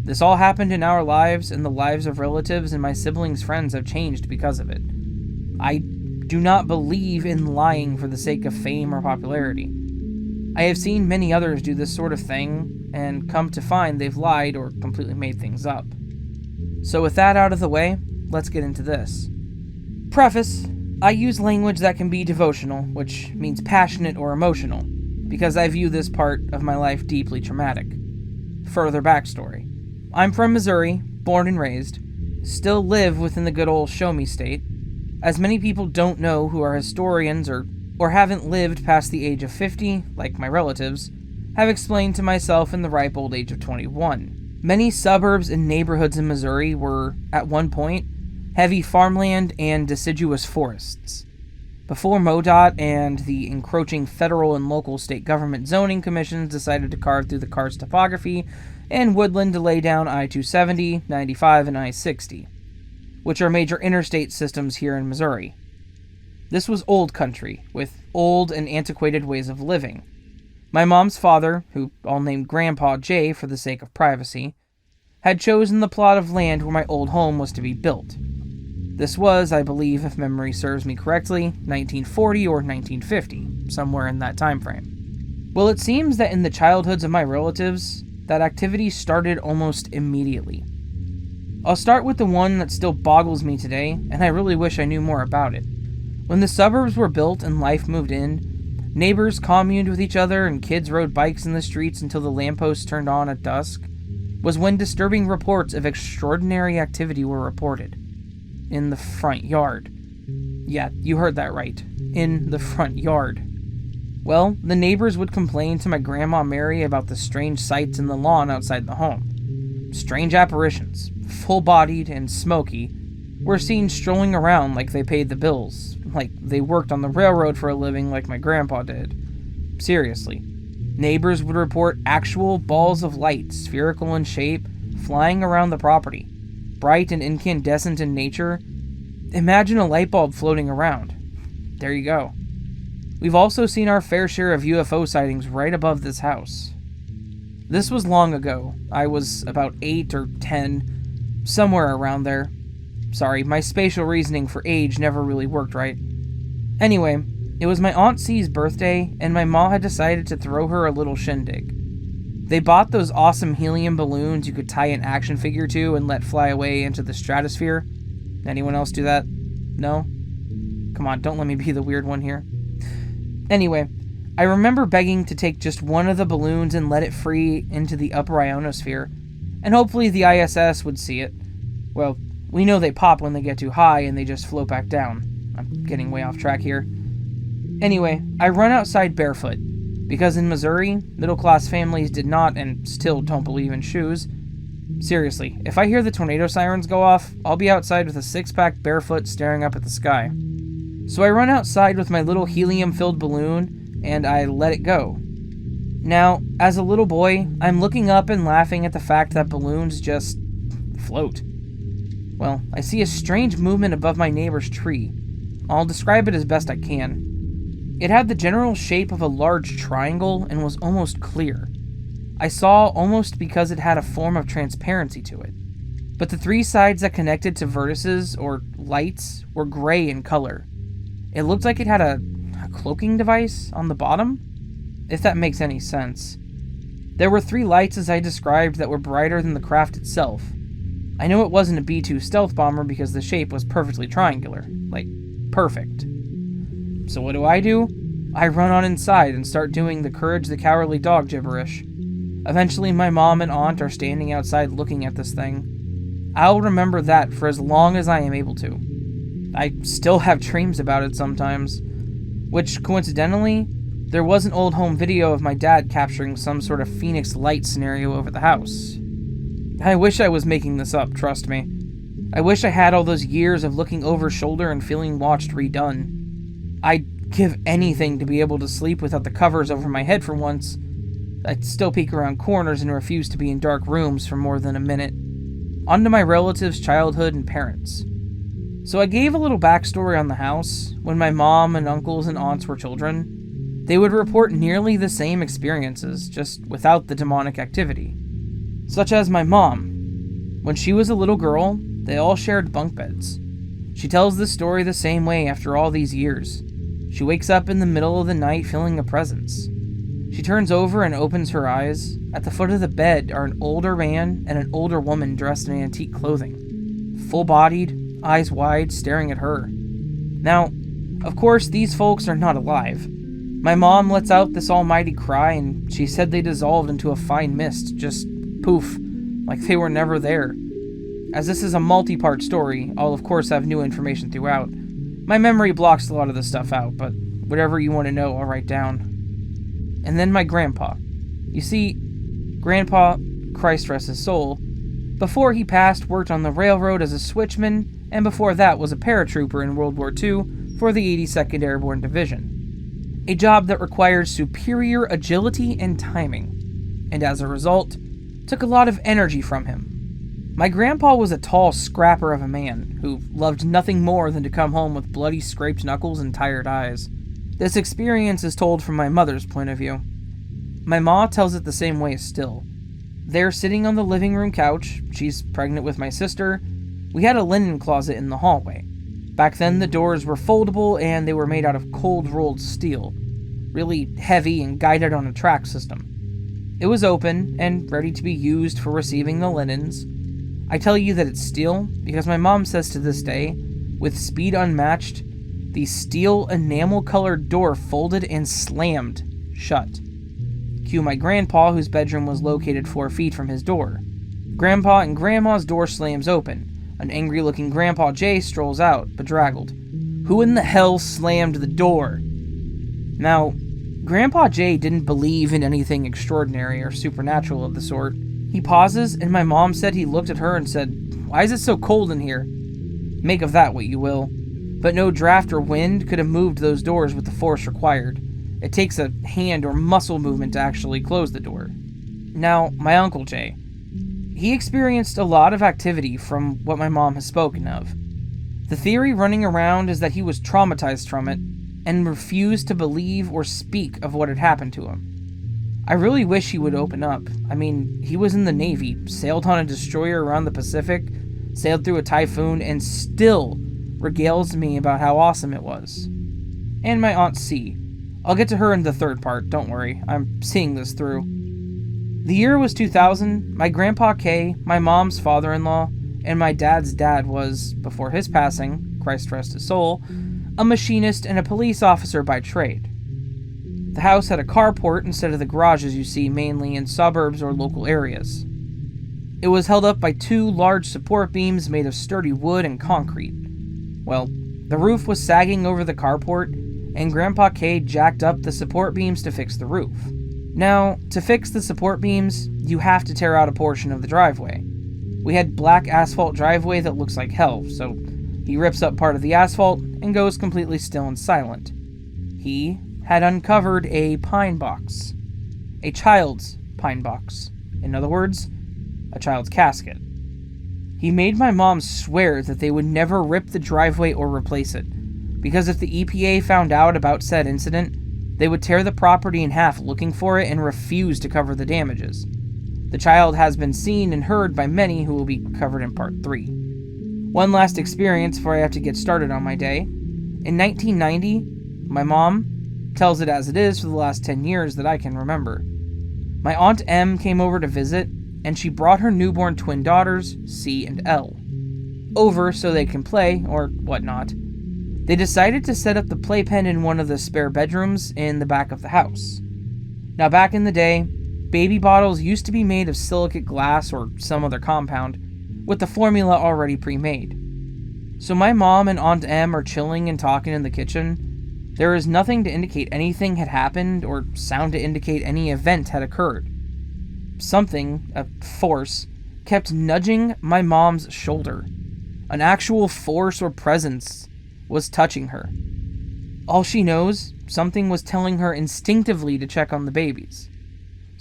This all happened in our lives, and the lives of relatives and my siblings' friends have changed because of it. I do not believe in lying for the sake of fame or popularity. I have seen many others do this sort of thing, and come to find they've lied or completely made things up. So with that out of the way, let's get into this. Preface: I use language that can be devotional, which means passionate or emotional, because I view this part of my life deeply traumatic. Further backstory. I'm from Missouri, born and raised, still live within the good old show-me state, as many people don't know who are historians or haven't lived past the age of 50, like my relatives, have explained to myself in the ripe old age of 21. Many suburbs and neighborhoods in Missouri were, at one point, heavy farmland and deciduous forests. Before MoDOT and the encroaching federal and local state government zoning commissions decided to carve through the karst topography and woodland to lay down I-270, 95, and I-60, which are major interstate systems here in Missouri. This was old country, with old and antiquated ways of living. My mom's father, who I'll name Grandpa J for the sake of privacy, had chosen the plot of land where my old home was to be built. This was, I believe, if memory serves me correctly, 1940 or 1950, somewhere in that time frame. Well, it seems that in the childhoods of my relatives, that activity started almost immediately. I'll start with the one that still boggles me today, and I really wish I knew more about it. When the suburbs were built and life moved in, neighbors communed with each other and kids rode bikes in the streets until the lampposts turned on at dusk, was when disturbing reports of extraordinary activity were reported. In the front yard. Yeah, you heard that right. In the front yard. Well, the neighbors would complain to my Grandma Mary about the strange sights in the lawn outside the home. Strange apparitions, full-bodied and smoky, were seen strolling around like they paid the bills, like they worked on the railroad for a living like my grandpa did. Seriously. Neighbors would report actual balls of light, spherical in shape, flying around the property. Bright and incandescent in nature. Imagine a light bulb floating around. There you go. We've also seen our fair share of UFO sightings right above this house. This was long ago. I was about 8 or 10, somewhere around there. Sorry, my spatial reasoning for age never really worked right. Anyway, it was my Aunt C's birthday, and my ma had decided to throw her a little shindig. They bought those awesome helium balloons you could tie an action figure to and let fly away into the stratosphere. Anyone else do that? No? Come on, don't let me be the weird one here. Anyway, I remember begging to take just one of the balloons and let it free into the upper ionosphere, and hopefully the ISS would see it. Well, we know they pop when they get too high and they just float back down. I'm getting way off track here. Anyway, I run outside barefoot, because in Missouri, middle-class families did not and still don't believe in shoes. Seriously, if I hear the tornado sirens go off, I'll be outside with a six-pack barefoot staring up at the sky. So I run outside with my little helium-filled balloon, and I let it go. Now, as a little boy, I'm looking up and laughing at the fact that balloons just float. Well, I see a strange movement above my neighbor's tree. I'll describe it as best I can. It had the general shape of a large triangle and was almost clear. I saw almost because it had a form of transparency to it. But the three sides that connected to vertices, or lights, were gray in color. It looked like it had a cloaking device on the bottom, if that makes any sense. There were 3 lights as I described that were brighter than the craft itself. I know it wasn't a B-2 stealth bomber because the shape was perfectly triangular. Like, perfect. So what do? I run on inside and start doing the Courage the Cowardly Dog gibberish. Eventually my mom and aunt are standing outside looking at this thing. I'll remember that for as long as I am able to. I still have dreams about it sometimes. Which, coincidentally, there was an old home video of my dad capturing some sort of Phoenix Light scenario over the house. I wish I was making this up, trust me. I wish I had all those years of looking over shoulder and feeling watched redone. I'd give anything to be able to sleep without the covers over my head for once. I'd still peek around corners and refuse to be in dark rooms for more than a minute. On to my relatives' childhood and parents. So I gave a little backstory on the house. When my mom and uncles and aunts were children, they would report nearly the same experiences, just without the demonic activity. Such as my mom. When she was a little girl, they all shared bunk beds. She tells this story the same way after all these years. She wakes up in the middle of the night feeling a presence. She turns over and opens her eyes. At the foot of the bed are an older man and an older woman dressed in antique clothing. Full-bodied, eyes wide, staring at her. Now, of course, these folks are not alive. My mom lets out this almighty cry, and she said they dissolved into a fine mist, just poof, like they were never there. As this is a multi-part story, I'll of course have new information throughout. My memory blocks a lot of this stuff out, but whatever you want to know, I'll write down. And then my grandpa. You see, Grandpa, Christ rest his soul, before he passed worked on the railroad as a switchman, and before that was a paratrooper in World War II for the 82nd Airborne Division. A job that required superior agility and timing, and as a result, took a lot of energy from him. My grandpa was a tall scrapper of a man who loved nothing more than to come home with bloody scraped knuckles and tired eyes. This experience is told from my mother's point of view. My ma tells it the same way still. They're sitting on the living room couch. She's pregnant with my sister. We had a linen closet in the hallway. Back then the doors were foldable and they were made out of cold rolled steel, really heavy and guided on a track system. It was open and ready to be used for receiving the linens. I tell you that it's steel because my mom says to this day, with speed unmatched, the steel enamel-colored door folded and slammed shut. Cue my grandpa, whose bedroom was located 4 feet from his door. Grandpa and Grandma's door slams open. An angry-looking Grandpa Jay strolls out, bedraggled. Who in the hell slammed the door? Now, Grandpa Jay didn't believe in anything extraordinary or supernatural of the sort. He pauses, and my mom said he looked at her and said, "Why is it so cold in here?" Make of that what you will. But no draft or wind could have moved those doors with the force required. It takes a hand or muscle movement to actually close the door. Now, my Uncle Jay. He experienced a lot of activity from what my mom has spoken of. The theory running around is that he was traumatized from it and refused to believe or speak of what had happened to him. I really wish he would open up. I mean, he was in the Navy, sailed on a destroyer around the Pacific, sailed through a typhoon, and still regales me about how awesome it was. And my Aunt C. I'll get to her in the third part, don't worry, I'm seeing this through. The year was 2000, my Grandpa K, my mom's father-in-law, and my dad's dad was, before his passing, Christ rest his soul, a machinist and a police officer by trade. The house had a carport instead of the garages you see mainly in suburbs or local areas. It was held up by 2 large support beams made of sturdy wood and concrete. Well, the roof was sagging over the carport, and Grandpa K jacked up the support beams to fix the roof. Now, to fix the support beams, you have to tear out a portion of the driveway. We had black asphalt driveway that looks like hell, so he rips up part of the asphalt and goes completely still and silent. He had uncovered a pine box. A child's pine box. In other words, a child's casket. He made my mom swear that they would never rip the driveway or replace it, because if the EPA found out about said incident, they would tear the property in half looking for it and refuse to cover the damages. The child has been seen and heard by many who will be covered in part 3. One last experience before I have to get started on my day. In 1990, my mom tells it as it is for the last 10 years that I can remember. My Aunt M came over to visit, and she brought her newborn twin daughters, C and L, over so they can play, or whatnot. They decided to set up the playpen in one of the spare bedrooms in the back of the house. Now back in the day, baby bottles used to be made of silicate glass or some other compound, with the formula already pre-made. So my mom and Aunt M are chilling and talking in the kitchen. There is nothing to indicate anything had happened or sound to indicate any event had occurred. Something, a force, kept nudging my mom's shoulder. An actual force or presence was touching her. All she knows, something was telling her instinctively to check on the babies.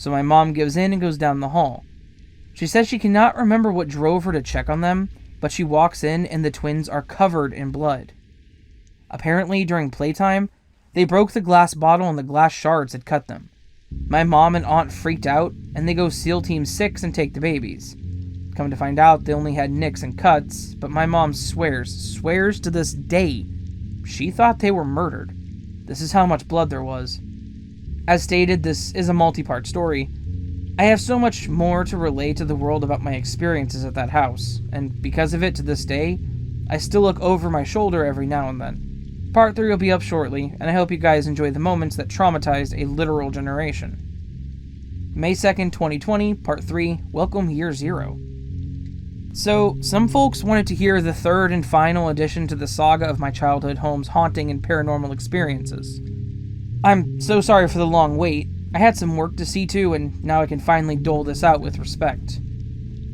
so my mom gives in and goes down the hall. She says she cannot remember what drove her to check on them, but she walks in and the twins are covered in blood. Apparently, during playtime, they broke the glass bottle and the glass shards had cut them. My mom and aunt freaked out, and they go SEAL Team 6 and take the babies. Come to find out, they only had nicks and cuts, but my mom swears to this day, she thought they were murdered. This is how much blood there was. As stated, this is a multi-part story. I have so much more to relay to the world about my experiences at that house, and because of it, to this day, I still look over my shoulder every now and then. Part 3 will be up shortly, and I hope you guys enjoy the moments that traumatized a literal generation. May 2nd, 2020, Part 3, Welcome Year Zero. So, some folks wanted to hear the third and final addition to the saga of my childhood home's haunting and paranormal experiences. I'm so sorry for the long wait. I had some work to see to, and now I can finally dole this out with respect.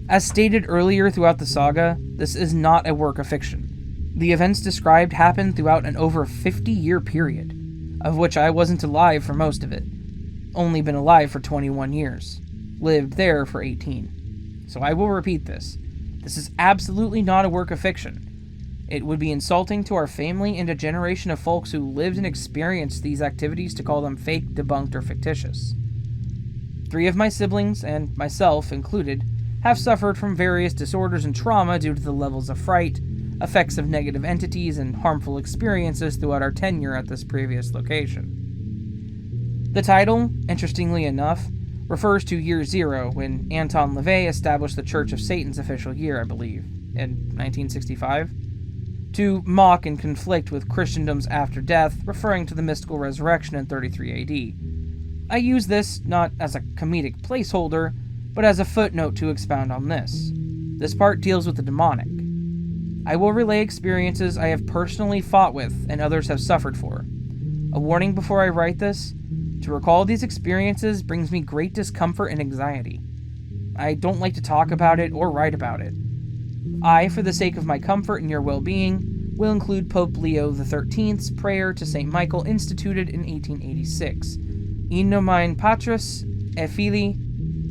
As stated earlier throughout the saga, this is not a work of fiction. The events described happened throughout an over 50-year period, of which I wasn't alive for most of it. Only been alive for 21 years. Lived there for 18. So I will repeat this. This is absolutely not a work of fiction. It would be insulting to our family and a generation of folks who lived and experienced these activities to call them fake, debunked, or fictitious. 3 of my siblings, and myself included, have suffered from various disorders and trauma due to the levels of fright, effects of negative entities, and harmful experiences throughout our tenure at this previous location. The title, interestingly enough, refers to Year Zero, when Anton LaVey established the Church of Satan's official year, I believe, in 1965, to mock and conflict with Christendom's after death, referring to the mystical resurrection in 33 AD. I use this not as a comedic placeholder, but as a footnote to expound on this. This part deals with the demonic. I will relay experiences I have personally fought with and others have suffered for. A warning before I write this, to recall these experiences brings me great discomfort and anxiety. I don't like to talk about it or write about it. I, for the sake of my comfort and your well-being, will include Pope Leo XIII's prayer to St. Michael instituted in 1886. In nomine Patris, et Filii,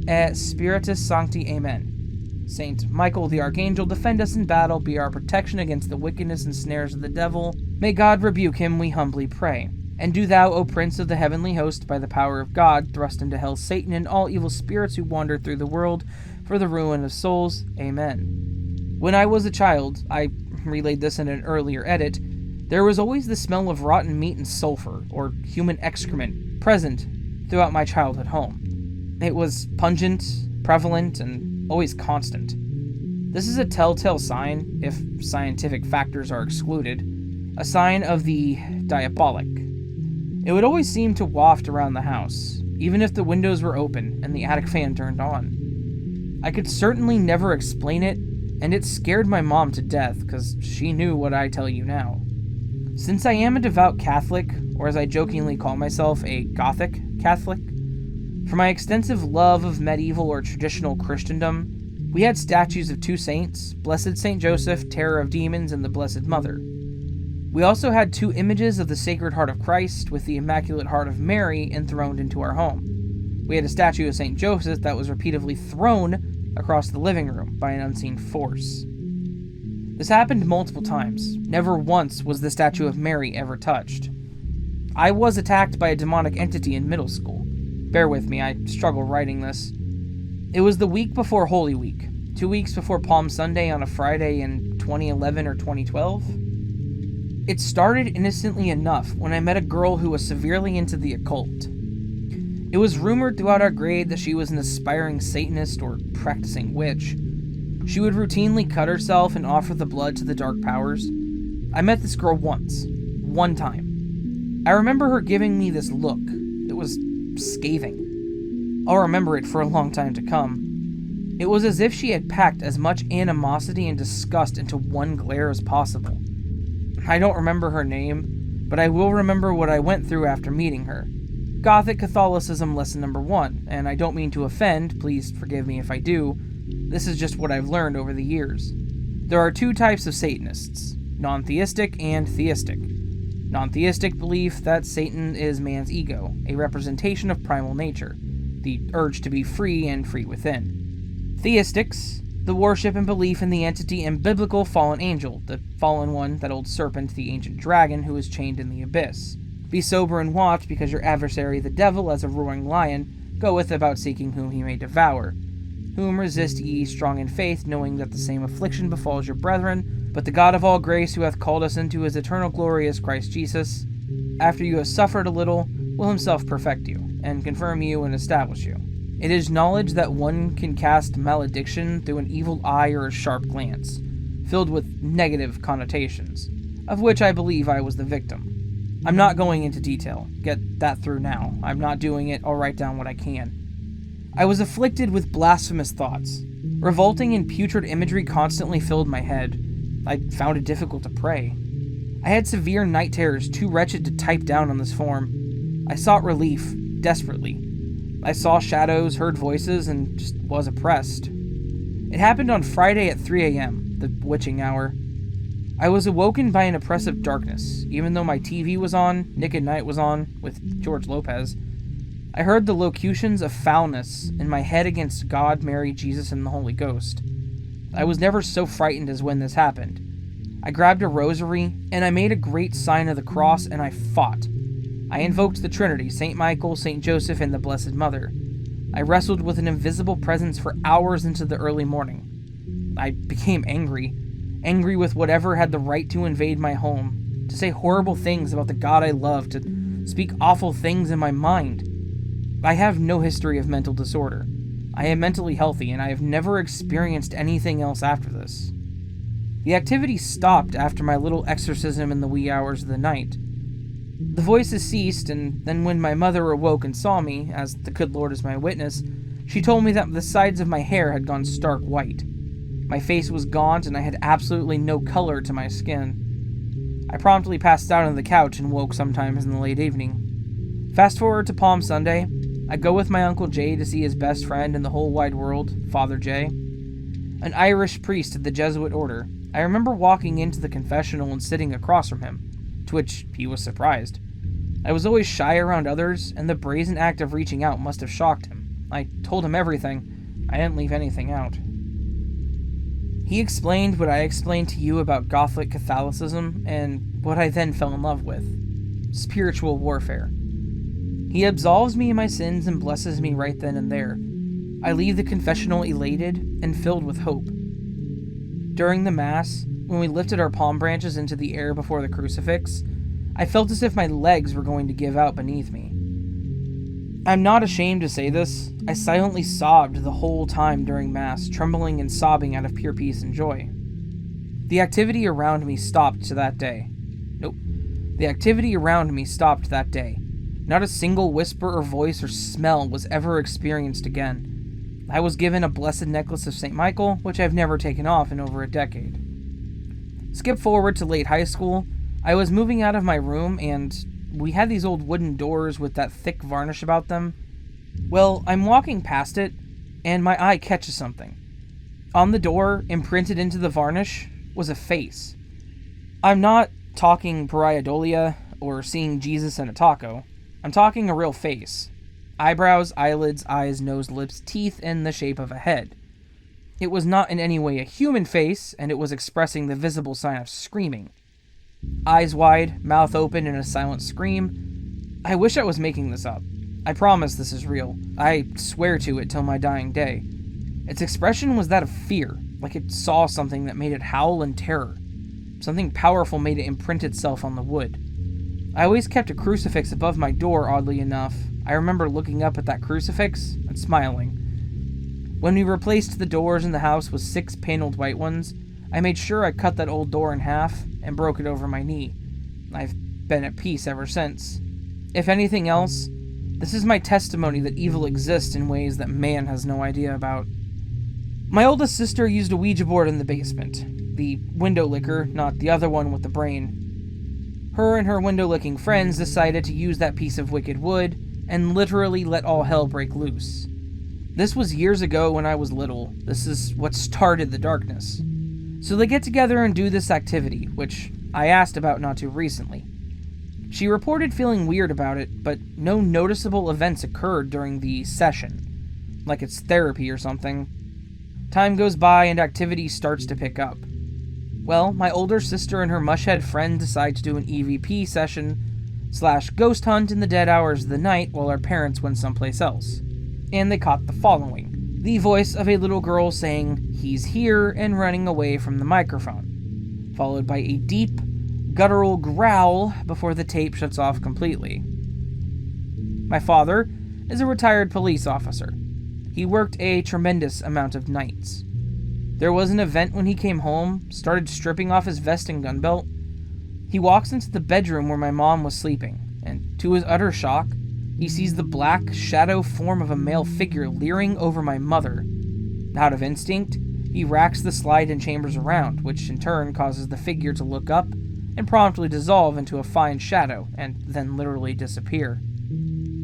et Spiritus Sancti, Amen. Saint Michael the Archangel, defend us in battle, be our protection against the wickedness and snares of the devil. May God rebuke him, we humbly pray. And do thou, O Prince of the heavenly host, by the power of God, thrust into hell Satan and all evil spirits who wander through the world, for the ruin of souls. Amen. When I was a child, I relayed this in an earlier edit, there was always the smell of rotten meat and sulfur, or human excrement, present throughout my childhood home. It was pungent, prevalent, and always constant. This is a telltale sign, if scientific factors are excluded, a sign of the diabolic. It would always seem to waft around the house, even if the windows were open and the attic fan turned on. I could certainly never explain it, and it scared my mom to death because she knew what I tell you now. Since I am a devout Catholic, or as I jokingly call myself, a Gothic Catholic, for my extensive love of medieval or traditional Christendom, we had statues of 2 saints, Blessed Saint Joseph, Terror of Demons, and the Blessed Mother. We also had 2 images of the Sacred Heart of Christ with the Immaculate Heart of Mary enthroned into our home. We had a statue of Saint Joseph that was repeatedly thrown across the living room by an unseen force. This happened multiple times. Never once was the statue of Mary ever touched. I was attacked by a demonic entity in middle school. Bear with me, I struggle writing this. It was the week before Holy Week, 2 weeks before Palm Sunday on a Friday in 2011 or 2012. It started innocently enough when I met a girl who was severely into the occult. It was rumored throughout our grade that she was an aspiring Satanist or practicing witch. She would routinely cut herself and offer the blood to the dark powers. I met this girl once. One time. I remember her giving me this look. It was scathing. I'll remember it for a long time to come. It was as if she had packed as much animosity and disgust into one glare as possible. I don't remember her name, but I will remember what I went through after meeting her. Gothic Catholicism lesson number 1, and I don't mean to offend, please forgive me if I do. This is just what I've learned over the years. There are 2 types of Satanists, non-theistic and theistic. Non-theistic belief that Satan is man's ego, a representation of primal nature. the urge to be free and free within. Theistics, the worship and belief in the entity and biblical fallen angel, the fallen one, that old serpent, the ancient dragon who is chained in the abyss. Be sober and watch, because your adversary the devil, as a roaring lion, goeth about seeking whom he may devour. Whom resist ye, strong in faith, knowing that the same affliction befalls your brethren. But the God of all grace, who hath called us into his eternal glory as Christ Jesus, after you have suffered a little, will himself perfect you, and confirm you and establish you. It is knowledge that one can cast malediction through an evil eye or a sharp glance, filled with negative connotations, of which I believe I was the victim. I'm not going into detail. Get that through now. I'm not doing it. I'll write down what I can. I was afflicted with blasphemous thoughts. Revolting and putrid imagery constantly filled my head. I found it difficult to pray. I had severe night terrors too wretched to type down on this form. I sought relief, desperately. I saw shadows, heard voices, and just was oppressed. It happened on Friday at 3 a.m., the witching hour. I was awoken by an oppressive darkness. Even though my TV was on, Nick at Night was on, with George Lopez, I heard the locutions of foulness in my head against God, Mary, Jesus, and the Holy Ghost. I was never so frightened as when this happened. I grabbed a rosary, and I made a great sign of the cross, and I fought. I invoked the Trinity, St. Michael, St. Joseph, and the Blessed Mother. I wrestled with an invisible presence for hours into the early morning. I became angry with whatever had the right to invade my home, to say horrible things about the God I love, to speak awful things in my mind. I have no history of mental disorder. I am mentally healthy, and I have never experienced anything else after this. The activity stopped after my little exorcism in the wee hours of the night. The voices ceased, and then when my mother awoke and saw me, as the good Lord is my witness, she told me that the sides of my hair had gone stark white. My face was gaunt, and I had absolutely no color to my skin. I promptly passed out on the couch and woke sometimes in the late evening. Fast forward to Palm Sunday. I go with my Uncle Jay to see his best friend in the whole wide world, Father Jay, an Irish priest of the Jesuit order. I remember walking into the confessional and sitting across from him, to which he was surprised. I was always shy around others, and the brazen act of reaching out must have shocked him. I told him everything. I didn't leave anything out. He explained what I explained to you about Gothic Catholicism, and what I then fell in love with: spiritual warfare. He absolves me of my sins and blesses me right then and there. I leave the confessional elated and filled with hope. During the Mass, when we lifted our palm branches into the air before the crucifix, I felt as if my legs were going to give out beneath me. I'm not ashamed to say this. I silently sobbed the whole time during Mass, trembling and sobbing out of pure peace and joy. The activity around me stopped to that day. The activity around me stopped that day. Not a single whisper or voice or smell was ever experienced again. I was given a blessed necklace of St. Michael, which I've never taken off in over a decade. Skip forward to late high school. I was moving out of my room, and we had these old wooden doors with that thick varnish about them. Well, I'm walking past it, and my eye catches something. On the door, imprinted into the varnish, was a face. I'm not talking pareidolia or seeing Jesus in a taco. I'm talking a real face. Eyebrows, eyelids, eyes, nose, lips, teeth, and the shape of a head. It was not in any way a human face, and it was expressing the visible sign of screaming. Eyes wide, mouth open in a silent scream. I wish I was making this up. I promise this is real. I swear to it till my dying day. Its expression was that of fear, like it saw something that made it howl in terror. Something powerful made it imprint itself on the wood. I always kept a crucifix above my door, oddly enough. I remember looking up at that crucifix and smiling. When we replaced the doors in the house with 6 paneled white ones, I made sure I cut that old door in half and broke it over my knee. I've been at peace ever since. If anything else, this is my testimony that evil exists in ways that man has no idea about. My oldest sister used a Ouija board in the basement. The window licker, not the other one with the brain. Her and her window-licking friends decided to use that piece of wicked wood and literally let all hell break loose. This was years ago when I was little. This is what started the darkness. So they get together and do this activity, which I asked about not too recently. She reported feeling weird about it, but no noticeable events occurred during the session, like it's therapy or something. Time goes by and activity starts to pick up. Well, my older sister and her mushhead friend decide to do an EVP session / ghost hunt in the dead hours of the night while our parents went someplace else. And they caught the following: the voice of a little girl saying, "He's here," and running away from the microphone, followed by a deep, guttural growl before the tape shuts off completely. My father is a retired police officer. He worked a tremendous amount of nights. There was an event when he came home, started stripping off his vest and gun belt. He walks into the bedroom where my mom was sleeping, and to his utter shock, he sees the black shadow form of a male figure leering over my mother. Out of instinct, he racks the slide and chambers around, which in turn causes the figure to look up and promptly dissolve into a fine shadow, and then literally disappear.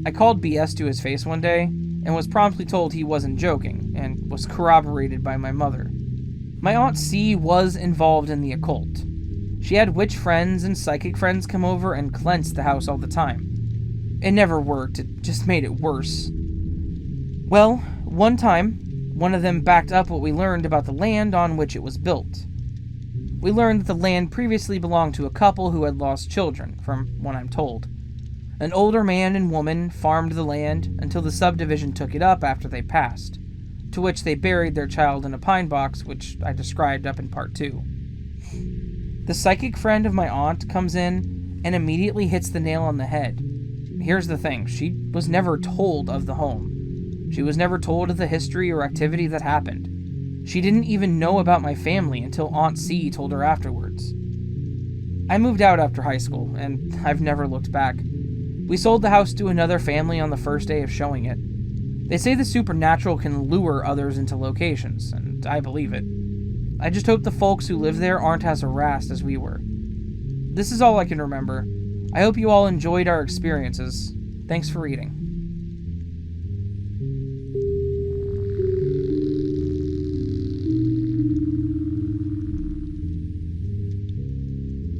I called BS to his face one day, and was promptly told he wasn't joking, and was corroborated by my mother. My Aunt C was involved in the occult. She had witch friends and psychic friends come over and cleanse the house all the time. It never worked, it just made it worse. Well, one time, one of them backed up what we learned about the land on which it was built. We learned that the land previously belonged to a couple who had lost children, from what I'm told. An older man and woman farmed the land until the subdivision took it up after they passed, to which they buried their child in a pine box, which I described up in part 2. The psychic friend of my aunt comes in and immediately hits the nail on the head. Here's the thing, she was never told of the home. She was never told of the history or activity that happened. She didn't even know about my family until Aunt C told her afterwards. I moved out after high school, and I've never looked back. We sold the house to another family on the first day of showing it. They say the supernatural can lure others into locations, and I believe it. I just hope the folks who live there aren't as harassed as we were. This is all I can remember. I hope you all enjoyed our experiences. Thanks for reading.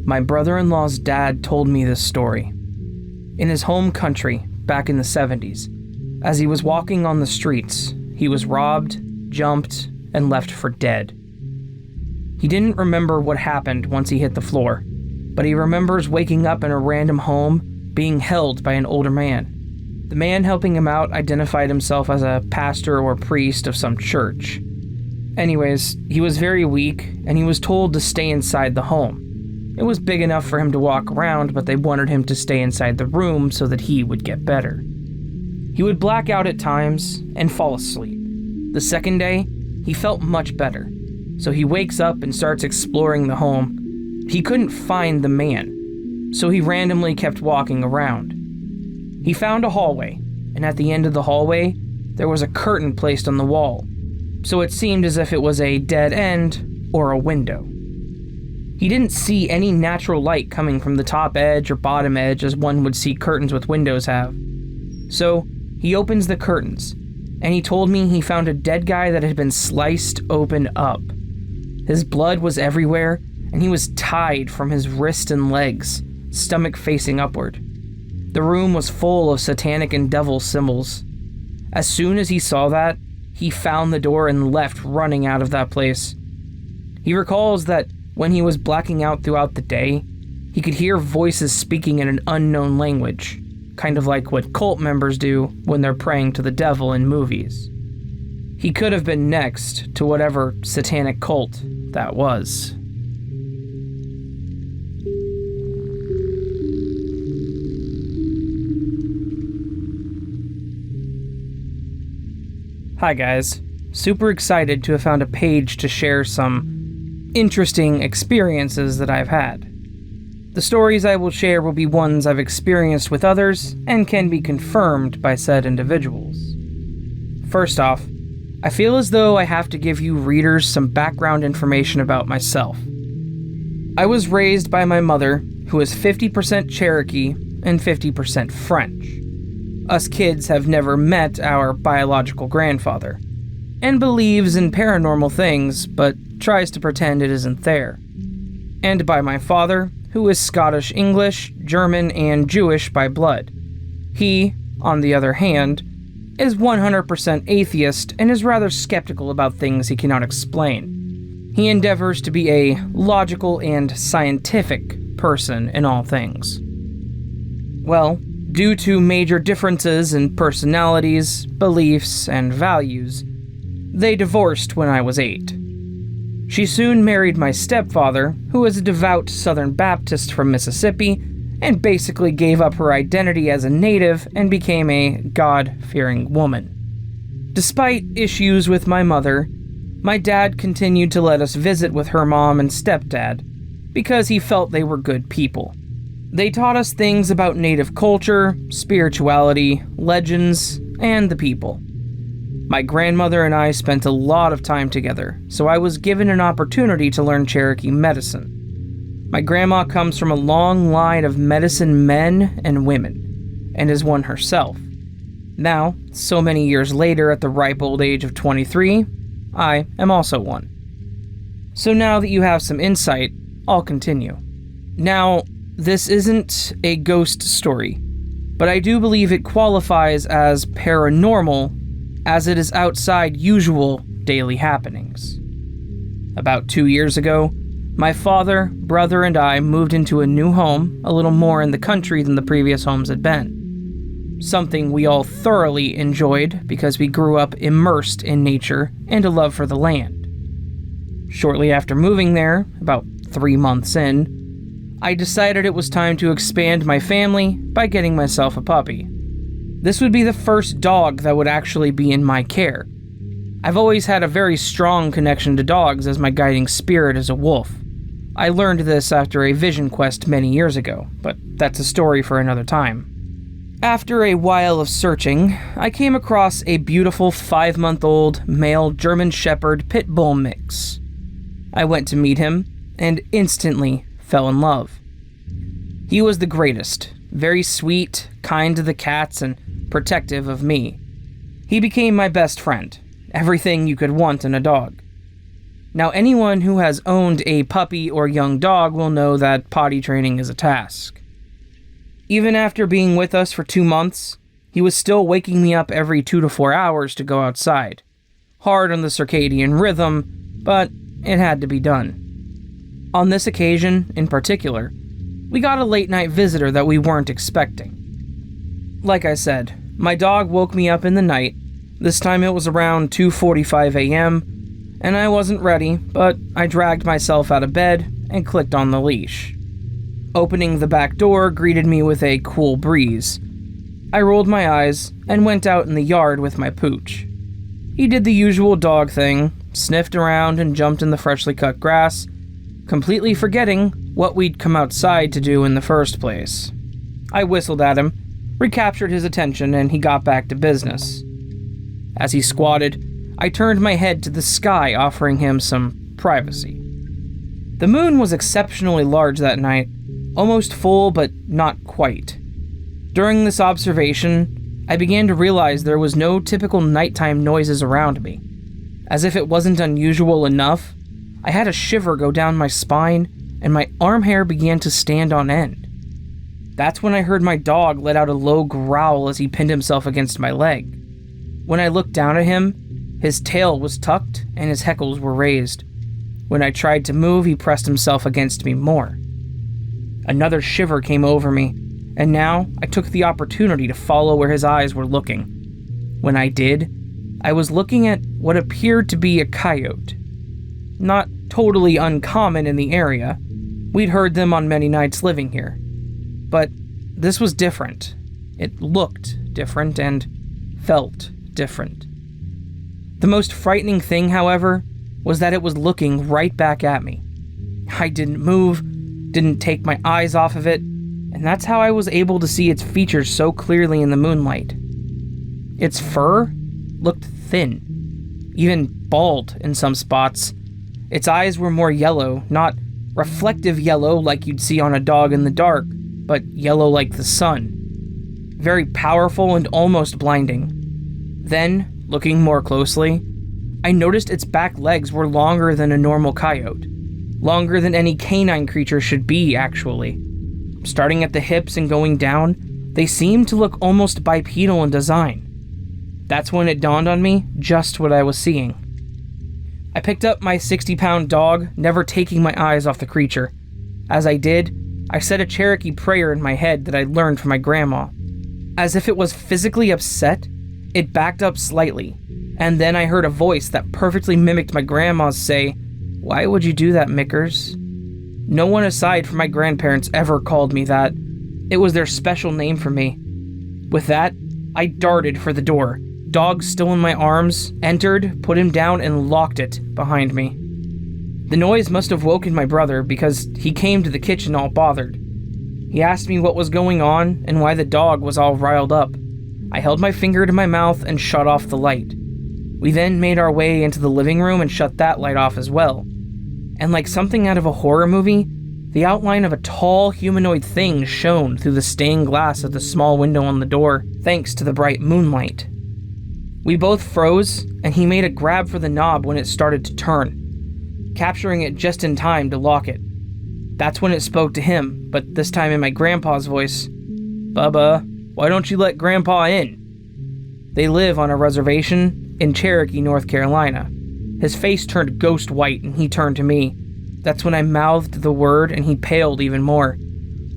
My brother-in-law's dad told me this story. In his home country, back in the 70s, as he was walking on the streets, he was robbed, jumped, and left for dead. He didn't remember what happened once he hit the floor, but he remembers waking up in a random home, being held by an older man. The man helping him out identified himself as a pastor or priest of some church. Anyways, he was very weak, and he was told to stay inside the home. It was big enough for him to walk around, but they wanted him to stay inside the room so that he would get better. He would black out at times and fall asleep. The second day, he felt much better, so he wakes up and starts exploring the home. He couldn't find the man, so he randomly kept walking around. He found a hallway, and at the end of the hallway, there was a curtain placed on the wall, so it seemed as if it was a dead end or a window. He didn't see any natural light coming from the top edge or bottom edge as one would see curtains with windows have. So, he opens the curtains, and he told me he found a dead guy that had been sliced open up. His blood was everywhere, and he was tied from his wrist and legs, stomach facing upward. The room was full of satanic and devil symbols. As soon as he saw that, he found the door and left running out of that place. He recalls that when he was blacking out throughout the day, he could hear voices speaking in an unknown language, kind of like what cult members do when they're praying to the devil in movies. He could have been next to whatever satanic cult that was. Hi guys, super excited to have found a page to share some interesting experiences that I've had. The stories I will share will be ones I've experienced with others and can be confirmed by said individuals. First off, I feel as though I have to give you readers some background information about myself. I was raised by my mother, who is 50% Cherokee and 50% French. Us kids have never met our biological grandfather, and believes in paranormal things, but tries to pretend it isn't there. And by my father, who is Scottish English, German, and Jewish by blood. He, on the other hand, is 100% atheist and is rather skeptical about things he cannot explain. He endeavors to be a logical and scientific person in all things. Well, due to major differences in personalities, beliefs, and values, they divorced when I was 8. She soon married my stepfather, who is a devout Southern Baptist from Mississippi, and basically gave up her identity as a native and became a God-fearing woman. Despite issues with my mother, my dad continued to let us visit with her mom and stepdad, because he felt they were good people. They taught us things about native culture, spirituality, legends, and the people. My grandmother and I spent a lot of time together, so I was given an opportunity to learn Cherokee medicine. My grandma comes from a long line of medicine men and women, and is one herself. Now, so many years later at the ripe old age of 23, I am also one. So now that you have some insight, I'll continue. Now, this isn't a ghost story, but I do believe it qualifies as paranormal, as it is outside usual daily happenings. About 2 years ago, my father, brother, and I moved into a new home, a little more in the country than the previous homes had been. Something we all thoroughly enjoyed because we grew up immersed in nature and a love for the land. Shortly after moving there, about 3 months in, I decided it was time to expand my family by getting myself a puppy. This would be the first dog that would actually be in my care. I've always had a very strong connection to dogs as my guiding spirit is a wolf. I learned this after a vision quest many years ago, but that's a story for another time. After a while of searching, I came across a beautiful 5-month-old male German Shepherd Pit Bull mix. I went to meet him and instantly fell in love. He was the greatest, very sweet, kind to the cats, and protective of me. He became my best friend, everything you could want in a dog. Now, anyone who has owned a puppy or young dog will know that potty training is a task. Even after being with us for 2 months, he was still waking me up every 2 to 4 hours to go outside. Hard on the circadian rhythm, but it had to be done. On this occasion, in particular, we got a late-night visitor that we weren't expecting. Like I said, my dog woke me up in the night. This time it was around 2:45 a.m., and I wasn't ready, but I dragged myself out of bed and clicked on the leash. Opening the back door greeted me with a cool breeze. I rolled my eyes and went out in the yard with my pooch. He did the usual dog thing, sniffed around and jumped in the freshly cut grass, completely forgetting what we'd come outside to do in the first place. I whistled at him, recaptured his attention, and he got back to business. As he squatted, I turned my head to the sky, offering him some privacy. The moon was exceptionally large that night, almost full but not quite. During this observation, I began to realize there was no typical nighttime noises around me. As if it wasn't unusual enough, I had a shiver go down my spine, and my arm hair began to stand on end. That's when I heard my dog let out a low growl as he pinned himself against my leg. When I looked down at him, his tail was tucked and his heckles were raised. When I tried to move, he pressed himself against me more. Another shiver came over me, and now I took the opportunity to follow where his eyes were looking. When I did, I was looking at what appeared to be a coyote. Not totally uncommon in the area. We'd heard them on many nights living here. But this was different. It looked different and felt different. The most frightening thing, however, was that it was looking right back at me. I didn't move, didn't take my eyes off of it, and that's how I was able to see its features so clearly in the moonlight. Its fur looked thin, even bald in some spots. Its eyes were more yellow, not reflective yellow like you'd see on a dog in the dark, but yellow like the sun. Very powerful and almost blinding. Then, looking more closely, I noticed its back legs were longer than a normal coyote, Longer than any canine creature should be, actually. Starting at the hips and going down, they seemed to look almost bipedal in design. That's when it dawned on me just what I was seeing. I picked up my 60-pound dog, never taking my eyes off the creature. As I did, I said a Cherokee prayer in my head that I'd learned from my grandma. As if it was physically upset, it backed up slightly, and then I heard a voice that perfectly mimicked my grandma's say, "Why would you do that, Mickers?" No one aside from my grandparents ever called me that. It was their special name for me. With that, I darted for the door, dog still in my arms, entered, put him down, and locked it behind me. The noise must have woken my brother because he came to the kitchen all bothered. He asked me what was going on and why the dog was all riled up. I held my finger to my mouth and shut off the light. We then made our way into the living room and shut that light off as well. And like something out of a horror movie, the outline of a tall humanoid thing shone through the stained glass of the small window on the door, thanks to the bright moonlight. We both froze, and he made a grab for the knob when it started to turn, capturing it just in time to lock it. That's when it spoke to him, but this time in my grandpa's voice. "Bubba, why don't you let Grandpa in?" They live on a reservation in Cherokee, North Carolina. His face turned ghost white and he turned to me. That's when I mouthed the word and he paled even more.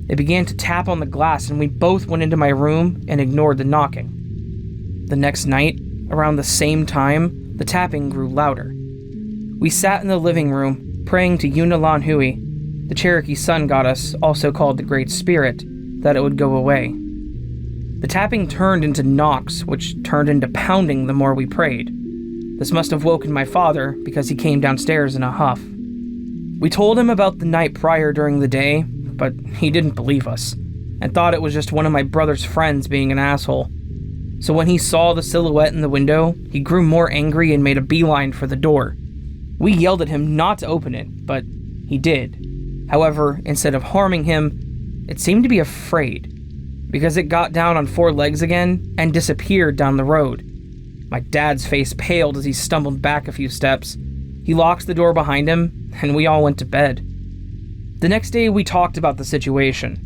It began to tap on the glass and we both went into my room and ignored the knocking. The next night, around the same time, the tapping grew louder. We sat in the living room, praying to Yunalan Hui, the Cherokee sun goddess, also called the Great Spirit, that it would go away. The tapping turned into knocks, which turned into pounding the more we prayed. This must have woken my father, because he came downstairs in a huff. We told him about the night prior during the day, but he didn't believe us, and thought it was just one of my brother's friends being an asshole. So when he saw the silhouette in the window, he grew more angry and made a beeline for the door. We yelled at him not to open it, but he did. However, instead of harming him, it seemed to be afraid, because it got down on 4 legs again and disappeared down the road. My dad's face paled as he stumbled back a few steps. He locked the door behind him, and we all went to bed. The next day, we talked about the situation.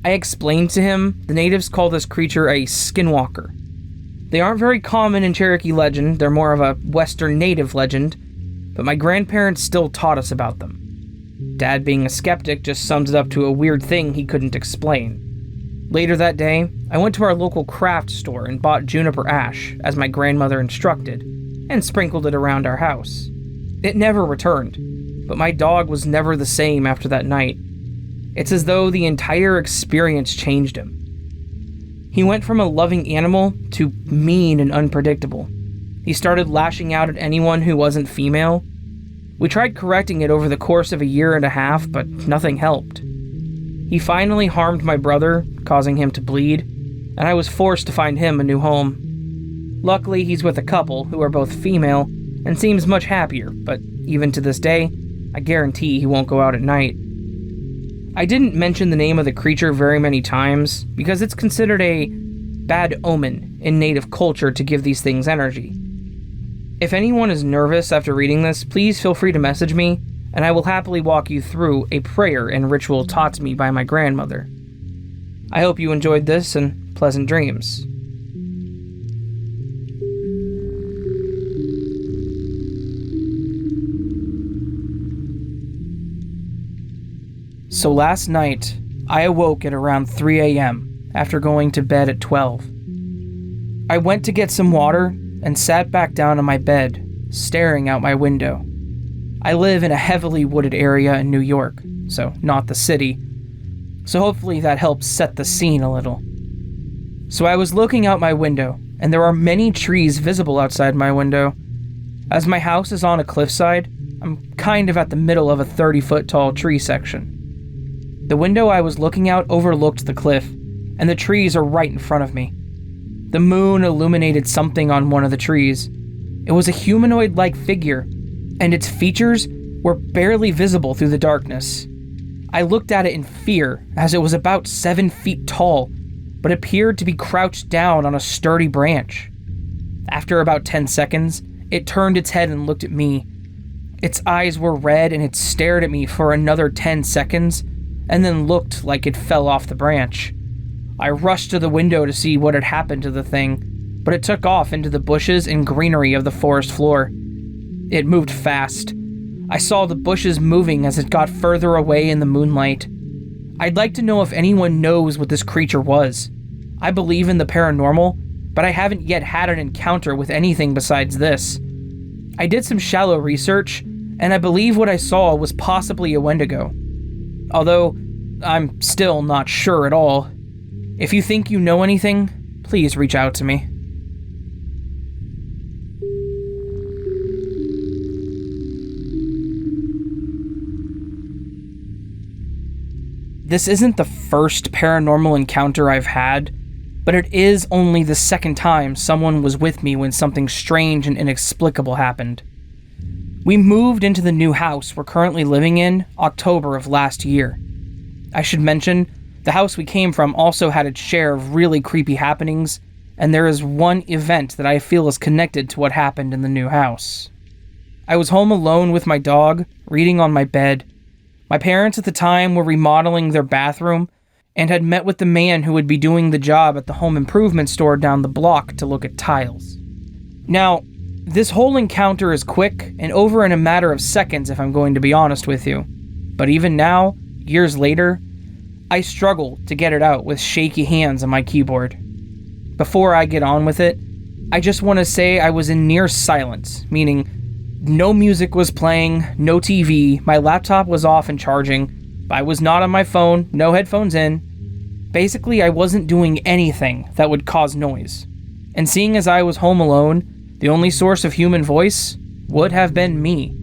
I explained to him the natives call this creature a Skinwalker. They aren't very common in Cherokee legend, they're more of a Western native legend, but my grandparents still taught us about them. Dad, being a skeptic, just sums it up to a weird thing he couldn't explain. Later that day, I went to our local craft store and bought juniper ash, as my grandmother instructed, and sprinkled it around our house. It never returned, but my dog was never the same after that night. It's as though the entire experience changed him. He went from a loving animal to mean and unpredictable. He started lashing out at anyone who wasn't female. We tried correcting it over the course of a year and a half, but nothing helped. He finally harmed my brother, causing him to bleed, and I was forced to find him a new home. Luckily, he's with a couple who are both female and seems much happier, but even to this day, I guarantee he won't go out at night. I didn't mention the name of the creature very many times because it's considered a bad omen in native culture to give these things energy. If anyone is nervous after reading this, please feel free to message me, and I will happily walk you through a prayer and ritual taught to me by my grandmother. I hope you enjoyed this, and pleasant dreams. So last night, I awoke at around 3 a.m. after going to bed at 12. I went to get some water and sat back down on my bed, staring out my window. I live in a heavily wooded area in New York, so not the city, so hopefully that helps set the scene a little. So I was looking out my window, and there are many trees visible outside my window. As my house is on a cliffside, I'm kind of at the middle of a 30-foot tall tree section. The window I was looking out overlooked the cliff, and the trees are right in front of me. The moon illuminated something on one of the trees. It was a humanoid-like figure, and its features were barely visible through the darkness. I looked at it in fear, as it was about 7 feet tall, but appeared to be crouched down on a sturdy branch. After about 10 seconds, it turned its head and looked at me. Its eyes were red and it stared at me for another 10 seconds and then looked like it fell off the branch. I rushed to the window to see what had happened to the thing, but it took off into the bushes and greenery of the forest floor. It moved fast. I saw the bushes moving as it got further away in the moonlight. I'd like to know if anyone knows what this creature was. I believe in the paranormal, but I haven't yet had an encounter with anything besides this. I did some shallow research, and I believe what I saw was possibly a Wendigo. Although, I'm still not sure at all. If you think you know anything, please reach out to me. This isn't the first paranormal encounter I've had, but it is only the second time someone was with me when something strange and inexplicable happened. We moved into the new house we're currently living in October of last year. I should mention, the house we came from also had its share of really creepy happenings, and there is one event that I feel is connected to what happened in the new house. I was home alone with my dog, reading on my bed. My parents at the time were remodeling their bathroom and had met with the man who would be doing the job at the home improvement store down the block to look at tiles. Now, this whole encounter is quick and over in a matter of seconds if I'm going to be honest with you. But even now, years later, I struggle to get it out with shaky hands on my keyboard. Before I get on with it, I just want to say I was in near silence, meaning no music was playing, no TV, my laptop was off and charging, I was not on my phone, no headphones in. Basically, I wasn't doing anything that would cause noise. And seeing as I was home alone, the only source of human voice would have been me.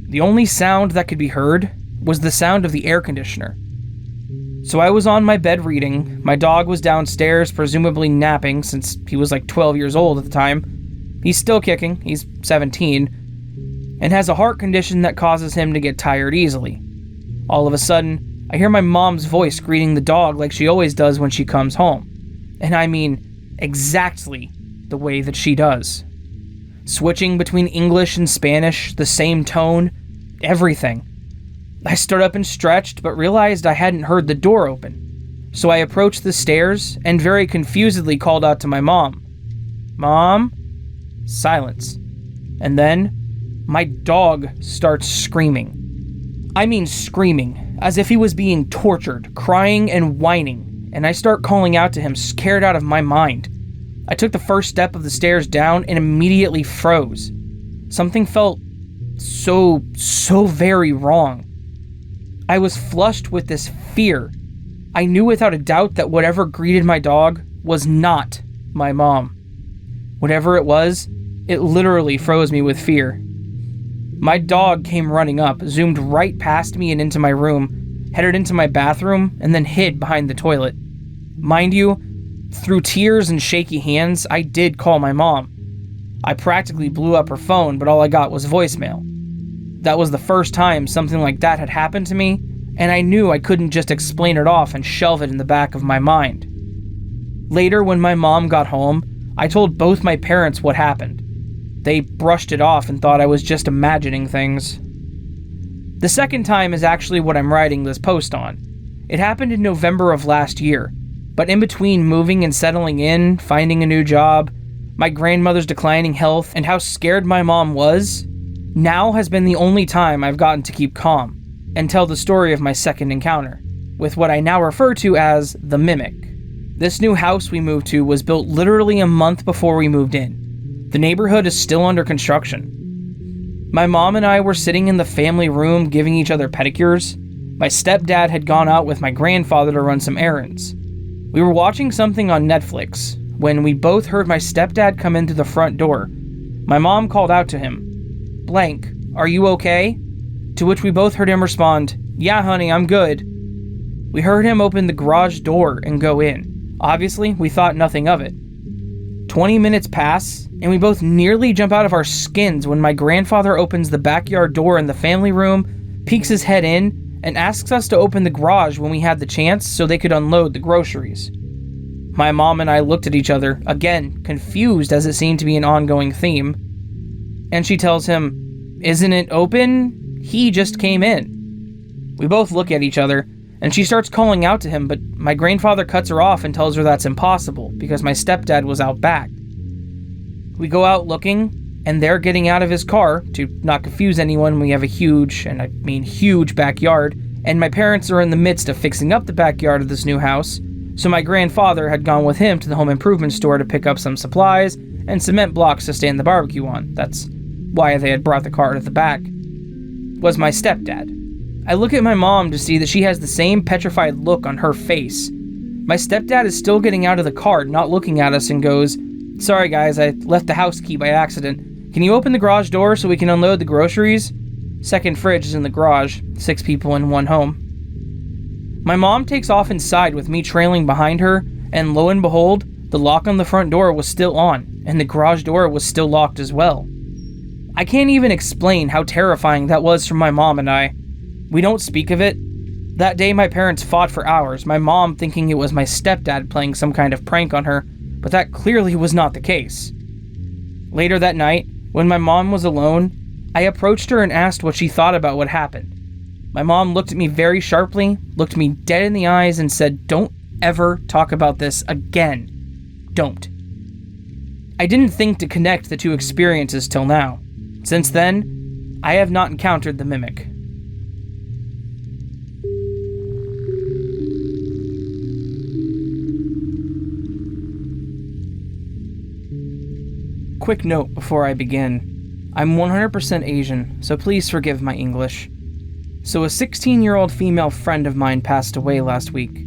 The only sound that could be heard was the sound of the air conditioner. So I was on my bed reading, my dog was downstairs presumably napping since he was like 12 years old at the time. He's still kicking, he's 17, and has a heart condition that causes him to get tired easily. All of a sudden, I hear my mom's voice greeting the dog like she always does when she comes home. And I mean, exactly the way that she does. Switching between English and Spanish, the same tone, everything. I stood up and stretched, but realized I hadn't heard the door open. So I approached the stairs and very confusedly called out to my mom. Mom? Silence. And then, my dog starts screaming. I mean screaming, as if he was being tortured, crying and whining, and I start calling out to him, scared out of my mind. I took the first step of the stairs down and immediately froze. Something felt so very wrong. I was flushed with this fear. I knew without a doubt that whatever greeted my dog was not my mom. Whatever it was, it literally froze me with fear. My dog came running up, zoomed right past me and into my room, headed into my bathroom, and then hid behind the toilet. Mind you, through tears and shaky hands, I did call my mom. I practically blew up her phone, but all I got was voicemail. That was the first time something like that had happened to me, and I knew I couldn't just explain it off and shelve it in the back of my mind. Later, when my mom got home, I told both my parents what happened. They brushed it off and thought I was just imagining things. The second time is actually what I'm writing this post on. It happened in November of last year, but in between moving and settling in, finding a new job, my grandmother's declining health, and how scared my mom was, now has been the only time I've gotten to keep calm and tell the story of my second encounter, with what I now refer to as the Mimic. This new house we moved to was built literally a month before we moved in. The neighborhood is still under construction. My mom and I were sitting in the family room giving each other pedicures. My stepdad had gone out with my grandfather to run some errands. We were watching something on Netflix when we both heard my stepdad come into the front door. My mom called out to him, "Blank, are you okay?" To which we both heard him respond, "Yeah, honey, I'm good." We heard him open the garage door and go in. Obviously, we thought nothing of it. 20 minutes pass, and we both nearly jump out of our skins when my grandfather opens the backyard door in the family room, peeks his head in, and asks us to open the garage when we had the chance so they could unload the groceries. My mom and I looked at each other, again, confused as it seemed to be an ongoing theme, and she tells him, Isn't it open? He just came in. We both look at each other, and she starts calling out to him, but my grandfather cuts her off and tells her that's impossible because my stepdad was out back. We go out looking, and they're getting out of his car. To not confuse anyone, we have a huge, and I mean huge, backyard, and my parents are in the midst of fixing up the backyard of this new house, so my grandfather had gone with him to the home improvement store to pick up some supplies and cement blocks to stand the barbecue on. That's why they had brought the car to the back. Was my stepdad. I look at my mom to see that she has the same petrified look on her face. My stepdad is still getting out of the car, not looking at us, and goes, "Sorry guys, I left the house key by accident. Can you open the garage door so we can unload the groceries?" Second fridge is in the garage, 6 people in one home. My mom takes off inside with me trailing behind her, and lo and behold, the lock on the front door was still on, and the garage door was still locked as well. I can't even explain how terrifying that was for my mom and I. We don't speak of it. That day my parents fought for hours, my mom thinking it was my stepdad playing some kind of prank on her, but that clearly was not the case. Later that night, when my mom was alone, I approached her and asked what she thought about what happened. My mom looked at me very sharply, looked me dead in the eyes, and said, "Don't ever talk about this again. Don't." I didn't think to connect the two experiences till now. Since then, I have not encountered the mimic. Quick note before I begin. I'm 100% Asian, so please forgive my English. So a 16-year-old female friend of mine passed away last week,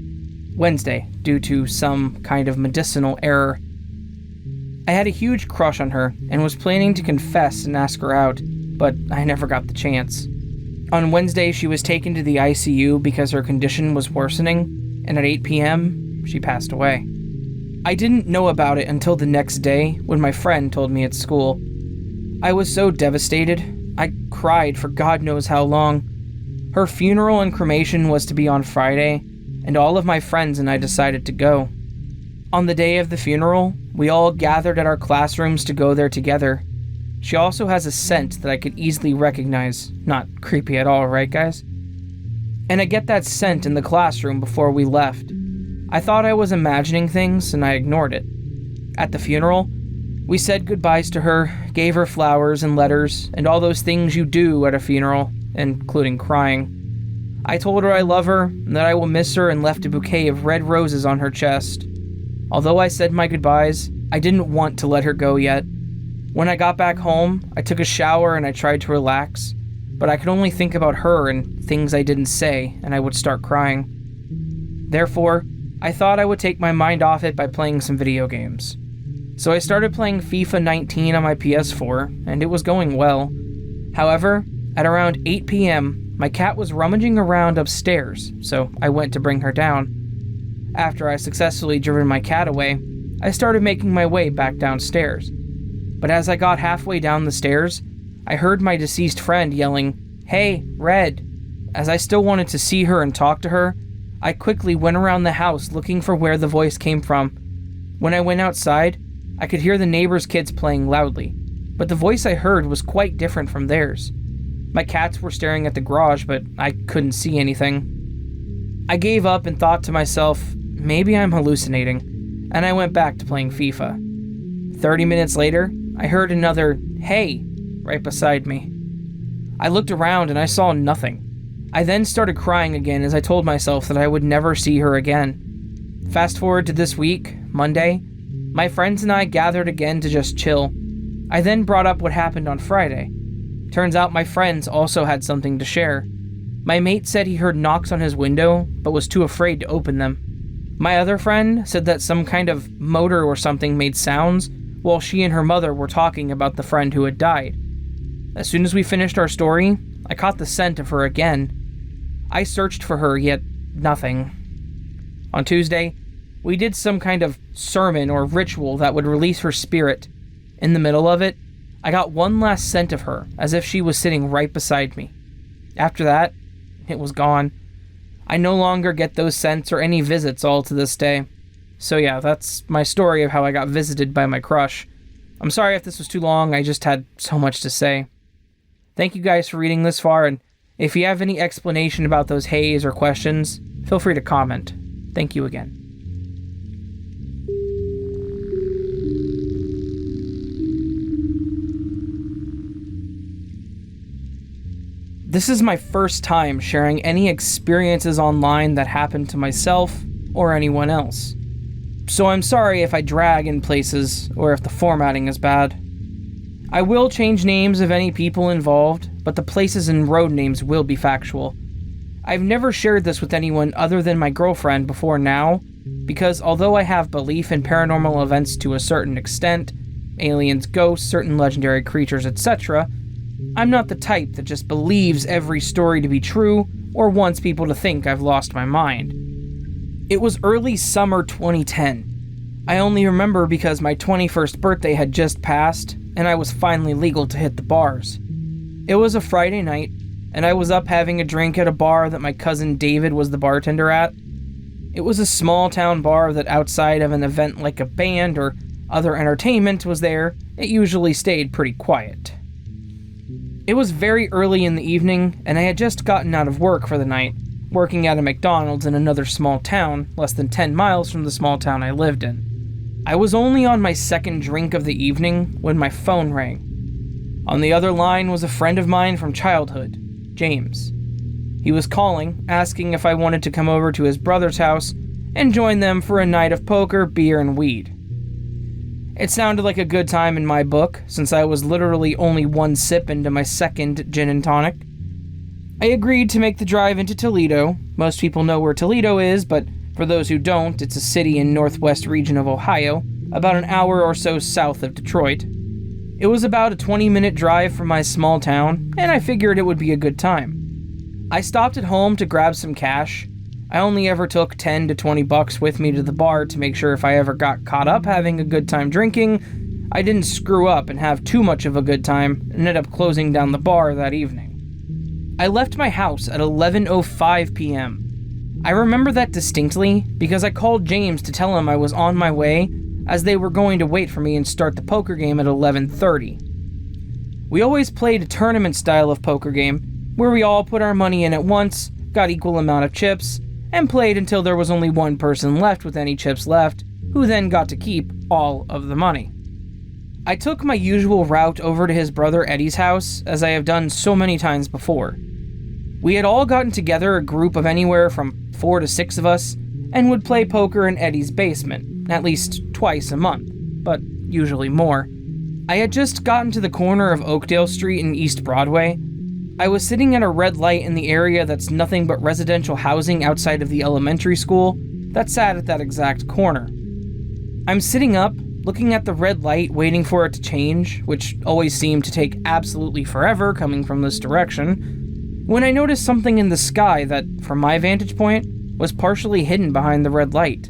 Wednesday, due to some kind of medicinal error. I had a huge crush on her and was planning to confess and ask her out, but I never got the chance. On Wednesday, she was taken to the ICU because her condition was worsening, and at 8 p.m., she passed away. I didn't know about it until the next day when my friend told me at school. I was so devastated. I cried for God knows how long. Her funeral and cremation was to be on Friday, and all of my friends and I decided to go. On the day of the funeral, we all gathered at our classrooms to go there together. She also has a scent that I could easily recognize. Not creepy at all, right guys? And I get that scent in the classroom before we left. I thought I was imagining things, and I ignored it. At the funeral, we said goodbyes to her, gave her flowers and letters, and all those things you do at a funeral, including crying. I told her I love her, and that I will miss her, and left a bouquet of red roses on her chest. Although I said my goodbyes, I didn't want to let her go yet. When I got back home, I took a shower and I tried to relax, but I could only think about her and things I didn't say, and I would start crying. Therefore, I thought I would take my mind off it by playing some video games. So I started playing FIFA 19 on my PS4, and it was going well. However, at around 8 p.m., my cat was rummaging around upstairs, so I went to bring her down. After I successfully driven my cat away, I started making my way back downstairs. But as I got halfway down the stairs, I heard my deceased friend yelling, "Hey, Red!" As I still wanted to see her and talk to her, I quickly went around the house looking for where the voice came from. When I went outside, I could hear the neighbors' kids playing loudly, but the voice I heard was quite different from theirs. My cats were staring at the garage, but I couldn't see anything. I gave up and thought to myself, maybe I'm hallucinating, and I went back to playing FIFA. 30 minutes later, I heard another "hey" right beside me. I looked around and I saw nothing. I then started crying again as I told myself that I would never see her again. Fast forward to this week, Monday, my friends and I gathered again to just chill. I then brought up what happened on Friday. Turns out my friends also had something to share. My mate said he heard knocks on his window, but was too afraid to open them. My other friend said that some kind of motor or something made sounds while she and her mother were talking about the friend who had died. As soon as we finished our story, I caught the scent of her again. I searched for her, yet nothing. On Tuesday, we did some kind of sermon or ritual that would release her spirit. In the middle of it, I got one last scent of her, as if she was sitting right beside me. After that, it was gone. I no longer get those scents or any visits all to this day. So yeah, that's my story of how I got visited by my crush. I'm sorry if this was too long, I just had so much to say. Thank you guys for reading this far, and if you have any explanation about those hays or questions, feel free to comment. Thank you again. This is my first time sharing any experiences online that happened to myself or anyone else. So I'm sorry if I drag in places or if the formatting is bad. I will change names of any people involved, but the places and road names will be factual. I've never shared this with anyone other than my girlfriend before now, because although I have belief in paranormal events to a certain extent, aliens, ghosts, certain legendary creatures, etc., I'm not the type that just believes every story to be true or wants people to think I've lost my mind. It was early summer 2010. I only remember because my 21st birthday had just passed and I was finally legal to hit the bars. It was a Friday night and I was up having a drink at a bar that my cousin David was the bartender at. It was a small town bar that outside of an event like a band or other entertainment was there, it usually stayed pretty quiet. It was very early in the evening, and I had just gotten out of work for the night, working at a McDonald's in another small town, less than 10 miles from the small town I lived in. I was only on my second drink of the evening when my phone rang. On the other line was a friend of mine from childhood, James. He was calling, asking if I wanted to come over to his brother's house and join them for a night of poker, beer, and weed. It sounded like a good time in my book, since I was literally only one sip into my second gin and tonic. I agreed to make the drive into Toledo. Most people know where Toledo is, but for those who don't, it's a city in northwest region of Ohio, about an hour or so south of Detroit. It was about a 20-minute drive from my small town, and I figured it would be a good time. I stopped at home to grab some cash. I only ever took $10 to $20 with me to the bar to make sure if I ever got caught up having a good time drinking, I didn't screw up and have too much of a good time and ended up closing down the bar that evening. I left my house at 11:05 p.m. I remember that distinctly because I called James to tell him I was on my way as they were going to wait for me and start the poker game at 11:30. We always played a tournament style of poker game where we all put our money in at once, got equal amount of chips, and played until there was only one person left with any chips left, who then got to keep all of the money. I took my usual route over to his brother Eddie's house, as I have done so many times before. We had all gotten together a group of anywhere from 4 to 6 of us, and would play poker in Eddie's basement, at least twice a month, but usually more. I had just gotten to the corner of Oakdale Street and East Broadway. I was sitting at a red light in the area that's nothing but residential housing outside of the elementary school that sat at that exact corner. I'm sitting up, looking at the red light, waiting for it to change, which always seemed to take absolutely forever coming from this direction, when I noticed something in the sky that, from my vantage point, was partially hidden behind the red light.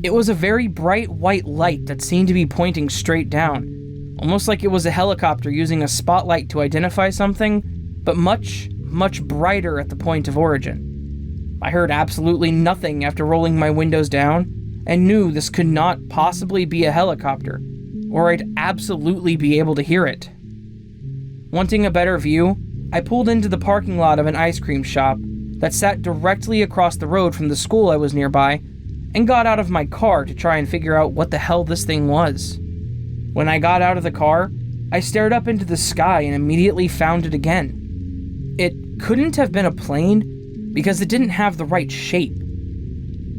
It was a very bright white light that seemed to be pointing straight down, almost like it was a helicopter using a spotlight to identify something, but much, much brighter at the point of origin. I heard absolutely nothing after rolling my windows down, and knew this could not possibly be a helicopter, or I'd absolutely be able to hear it. Wanting a better view, I pulled into the parking lot of an ice cream shop that sat directly across the road from the school I was nearby, and got out of my car to try and figure out what the hell this thing was. When I got out of the car, I stared up into the sky and immediately found it again. It couldn't have been a plane because it didn't have the right shape.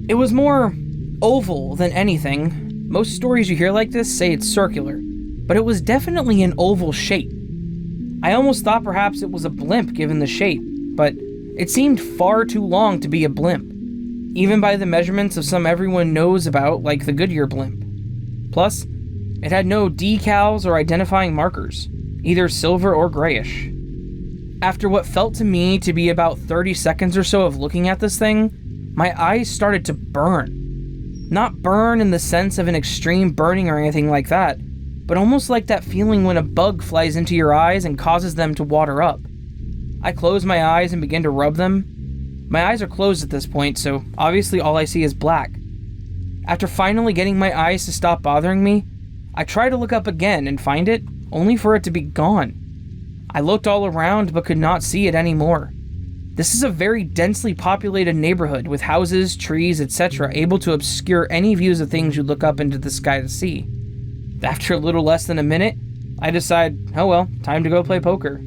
It was more oval than anything. Most stories you hear like this say it's circular, but it was definitely an oval shape. I almost thought perhaps it was a blimp given the shape, but it seemed far too long to be a blimp, even by the measurements of some everyone knows about, like the Goodyear blimp. Plus, it had no decals or identifying markers, either silver or grayish. After what felt to me to be about 30 seconds or so of looking at this thing, my eyes started to burn. Not burn in the sense of an extreme burning or anything like that, but almost like that feeling when a bug flies into your eyes and causes them to water up. I closed my eyes and began to rub them. My eyes are closed at this point, so obviously all I see is black. After finally getting my eyes to stop bothering me, I try to look up again and find it, only for it to be gone. I looked all around but could not see it anymore. This is a very densely populated neighborhood with houses, trees, etc. able to obscure any views of things you look up into the sky to see. After a little less than a minute, I decide, oh well, time to go play poker.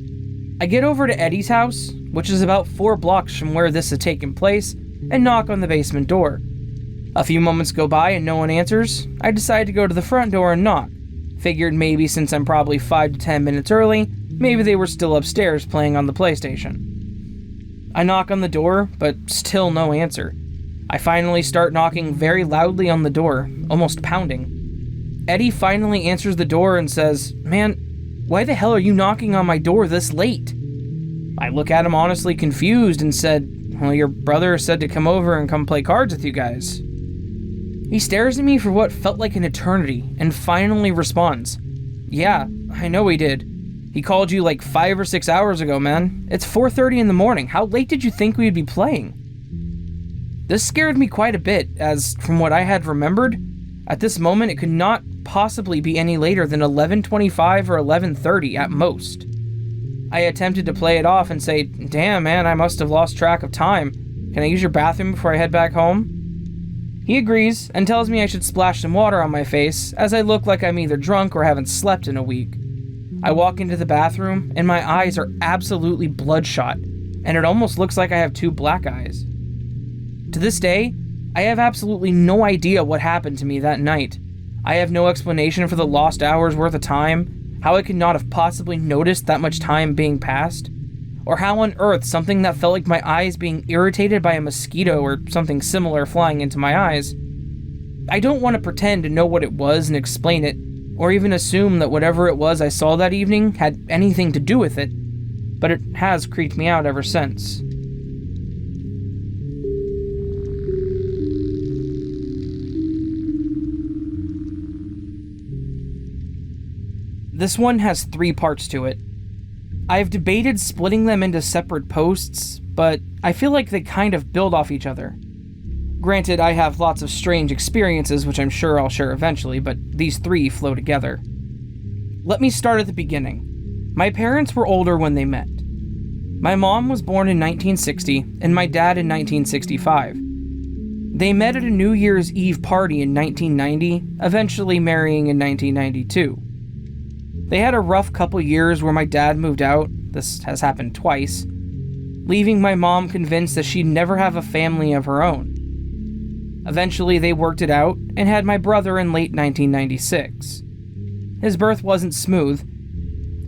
I get over to Eddie's house, which is about 4 blocks from where this had taken place, and knock on the basement door. A few moments go by and no one answers. I decide to go to the front door and knock. Figured maybe since I'm probably 5 to 10 minutes early, maybe they were still upstairs playing on the PlayStation. I knock on the door, but still no answer. I finally start knocking very loudly on the door, almost pounding. Eddie finally answers the door and says, "Man, why the hell are you knocking on my door this late?" I look at him honestly confused and said, "Well, your brother said to come over and come play cards with you guys." He stares at me for what felt like an eternity and finally responds, "Yeah, I know he did. He called you like 5 or 6 hours ago, man. It's 4:30 in the morning. How late did you think we'd be playing?" This scared me quite a bit, as from what I had remembered, at this moment it could not possibly be any later than 11:25 or 11:30 at most. I attempted to play it off and say, "Damn, man, I must have lost track of time. Can I use your bathroom before I head back home?" He agrees and tells me I should splash some water on my face, as I look like I'm either drunk or haven't slept in a week. I walk into the bathroom, and my eyes are absolutely bloodshot, and it almost looks like I have 2 black eyes. To this day, I have absolutely no idea what happened to me that night. I have no explanation for the lost hours worth of time, how I could not have possibly noticed that much time being passed, or how on earth something that felt like my eyes being irritated by a mosquito or something similar flying into my eyes. I don't want to pretend to know what it was and explain it, or even assume that whatever it was I saw that evening had anything to do with it, but it has creeped me out ever since. This one has 3 parts to it. I've debated splitting them into separate posts, but I feel like they kind of build off each other. Granted, I have lots of strange experiences, which I'm sure I'll share eventually, but these 3 flow together. Let me start at the beginning. My parents were older when they met. My mom was born in 1960, and my dad in 1965. They met at a New Year's Eve party in 1990, eventually marrying in 1992. They had a rough couple years where my dad moved out, this has happened twice, leaving my mom convinced that she'd never have a family of her own. Eventually, they worked it out and had my brother in late 1996. His birth wasn't smooth.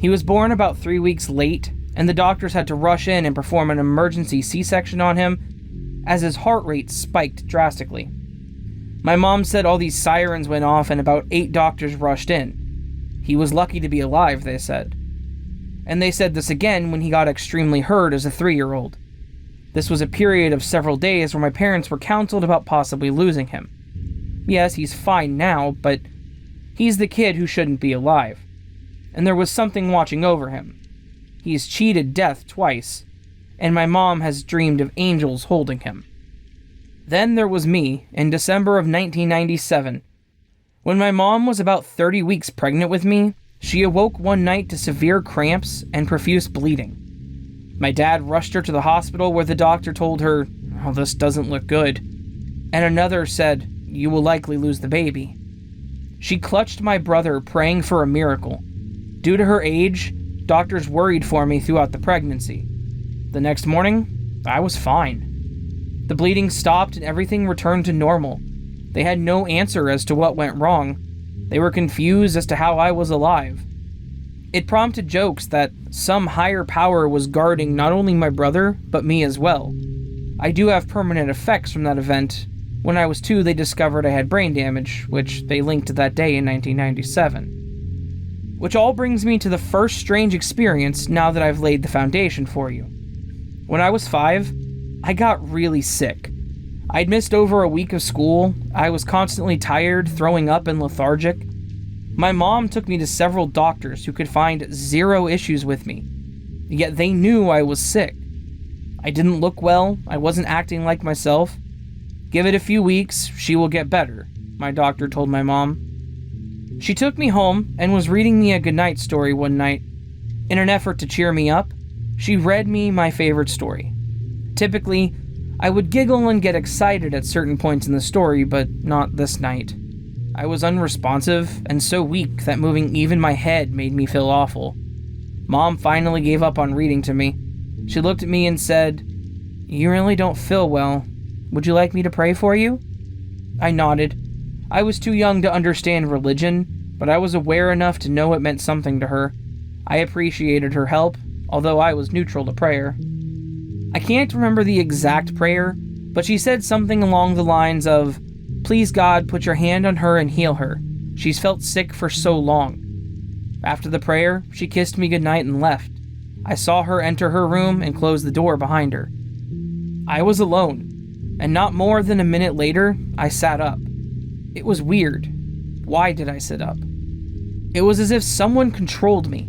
He was born about 3 weeks late, and the doctors had to rush in and perform an emergency C-section on him, as his heart rate spiked drastically. My mom said all these sirens went off and about 8 doctors rushed in. He was lucky to be alive, they said. And they said this again when he got extremely hurt as a 3-year-old. This was a period of several days where my parents were counseled about possibly losing him. Yes, he's fine now, but he's the kid who shouldn't be alive. And there was something watching over him. He's cheated death twice, and my mom has dreamed of angels holding him. Then there was me, in December of 1997. When my mom was about 30 weeks pregnant with me, she awoke one night to severe cramps and profuse bleeding. My dad rushed her to the hospital where the doctor told her, "Oh, this doesn't look good." And another said, "You will likely lose the baby." She clutched my brother, praying for a miracle. Due to her age, doctors worried for me throughout the pregnancy. The next morning, I was fine. The bleeding stopped and everything returned to normal. They had no answer as to what went wrong. They were confused as to how I was alive. It prompted jokes that some higher power was guarding not only my brother, but me as well. I do have permanent effects from that event. When I was 2, they discovered I had brain damage, which they linked to that day in 1997. Which all brings me to the first strange experience now that I've laid the foundation for you. When I was 5, I got really sick. I'd missed over a week of school, I was constantly tired, throwing up, and lethargic. My mom took me to several doctors who could find 0 issues with me, yet they knew I was sick. I didn't look well, I wasn't acting like myself. "Give it a few weeks, she will get better," my doctor told my mom. She took me home and was reading me a goodnight story one night. In an effort to cheer me up, she read me my favorite story. Typically, I would giggle and get excited at certain points in the story, but not this night. I was unresponsive and so weak that moving even my head made me feel awful. Mom finally gave up on reading to me. She looked at me and said, "You really don't feel well. Would you like me to pray for you?" I nodded. I was too young to understand religion, but I was aware enough to know it meant something to her. I appreciated her help, although I was neutral to prayer. I can't remember the exact prayer, but she said something along the lines of, "Please God, put your hand on her and heal her. She's felt sick for so long." After the prayer, she kissed me goodnight and left. I saw her enter her room and close the door behind her. I was alone, and not more than a minute later, I sat up. It was weird. Why did I sit up? It was as if someone controlled me.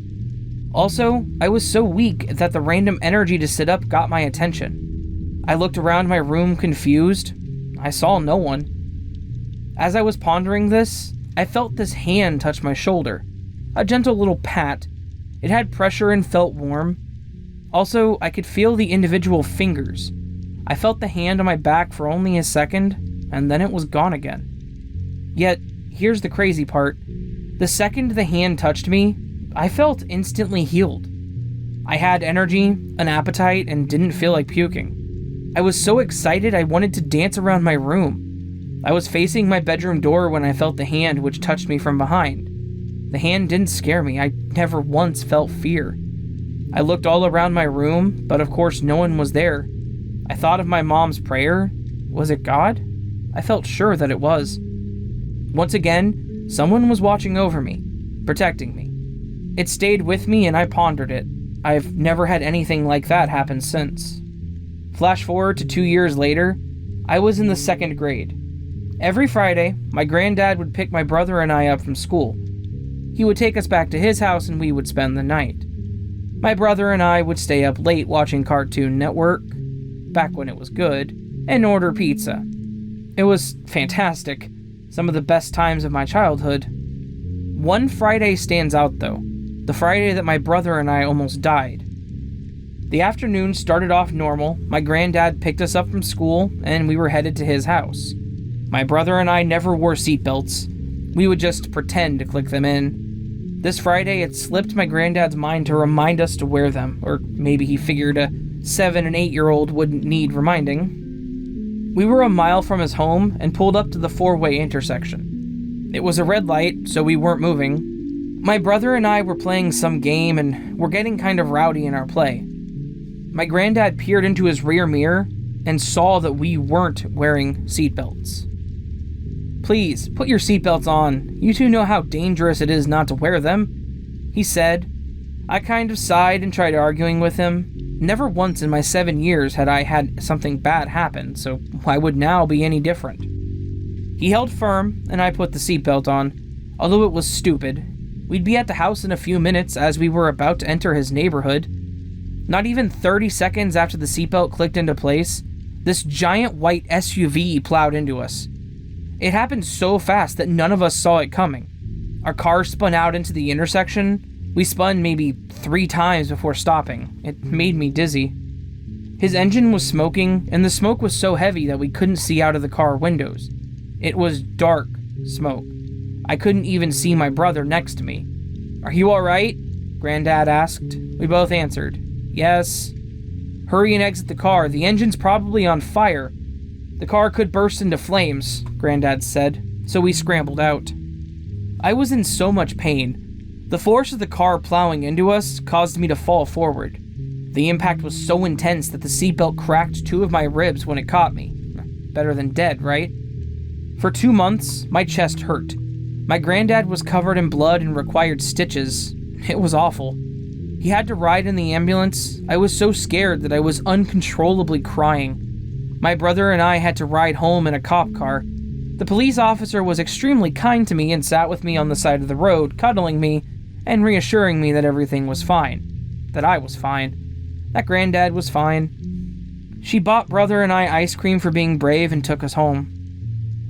Also, I was so weak that the random energy to sit up got my attention. I looked around my room confused. I saw no one. As I was pondering this, I felt this hand touch my shoulder. A gentle little pat. It had pressure and felt warm. Also, I could feel the individual fingers. I felt the hand on my back for only a second, and then it was gone again. Yet, here's the crazy part. The second the hand touched me, I felt instantly healed. I had energy, an appetite, and didn't feel like puking. I was so excited I wanted to dance around my room. I was facing my bedroom door when I felt the hand which touched me from behind. The hand didn't scare me. I never once felt fear. I looked all around my room, but of course no one was there. I thought of my mom's prayer. Was it God? I felt sure that it was. Once again, someone was watching over me, protecting me. It stayed with me and I pondered it. I've never had anything like that happen since. Flash forward to 2 years later, I was in the 2nd grade. Every Friday, my granddad would pick my brother and I up from school. He would take us back to his house and we would spend the night. My brother and I would stay up late watching Cartoon Network, back when it was good, and order pizza. It was fantastic, some of the best times of my childhood. One Friday stands out though, the Friday that my brother and I almost died. The afternoon started off normal. My granddad picked us up from school and we were headed to his house. My brother and I never wore seatbelts. We would just pretend to click them in. This Friday, it slipped my granddad's mind to remind us to wear them, or maybe he figured a 7 and 8-year-old wouldn't need reminding. We were a mile from his home and pulled up to the 4-way intersection. It was a red light, so we weren't moving. My brother and I were playing some game and were getting kind of rowdy in our play. My granddad peered into his rear mirror and saw that we weren't wearing seatbelts. "Please, put your seatbelts on. You two know how dangerous it is not to wear them," he said. I kind of sighed and tried arguing with him. Never once in my 7 years had I had something bad happen, so why would now be any different? He held firm, and I put the seatbelt on, although it was stupid. We'd be at the house in a few minutes as we were about to enter his neighborhood. Not even 30 seconds after the seatbelt clicked into place, this giant white SUV plowed into us. It happened so fast that none of us saw it coming. Our car spun out into the intersection. We spun maybe 3 times before stopping. It made me dizzy. His engine was smoking, and the smoke was so heavy that we couldn't see out of the car windows. It was dark smoke. I couldn't even see my brother next to me. "Are you alright?" Granddad asked. We both answered, "Yes." "Hurry and exit the car. The engine's probably on fire. The car could burst into flames," Granddad said, so we scrambled out. I was in so much pain. The force of the car plowing into us caused me to fall forward. The impact was so intense that the seatbelt cracked 2 of my ribs when it caught me. Better than dead, right? For 2 months, my chest hurt. My granddad was covered in blood and required stitches. It was awful. He had to ride in the ambulance. I was so scared that I was uncontrollably crying. My brother and I had to ride home in a cop car. The police officer was extremely kind to me and sat with me on the side of the road, cuddling me and reassuring me that everything was fine. That I was fine. That granddad was fine. She bought brother and I ice cream for being brave and took us home.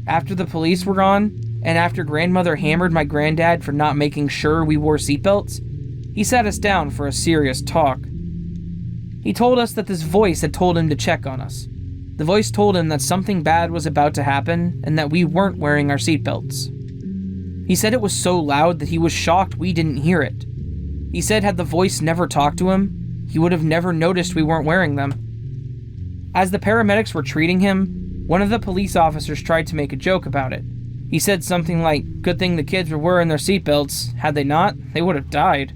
After the police were gone, and after grandmother hammered my granddad for not making sure we wore seatbelts, He sat us down for a serious talk. He told us that this voice had told him to check on us. The voice told him that something bad was about to happen and that we weren't wearing our seatbelts. He said it was so loud that he was shocked we didn't hear it. He said had the voice never talked to him, he would have never noticed we weren't wearing them. As the paramedics were treating him, one of the police officers tried to make a joke about it. He said something like, "Good thing the kids were wearing their seatbelts. Had they not, they would have died."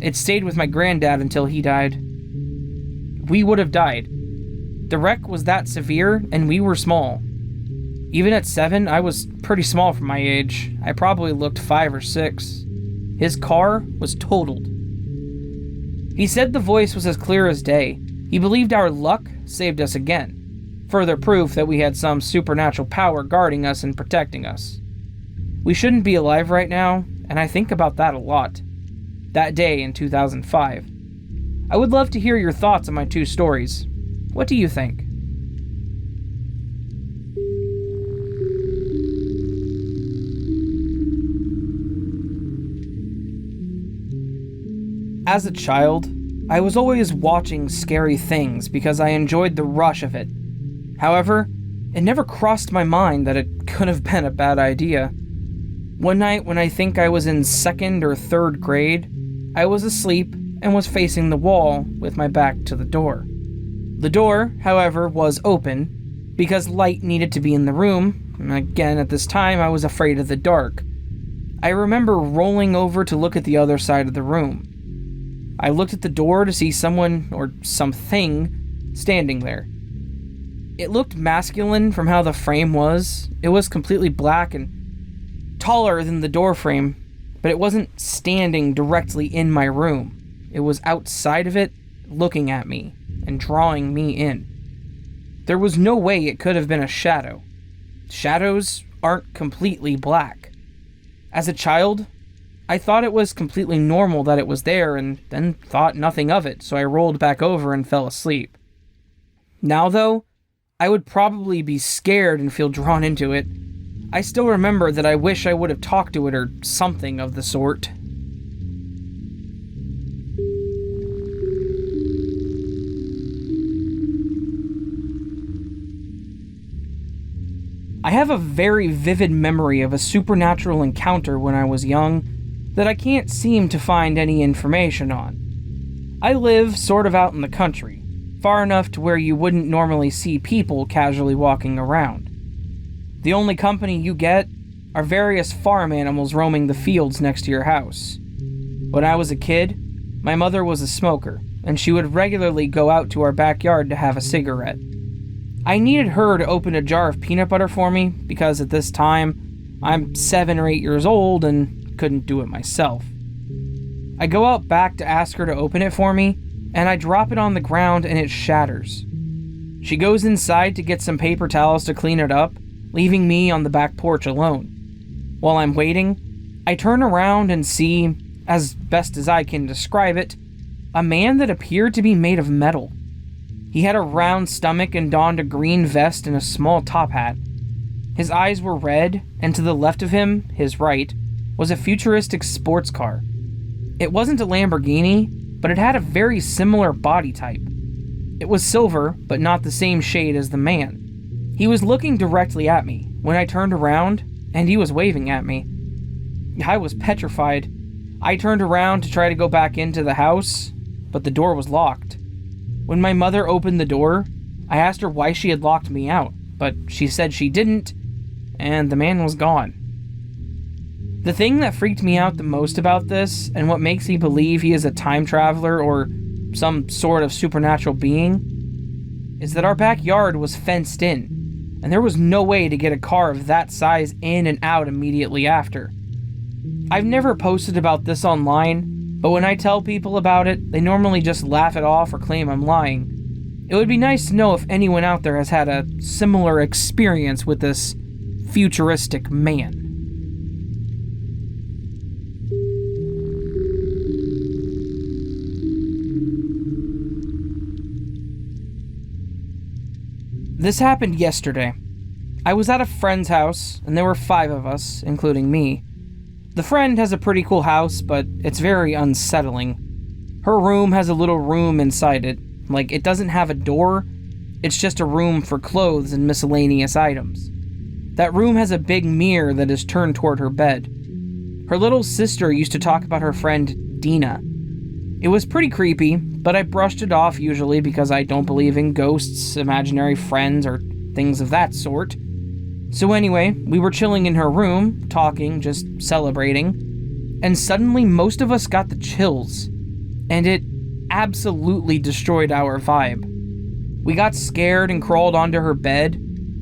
It stayed with my granddad until he died. We would have died. The wreck was that severe, and we were small. Even at 7, I was pretty small for my age. I probably looked 5 or 6. His car was totaled. He said the voice was as clear as day. He believed our luck saved us again. Further proof that we had some supernatural power guarding us and protecting us. We shouldn't be alive right now, and I think about that a lot. That day in 2005. I would love to hear your thoughts on my 2 stories. What do you think? As a child, I was always watching scary things because I enjoyed the rush of it. However, it never crossed my mind that it could have been a bad idea. One night when I think I was in 2nd or 3rd grade, I was asleep and was facing the wall with my back to the door. The door, however, was open because light needed to be in the room, and again at this time I was afraid of the dark. I remember rolling over to look at the other side of the room. I looked at the door to see someone or something standing there. It looked masculine from how the frame was. It was completely black and taller than the door frame, but it wasn't standing directly in my room. It was outside of it, looking at me and drawing me in. There was no way it could have been a shadow. Shadows aren't completely black. As a child, I thought it was completely normal that it was there and then thought nothing of it, so I rolled back over and fell asleep. Now though, I would probably be scared and feel drawn into it. I still remember that I wish I would have talked to it or something of the sort. I have a very vivid memory of a supernatural encounter when I was young that I can't seem to find any information on. I live sort of out in the country, far enough to where you wouldn't normally see people casually walking around. The only company you get are various farm animals roaming the fields next to your house. When I was a kid, my mother was a smoker, and she would regularly go out to our backyard to have a cigarette. I needed her to open a jar of peanut butter for me because at this time, I'm 7 or 8 years old and couldn't do it myself. I go out back to ask her to open it for me, and I drop it on the ground and it shatters. She goes inside to get some paper towels to clean it up, leaving me on the back porch alone. While I'm waiting, I turn around and see, as best as I can describe it, a man that appeared to be made of metal. He had a round stomach and donned a green vest and a small top hat. His eyes were red, and to the left of him, his right, was a futuristic sports car. It wasn't a Lamborghini, but it had a very similar body type. It was silver, but not the same shade as the man. He was looking directly at me when I turned around, and he was waving at me. I was petrified. I turned around to try to go back into the house, but the door was locked. When my mother opened the door, I asked her why she had locked me out, but she said she didn't, and the man was gone. The thing that freaked me out the most about this, and what makes me believe he is a time traveler or some sort of supernatural being, is that our backyard was fenced in, and there was no way to get a car of that size in and out immediately after. I've never posted about this online, but when I tell people about it, they normally just laugh it off or claim I'm lying. It would be nice to know if anyone out there has had a similar experience with this futuristic man. This happened yesterday. I was at a friend's house, and there were 5 of us, including me. The friend has a pretty cool house, but it's very unsettling. Her room has a little room inside it. Like, it doesn't have a door, it's just a room for clothes and miscellaneous items. That room has a big mirror that is turned toward her bed. Her little sister used to talk about her friend, Dina. It was pretty creepy, but I brushed it off usually because I don't believe in ghosts, imaginary friends, or things of that sort. So anyway, we were chilling in her room, talking, just celebrating, and suddenly most of us got the chills, and it absolutely destroyed our vibe. We got scared and crawled onto her bed,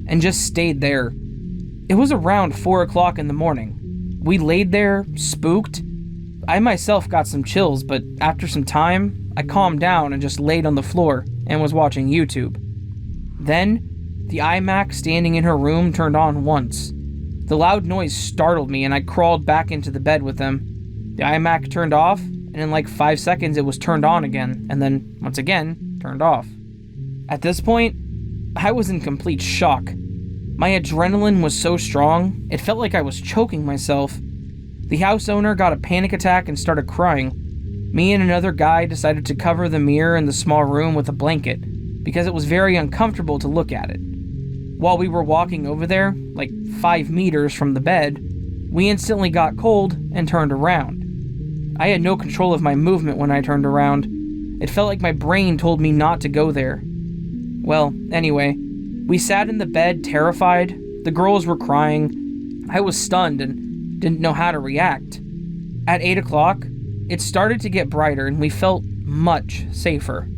and just stayed there. It was around 4 o'clock in the morning. We laid there, spooked. I myself got some chills, but after some time, I calmed down and just laid on the floor and was watching YouTube. Then, the iMac standing in her room turned on once. The loud noise startled me and I crawled back into the bed with them. The iMac turned off, and in like 5 seconds it was turned on again, and then, once again, turned off. At this point, I was in complete shock. My adrenaline was so strong, it felt like I was choking myself. The house owner got a panic attack and started crying. Me and another guy decided to cover the mirror in the small room with a blanket, because it was very uncomfortable to look at it. While we were walking over there, like 5 meters from the bed, we instantly got cold and turned around. I had no control of my movement when I turned around. It felt like my brain told me not to go there. Well, anyway, we sat in the bed terrified. The girls were crying. I was stunned and didn't know how to react. At 8 o'clock, it started to get brighter and we felt much safer.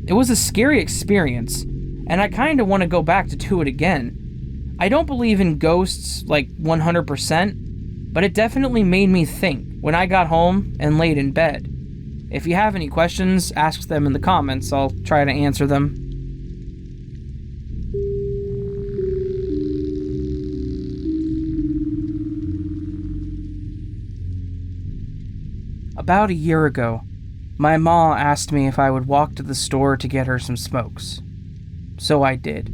It was a scary experience, and I kinda want to go back to do it again. I don't believe in ghosts, like 100%, but it definitely made me think when I got home and laid in bed. If you have any questions, ask them in the comments. I'll try to answer them. About a year ago, my ma asked me if I would walk to the store to get her some smokes. So I did.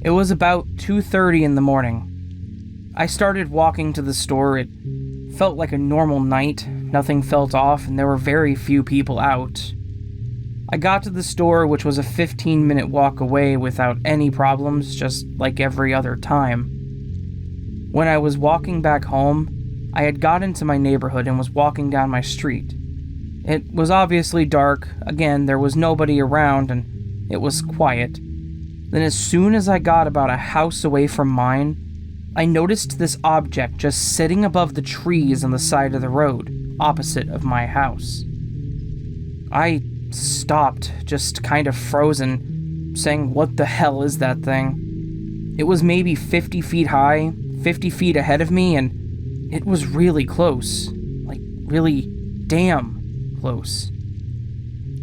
It was about 2:30 in the morning. I started walking to the store. It felt like a normal night. Nothing felt off, and there were very few people out. I got to the store, which was a 15-minute walk away without any problems, just like every other time. When I was walking back home, I had got into my neighborhood and was walking down my street. It was obviously dark. Again, there was nobody around, and it was quiet. Then as soon as I got about a house away from mine, I noticed this object just sitting above the trees on the side of the road, opposite of my house. I stopped, just kind of frozen, saying, "What the hell is that thing?" It was maybe 50 feet high, 50 feet ahead of me, and it was really close. Like, really damn close.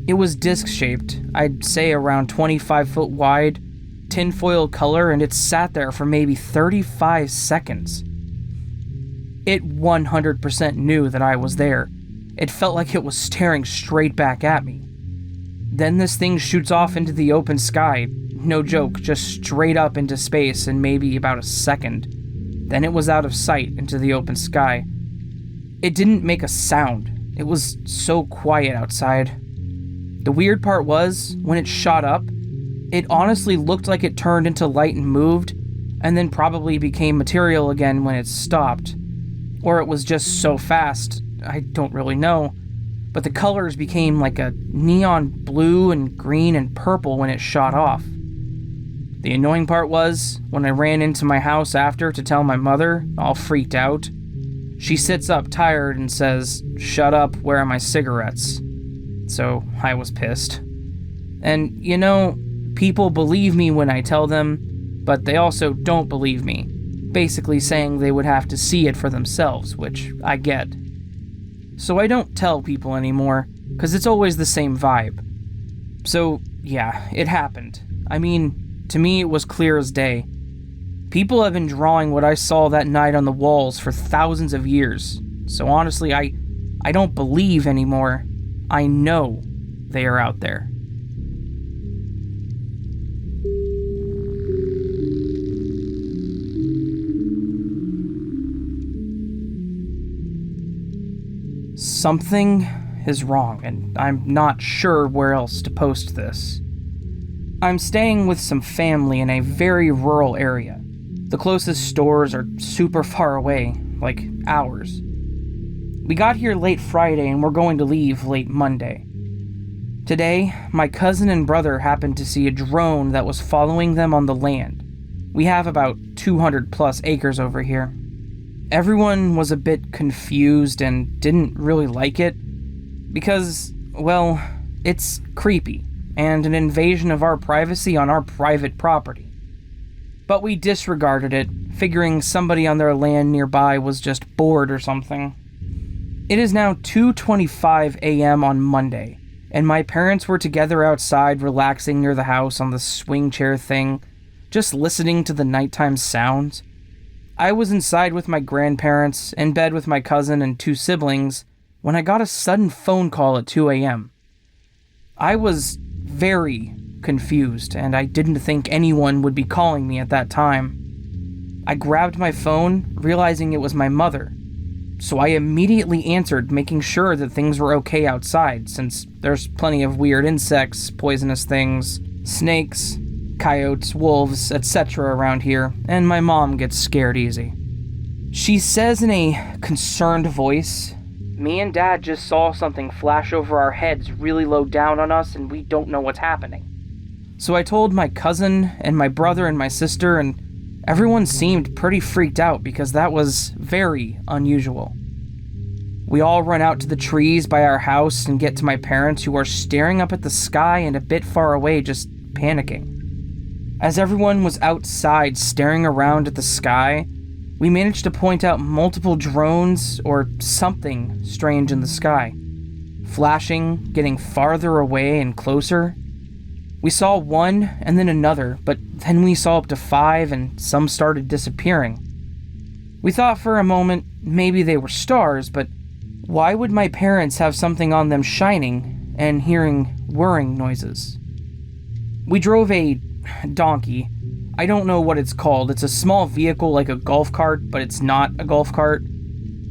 It was disc-shaped, I'd say around 25 foot wide, tinfoil color, and it sat there for maybe 35 seconds. It 100% knew that I was there. It felt like it was staring straight back at me. Then this thing shoots off into the open sky, no joke, just straight up into space in maybe about a second. Then it was out of sight into the open sky. It didn't make a sound. It was so quiet outside. The weird part was, when it shot up, it honestly looked like it turned into light and moved, and then probably became material again when it stopped. Or it was just so fast, I don't really know. But the colors became like a neon blue and green and purple when it shot off. The annoying part was, when I ran into my house after to tell my mother, all freaked out, she sits up tired and says, "Shut up, where are my cigarettes?" So I was pissed. And, you know, people believe me when I tell them, but they also don't believe me, basically saying they would have to see it for themselves, which I get. So I don't tell people anymore, because it's always the same vibe. So, yeah, it happened. I mean, to me it was clear as day. People have been drawing what I saw that night on the walls for thousands of years, so honestly, I don't believe anymore. I know they are out there. Something is wrong, and I'm not sure where else to post this. I'm staying with some family in a very rural area. The closest stores are super far away, like hours. We got here late Friday and we're going to leave late Monday. Today, my cousin and brother happened to see a drone that was following them on the land. We have about 200 plus acres over here. Everyone was a bit confused and didn't really like it because, well, it's creepy and an invasion of our privacy on our private property. But we disregarded it, figuring somebody on their land nearby was just bored or something. It is now 2:25 a.m. on Monday, and my parents were together outside relaxing near the house on the swing chair thing, just listening to the nighttime sounds. I was inside with my grandparents, in bed with my cousin and 2 siblings, when I got a sudden phone call at 2 a.m. I was very confused, and I didn't think anyone would be calling me at that time. I grabbed my phone, realizing it was my mother, so I immediately answered, making sure that things were okay outside, since there's plenty of weird insects, poisonous things, snakes, coyotes, wolves, etc. around here, and my mom gets scared easy. She says in a concerned voice, "Me and Dad just saw something flash over our heads really low down on us and we don't know what's happening." So I told my cousin and my brother and my sister, and everyone seemed pretty freaked out because that was very unusual. We all run out to the trees by our house and get to my parents, who are staring up at the sky and a bit far away, just panicking. As everyone was outside staring around at the sky, we managed to point out multiple drones or something strange in the sky, flashing, getting farther away and closer. We saw one and then another, but then we saw up to 5 and some started disappearing. We thought for a moment maybe they were stars, but why would my parents have something on them shining and hearing whirring noises? We drove a donkey. I don't know what it's called. It's a small vehicle like a golf cart, but it's not a golf cart.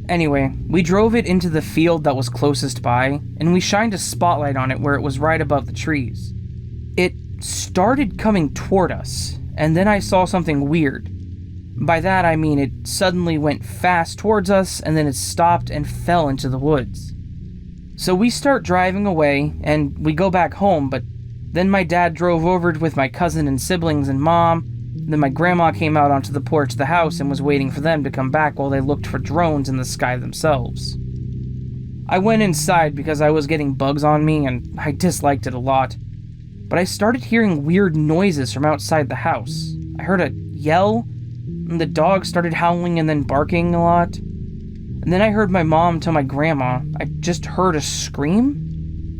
Anyway, we drove it into the field that was closest by, and we shined a spotlight on it where it was right above the trees. It started coming toward us, and then I saw something weird. By that I mean it suddenly went fast towards us, and then it stopped and fell into the woods. So we start driving away, and we go back home, but then my dad drove over with my cousin and siblings and mom. Then my grandma came out onto the porch of the house and was waiting for them to come back while they looked for drones in the sky themselves. I went inside because I was getting bugs on me, and I disliked it a lot. But I started hearing weird noises from outside the house. I heard a yell, and the dog started howling and then barking a lot. And then I heard my mom tell my grandma I just heard a scream,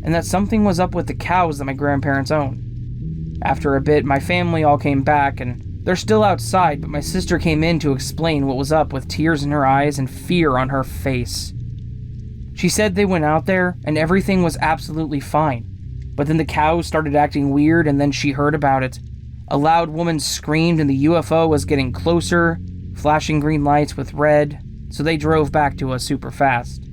and that something was up with the cows that my grandparents own. After a bit, my family all came back, and they're still outside, but my sister came in to explain what was up with tears in her eyes and fear on her face. She said they went out there, and everything was absolutely fine. But then the cows started acting weird, and then she heard about it. A loud woman screamed, and the UFO was getting closer, flashing green lights with red, so they drove back to us super fast.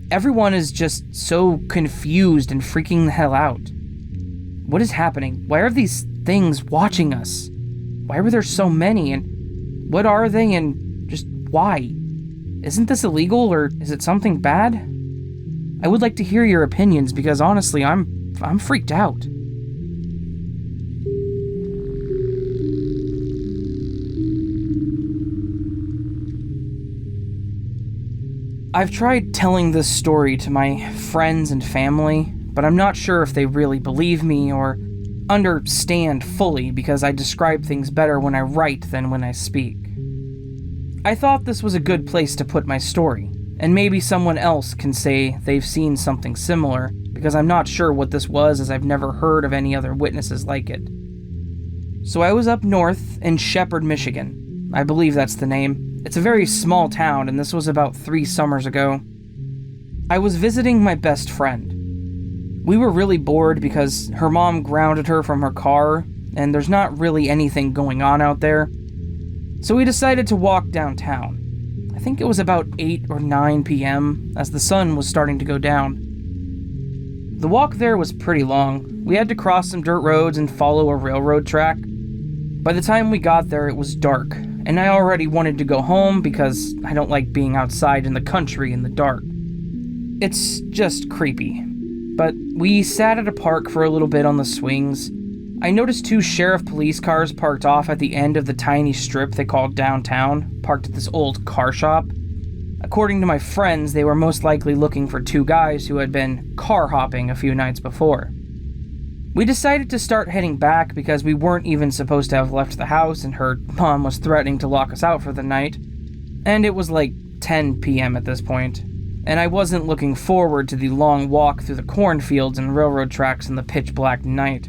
Everyone is just so confused and freaking the hell out. What is happening? Why are these things watching us? Why were there so many, and what are they, and just why? Isn't this illegal, or is it something bad? I would like to hear your opinions, because honestly, I'm freaked out. I've tried telling this story to my friends and family, but I'm not sure if they really believe me or understand fully, because I describe things better when I write than when I speak. I thought this was a good place to put my story, and maybe someone else can say they've seen something similar, because I'm not sure what this was, as I've never heard of any other witnesses like it. So I was up north in Shepherd, Michigan. I believe that's the name. It's a very small town, and this was about 3 summers ago. I was visiting my best friend. We were really bored because her mom grounded her from her car, and there's not really anything going on out there. So we decided to walk downtown. I think it was about 8 or 9 p.m. as the sun was starting to go down. The walk there was pretty long. We had to cross some dirt roads and follow a railroad track. By the time we got there, it was dark, and I already wanted to go home because I don't like being outside in the country in the dark. It's just creepy. But we sat at a park for a little bit on the swings. I noticed 2 sheriff police cars parked off at the end of the tiny strip they called downtown, parked at this old car shop. According to my friends, they were most likely looking for 2 guys who had been car hopping a few nights before. We decided to start heading back because we weren't even supposed to have left the house and her mom was threatening to lock us out for the night. And it was like 10 p.m. at this point, and I wasn't looking forward to the long walk through the cornfields and railroad tracks in the pitch-black night.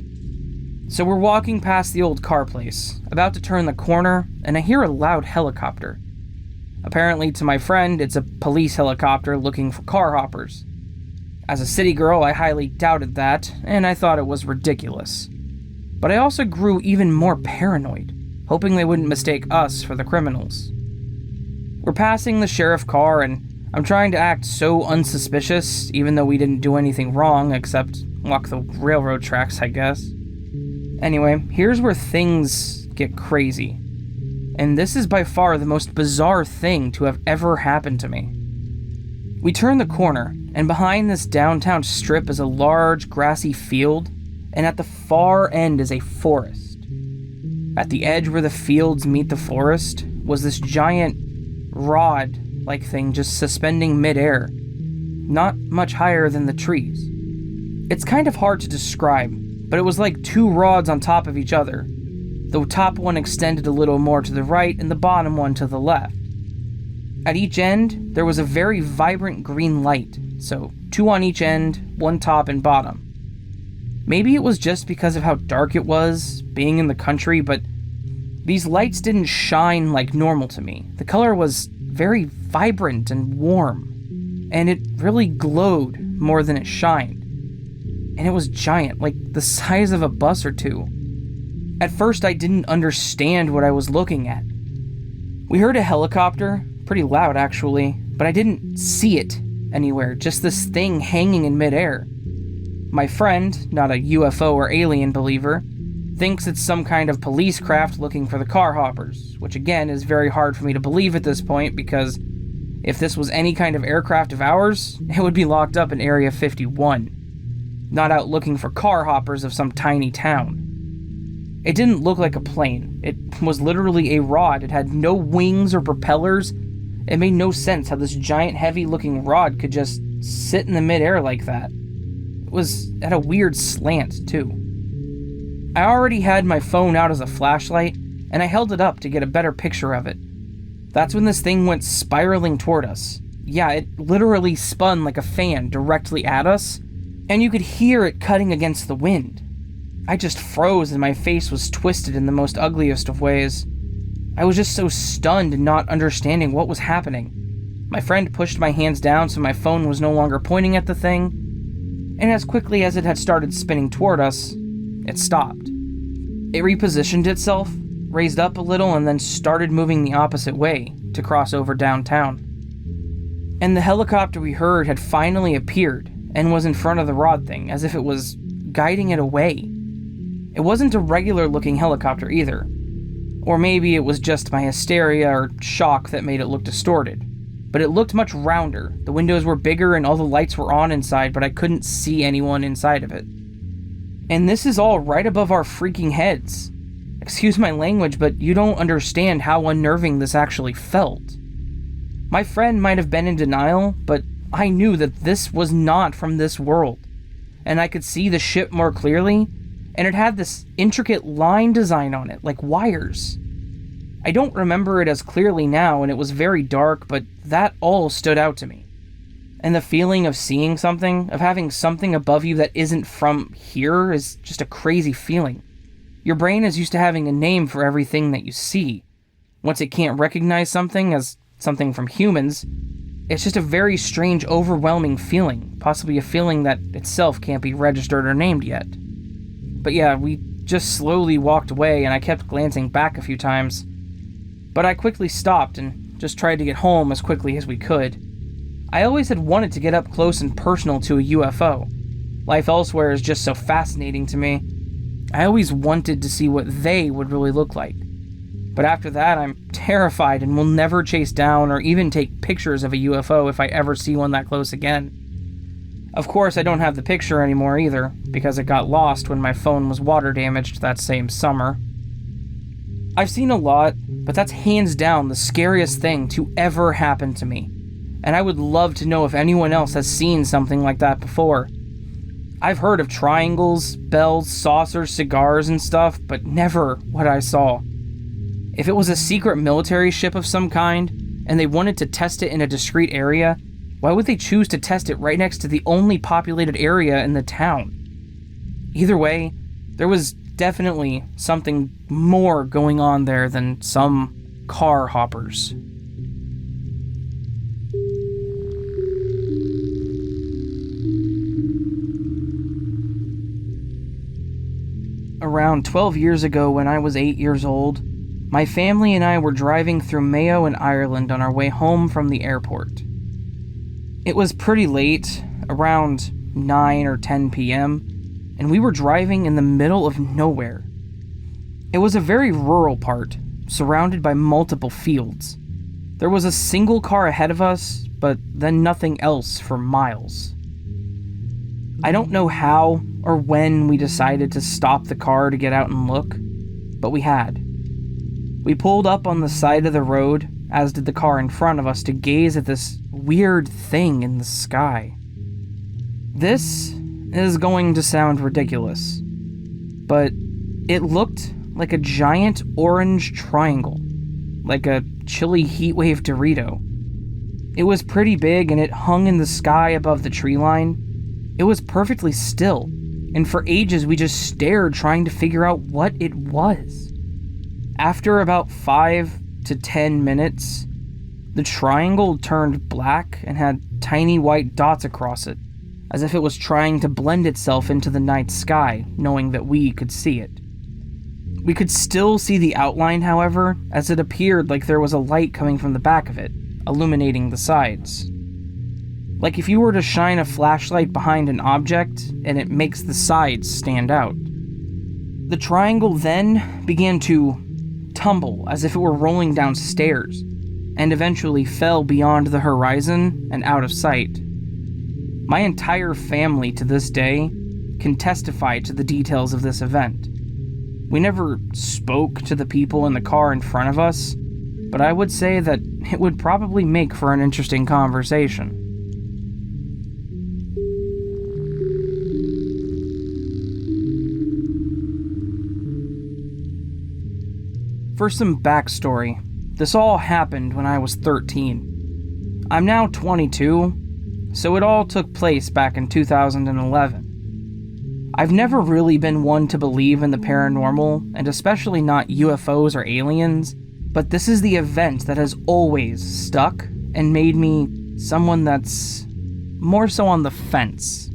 So we're walking past the old car place, about to turn the corner, and I hear a loud helicopter. Apparently, to my friend, it's a police helicopter looking for car hoppers. As a city girl, I highly doubted that, and I thought it was ridiculous. But I also grew even more paranoid, hoping they wouldn't mistake us for the criminals. We're passing the sheriff car, and I'm trying to act so unsuspicious, even though we didn't do anything wrong except walk the railroad tracks, I guess. Anyway, here's where things get crazy. And this is by far the most bizarre thing to have ever happened to me. We turn the corner, and behind this downtown strip is a large grassy field, and at the far end is a forest. At the edge where the fields meet the forest was this giant rod-like thing just suspending midair, not much higher than the trees. It's kind of hard to describe, but it was like 2 rods on top of each other. The top one extended a little more to the right and the bottom one to the left. At each end, there was a very vibrant green light, so 2 on each end, 1 top and bottom. Maybe it was just because of how dark it was, being in the country, but these lights didn't shine like normal to me. The color was very vibrant and warm, and it really glowed more than it shined. And it was giant, like the size of a bus or 2. At first, I didn't understand what I was looking at. We heard a helicopter, pretty loud actually, but I didn't see it anywhere, just this thing hanging in midair. My friend, not a UFO or alien believer, thinks it's some kind of police craft looking for the car hoppers, which again is very hard for me to believe at this point because if this was any kind of aircraft of ours, it would be locked up in Area 51, not out looking for car hoppers of some tiny town. It didn't look like a plane. It was literally a rod. It had no wings or propellers. It made no sense how this giant heavy-looking rod could just sit in the midair like that. It was at a weird slant, too. I already had my phone out as a flashlight, and I held it up to get a better picture of it. That's when this thing went spiraling toward us. Yeah, it literally spun like a fan directly at us, and you could hear it cutting against the wind. I just froze and my face was twisted in the most ugliest of ways. I was just so stunned and not understanding what was happening. My friend pushed my hands down so my phone was no longer pointing at the thing, and as quickly as it had started spinning toward us, it stopped. It repositioned itself, raised up a little, and then started moving the opposite way to cross over downtown. And the helicopter we heard had finally appeared and was in front of the rod thing, as if it was guiding it away. It wasn't a regular-looking helicopter either. Or maybe it was just my hysteria or shock that made it look distorted. But it looked much rounder. The windows were bigger and all the lights were on inside, but I couldn't see anyone inside of it. And this is all right above our freaking heads. Excuse my language, but you don't understand how unnerving this actually felt. My friend might have been in denial, but I knew that this was not from this world. And I could see the ship more clearly, and it had this intricate line design on it, like wires. I don't remember it as clearly now, and it was very dark, but that all stood out to me. And the feeling of seeing something, of having something above you that isn't from here, is just a crazy feeling. Your brain is used to having a name for everything that you see. Once it can't recognize something as something from humans, it's just a very strange, overwhelming feeling, possibly a feeling that itself can't be registered or named yet. But yeah, we just slowly walked away, and I kept glancing back a few times. But I quickly stopped and just tried to get home as quickly as we could. I always had wanted to get up close and personal to a UFO. Life elsewhere is just so fascinating to me. I always wanted to see what they would really look like. But after that, I'm terrified and will never chase down or even take pictures of a UFO if I ever see one that close again. Of course, I don't have the picture anymore either, because it got lost when my phone was water damaged that same summer. I've seen a lot, but that's hands down the scariest thing to ever happen to me, and I would love to know if anyone else has seen something like that before. I've heard of triangles, bells, saucers, cigars, and stuff, but never what I saw. If it was a secret military ship of some kind, and they wanted to test it in a discreet area, why would they choose to test it right next to the only populated area in the town? Either way, there was definitely something more going on there than some car hoppers. Around 12 years ago, when I was 8 years old, my family and I were driving through Mayo in Ireland on our way home from the airport. It was pretty late, around 9 or 10 p.m., and we were driving in the middle of nowhere. It was a very rural part, surrounded by multiple fields. There was a single car ahead of us, but then nothing else for miles. I don't know how or when we decided to stop the car to get out and look, but we had. We pulled up on the side of the road, as did the car in front of us, to gaze at this weird thing in the sky. This is going to sound ridiculous, but it looked like a giant orange triangle, like a chili heatwave Dorito. It was pretty big and it hung in the sky above the tree line. It was perfectly still, and for ages we just stared trying to figure out what it was. After about 5 to 10 minutes, the triangle turned black and had tiny white dots across it, as if it was trying to blend itself into the night sky, knowing that we could see it. We could still see the outline, however, as it appeared like there was a light coming from the back of it, illuminating the sides. Like if you were to shine a flashlight behind an object, and it makes the sides stand out. The triangle then began to tumble as if it were rolling down stairs, and eventually fell beyond the horizon and out of sight. My entire family to this day can testify to the details of this event. We never spoke to the people in the car in front of us, but I would say that it would probably make for an interesting conversation. For some backstory, this all happened when I was 13. I'm now 22, so it all took place back in 2011. I've never really been one to believe in the paranormal, and especially not UFOs or aliens, but this is the event that has always stuck and made me someone that's more so on the fence.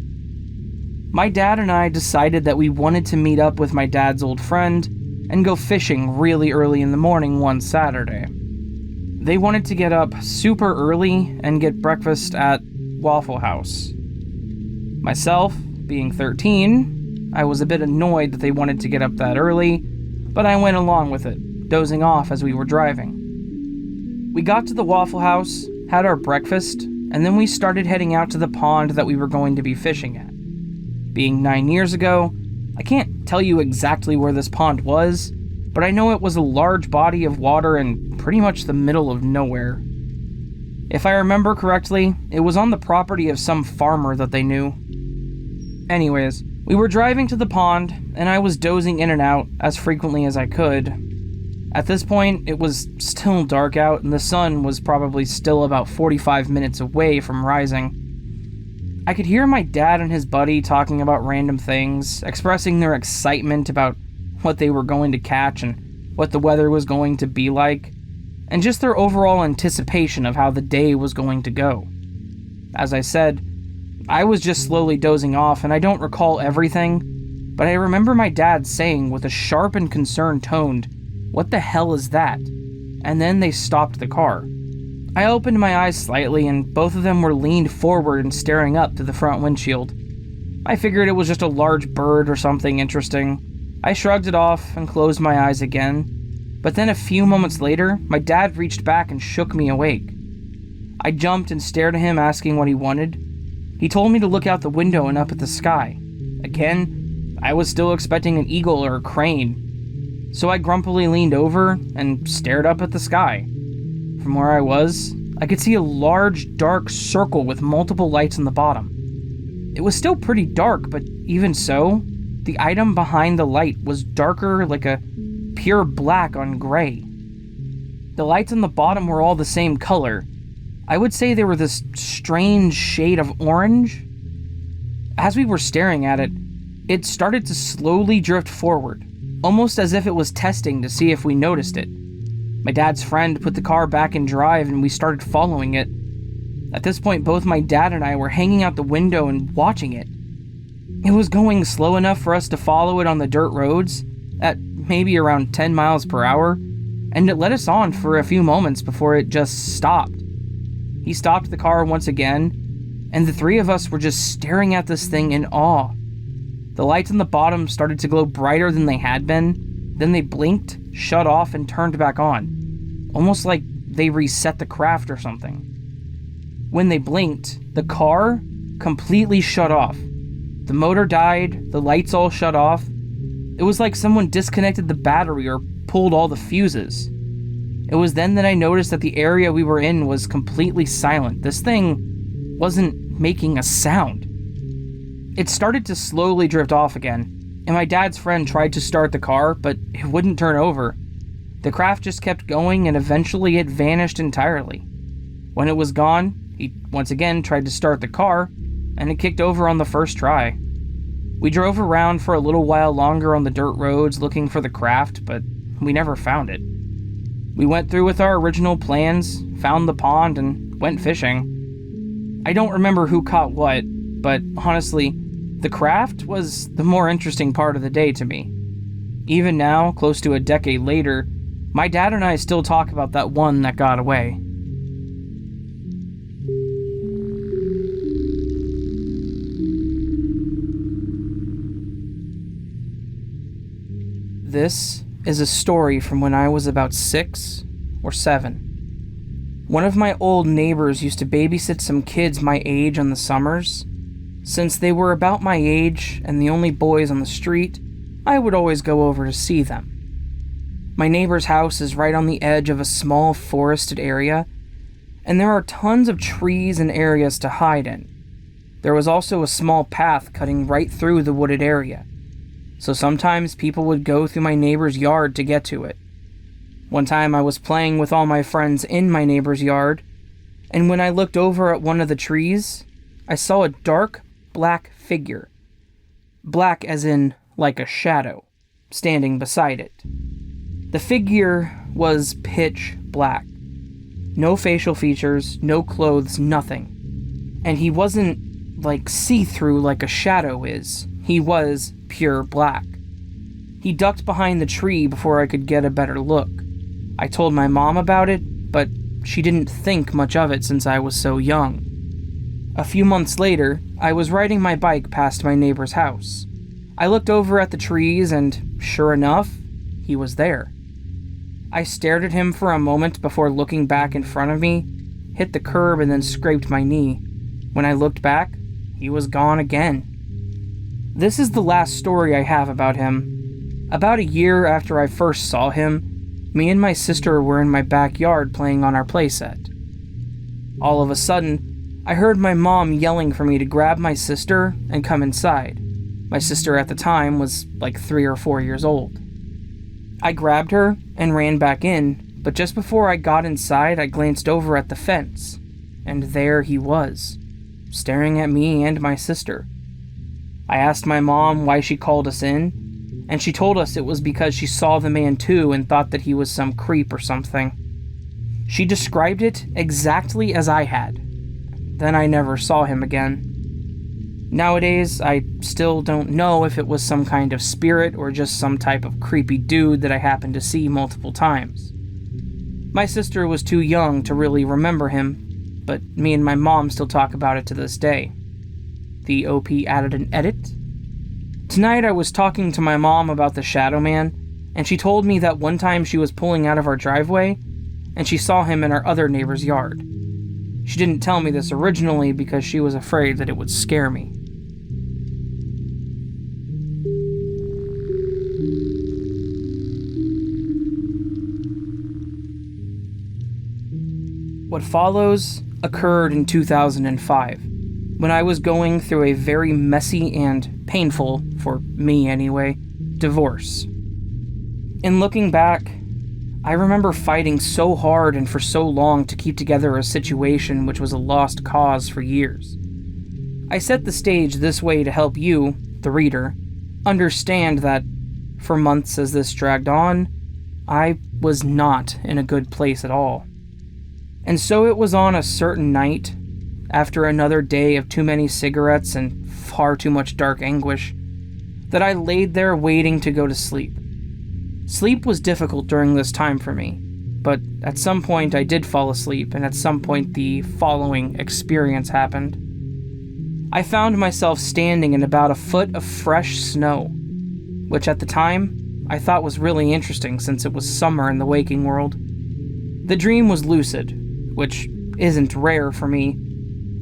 My dad and I decided that we wanted to meet up with my dad's old friend and go fishing really early in the morning one Saturday. They wanted to get up super early and get breakfast at Waffle House. Myself, being 13, I was a bit annoyed that they wanted to get up that early, but I went along with it, dozing off as we were driving. We got to the Waffle House, had our breakfast, and then we started heading out to the pond that we were going to be fishing at. Being 9 years ago, I can't tell you exactly where this pond was, but I know it was a large body of water in pretty much the middle of nowhere. If I remember correctly, it was on the property of some farmer that they knew. Anyways, we were driving to the pond, and I was dozing in and out as frequently as I could. At this point, it was still dark out, and the sun was probably still about 45 minutes away from rising. I could hear my dad and his buddy talking about random things, expressing their excitement about what they were going to catch and what the weather was going to be like, and just their overall anticipation of how the day was going to go. As I said, I was just slowly dozing off, and I don't recall everything, but I remember my dad saying with a sharp and concerned tone, "What the hell is that?" And then they stopped the car, I opened my eyes slightly, and both of them were leaned forward and staring up to the front windshield. I figured it was just a large bird or something interesting. I shrugged it off and closed my eyes again, but then a few moments later, my dad reached back and shook me awake. I jumped and stared at him, asking what he wanted. He told me to look out the window and up at the sky. Again, I was still expecting an eagle or a crane, so I grumpily leaned over and stared up at the sky. From where I was, I could see a large, dark circle with multiple lights on the bottom. It was still pretty dark, but even so, the item behind the light was darker, like a pure black on gray. The lights on the bottom were all the same color. I would say they were this strange shade of orange. As we were staring at it, it started to slowly drift forward, almost as if it was testing to see if we noticed it. My dad's friend put the car back in drive and we started following it. At this point, both my dad and I were hanging out the window and watching it. It was going slow enough for us to follow it on the dirt roads, at maybe around 10 miles per hour, and it led us on for a few moments before it just stopped. He stopped the car once again, and the three of us were just staring at this thing in awe. The lights on the bottom started to glow brighter than they had been, then they blinked, shut off, and turned back on, almost like they reset the craft or something. When they blinked, the car completely shut off. The motor died, the lights all shut off. It was like someone disconnected the battery or pulled all the fuses. It was then that I noticed that the area we were in was completely silent. This thing wasn't making a sound. It started to slowly drift off again, and my dad's friend tried to start the car, but it wouldn't turn over. The craft just kept going, and eventually it vanished entirely. When it was gone, he once again tried to start the car, and it kicked over on the first try. We drove around for a little while longer on the dirt roads looking for the craft, but we never found it. We went through with our original plans, found the pond, and went fishing. I don't remember who caught what, but honestly, the craft was the more interesting part of the day to me. Even now, close to a decade later, my dad and I still talk about that one that got away. This is a story from when I was about 6 or 7. One of my old neighbors used to babysit some kids my age on the summers. Since they were about my age and the only boys on the street, I would always go over to see them. My neighbor's house is right on the edge of a small forested area, and there are tons of trees and areas to hide in. There was also a small path cutting right through the wooded area, so sometimes people would go through my neighbor's yard to get to it. One time I was playing with all my friends in my neighbor's yard, and when I looked over at one of the trees, I saw a dark, black figure. Black as in, like a shadow, standing beside it. The figure was pitch black. No facial features, no clothes, nothing. And he wasn't, like, see-through like a shadow is. He was pure black. He ducked behind the tree before I could get a better look. I told my mom about it, but she didn't think much of it since I was so young. A few months later, I was riding my bike past my neighbor's house. I looked over at the trees and, sure enough, he was there. I stared at him for a moment before looking back in front of me, hit the curb, and then scraped my knee. When I looked back, he was gone again. This is the last story I have about him. About a year after I first saw him, me and my sister were in my backyard playing on our playset. All of a sudden, I heard my mom yelling for me to grab my sister and come inside. My sister at the time was like 3 or 4 years old. I grabbed her and ran back in, but just before I got inside, I glanced over at the fence, and there he was, staring at me and my sister. I asked my mom why she called us in, and she told us it was because she saw the man too and thought that he was some creep or something. She described it exactly as I had. Then I never saw him again. Nowadays, I still don't know if it was some kind of spirit or just some type of creepy dude that I happened to see multiple times. My sister was too young to really remember him, but me and my mom still talk about it to this day. The OP added an edit. Tonight I was talking to my mom about the Shadow Man, and she told me that one time she was pulling out of our driveway, and she saw him in our other neighbor's yard. She didn't tell me this originally because she was afraid that it would scare me. What follows occurred in 2005, when I was going through a very messy and painful, for me anyway, divorce. In looking back, I remember fighting so hard and for so long to keep together a situation which was a lost cause for years. I set the stage this way to help you, the reader, understand that, for months as this dragged on, I was not in a good place at all. And so it was on a certain night, after another day of too many cigarettes and far too much dark anguish, that I laid there waiting to go to sleep. Sleep was difficult during this time for me, but at some point I did fall asleep, and at some point the following experience happened. I found myself standing in about a foot of fresh snow, which at the time I thought was really interesting since it was summer in the waking world. The dream was lucid, which isn't rare for me,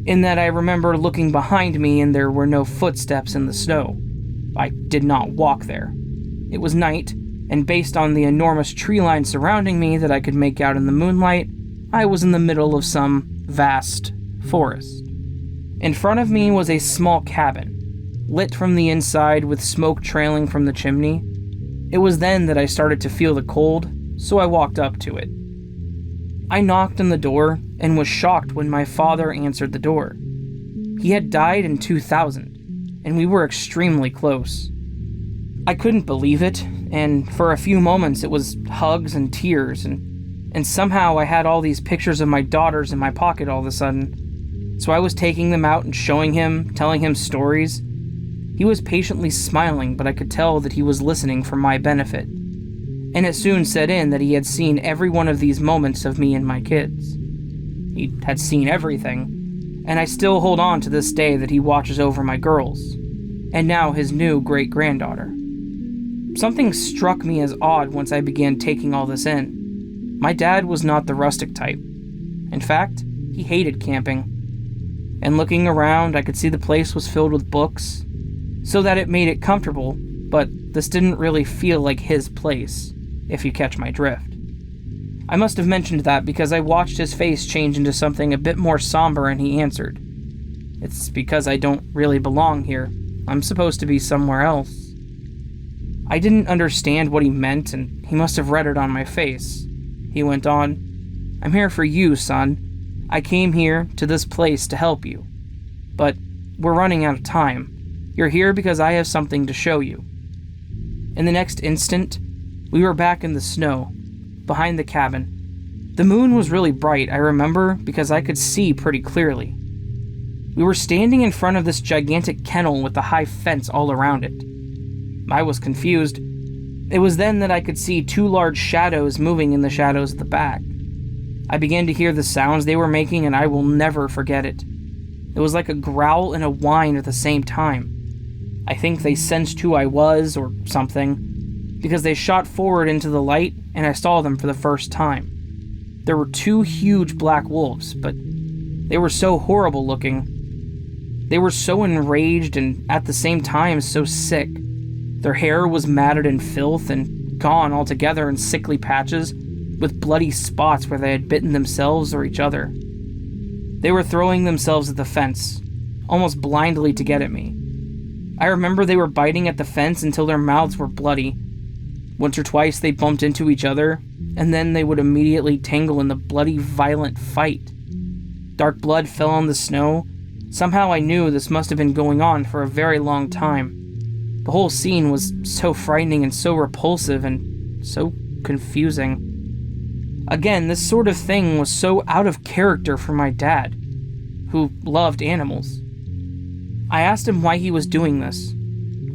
in that I remember looking behind me and there were no footsteps in the snow. I did not walk there. It was night, and based on the enormous tree line surrounding me that I could make out in the moonlight, I was in the middle of some vast forest. In front of me was a small cabin, lit from the inside with smoke trailing from the chimney. It was then that I started to feel the cold, so I walked up to it. I knocked on the door and was shocked when my father answered the door. He had died in 2000, and we were extremely close. I couldn't believe it, and for a few moments it was hugs and tears, and somehow I had all these pictures of my daughters in my pocket all of a sudden. So I was taking them out and showing him, telling him stories. He was patiently smiling, but I could tell that he was listening for my benefit. And it soon set in that he had seen every one of these moments of me and my kids. He had seen everything, and I still hold on to this day that he watches over my girls, and now his new great-granddaughter. Something struck me as odd once I began taking all this in. My dad was not the rustic type. In fact, he hated camping. And looking around, I could see the place was filled with books, so that it made it comfortable, but this didn't really feel like his place, if you catch my drift. I must have mentioned that because I watched his face change into something a bit more somber and he answered, "It's because I don't really belong here. I'm supposed to be somewhere else." I didn't understand what he meant, and he must have read it on my face. He went on, "I'm here for you, son. I came here to this place to help you. But we're running out of time. You're here because I have something to show you." In the next instant, we were back in the snow, behind the cabin. The moon was really bright, I remember, because I could see pretty clearly. We were standing in front of this gigantic kennel with a high fence all around it. I was confused. It was then that I could see two large shadows moving in the shadows at the back. I began to hear the sounds they were making, and I will never forget it. It was like a growl and a whine at the same time. I think they sensed who I was, or something, because they shot forward into the light, and I saw them for the first time. There were two huge black wolves, but they were so horrible looking. They were so enraged and at the same time so sick. Their hair was matted in filth and gone altogether in sickly patches, with bloody spots where they had bitten themselves or each other. They were throwing themselves at the fence, almost blindly to get at me. I remember they were biting at the fence until their mouths were bloody. Once or twice they bumped into each other, and then they would immediately tangle in the bloody, violent fight. Dark blood fell on the snow. Somehow I knew this must have been going on for a very long time. The whole scene was so frightening and so repulsive and so confusing. Again, this sort of thing was so out of character for my dad, who loved animals. I asked him why he was doing this.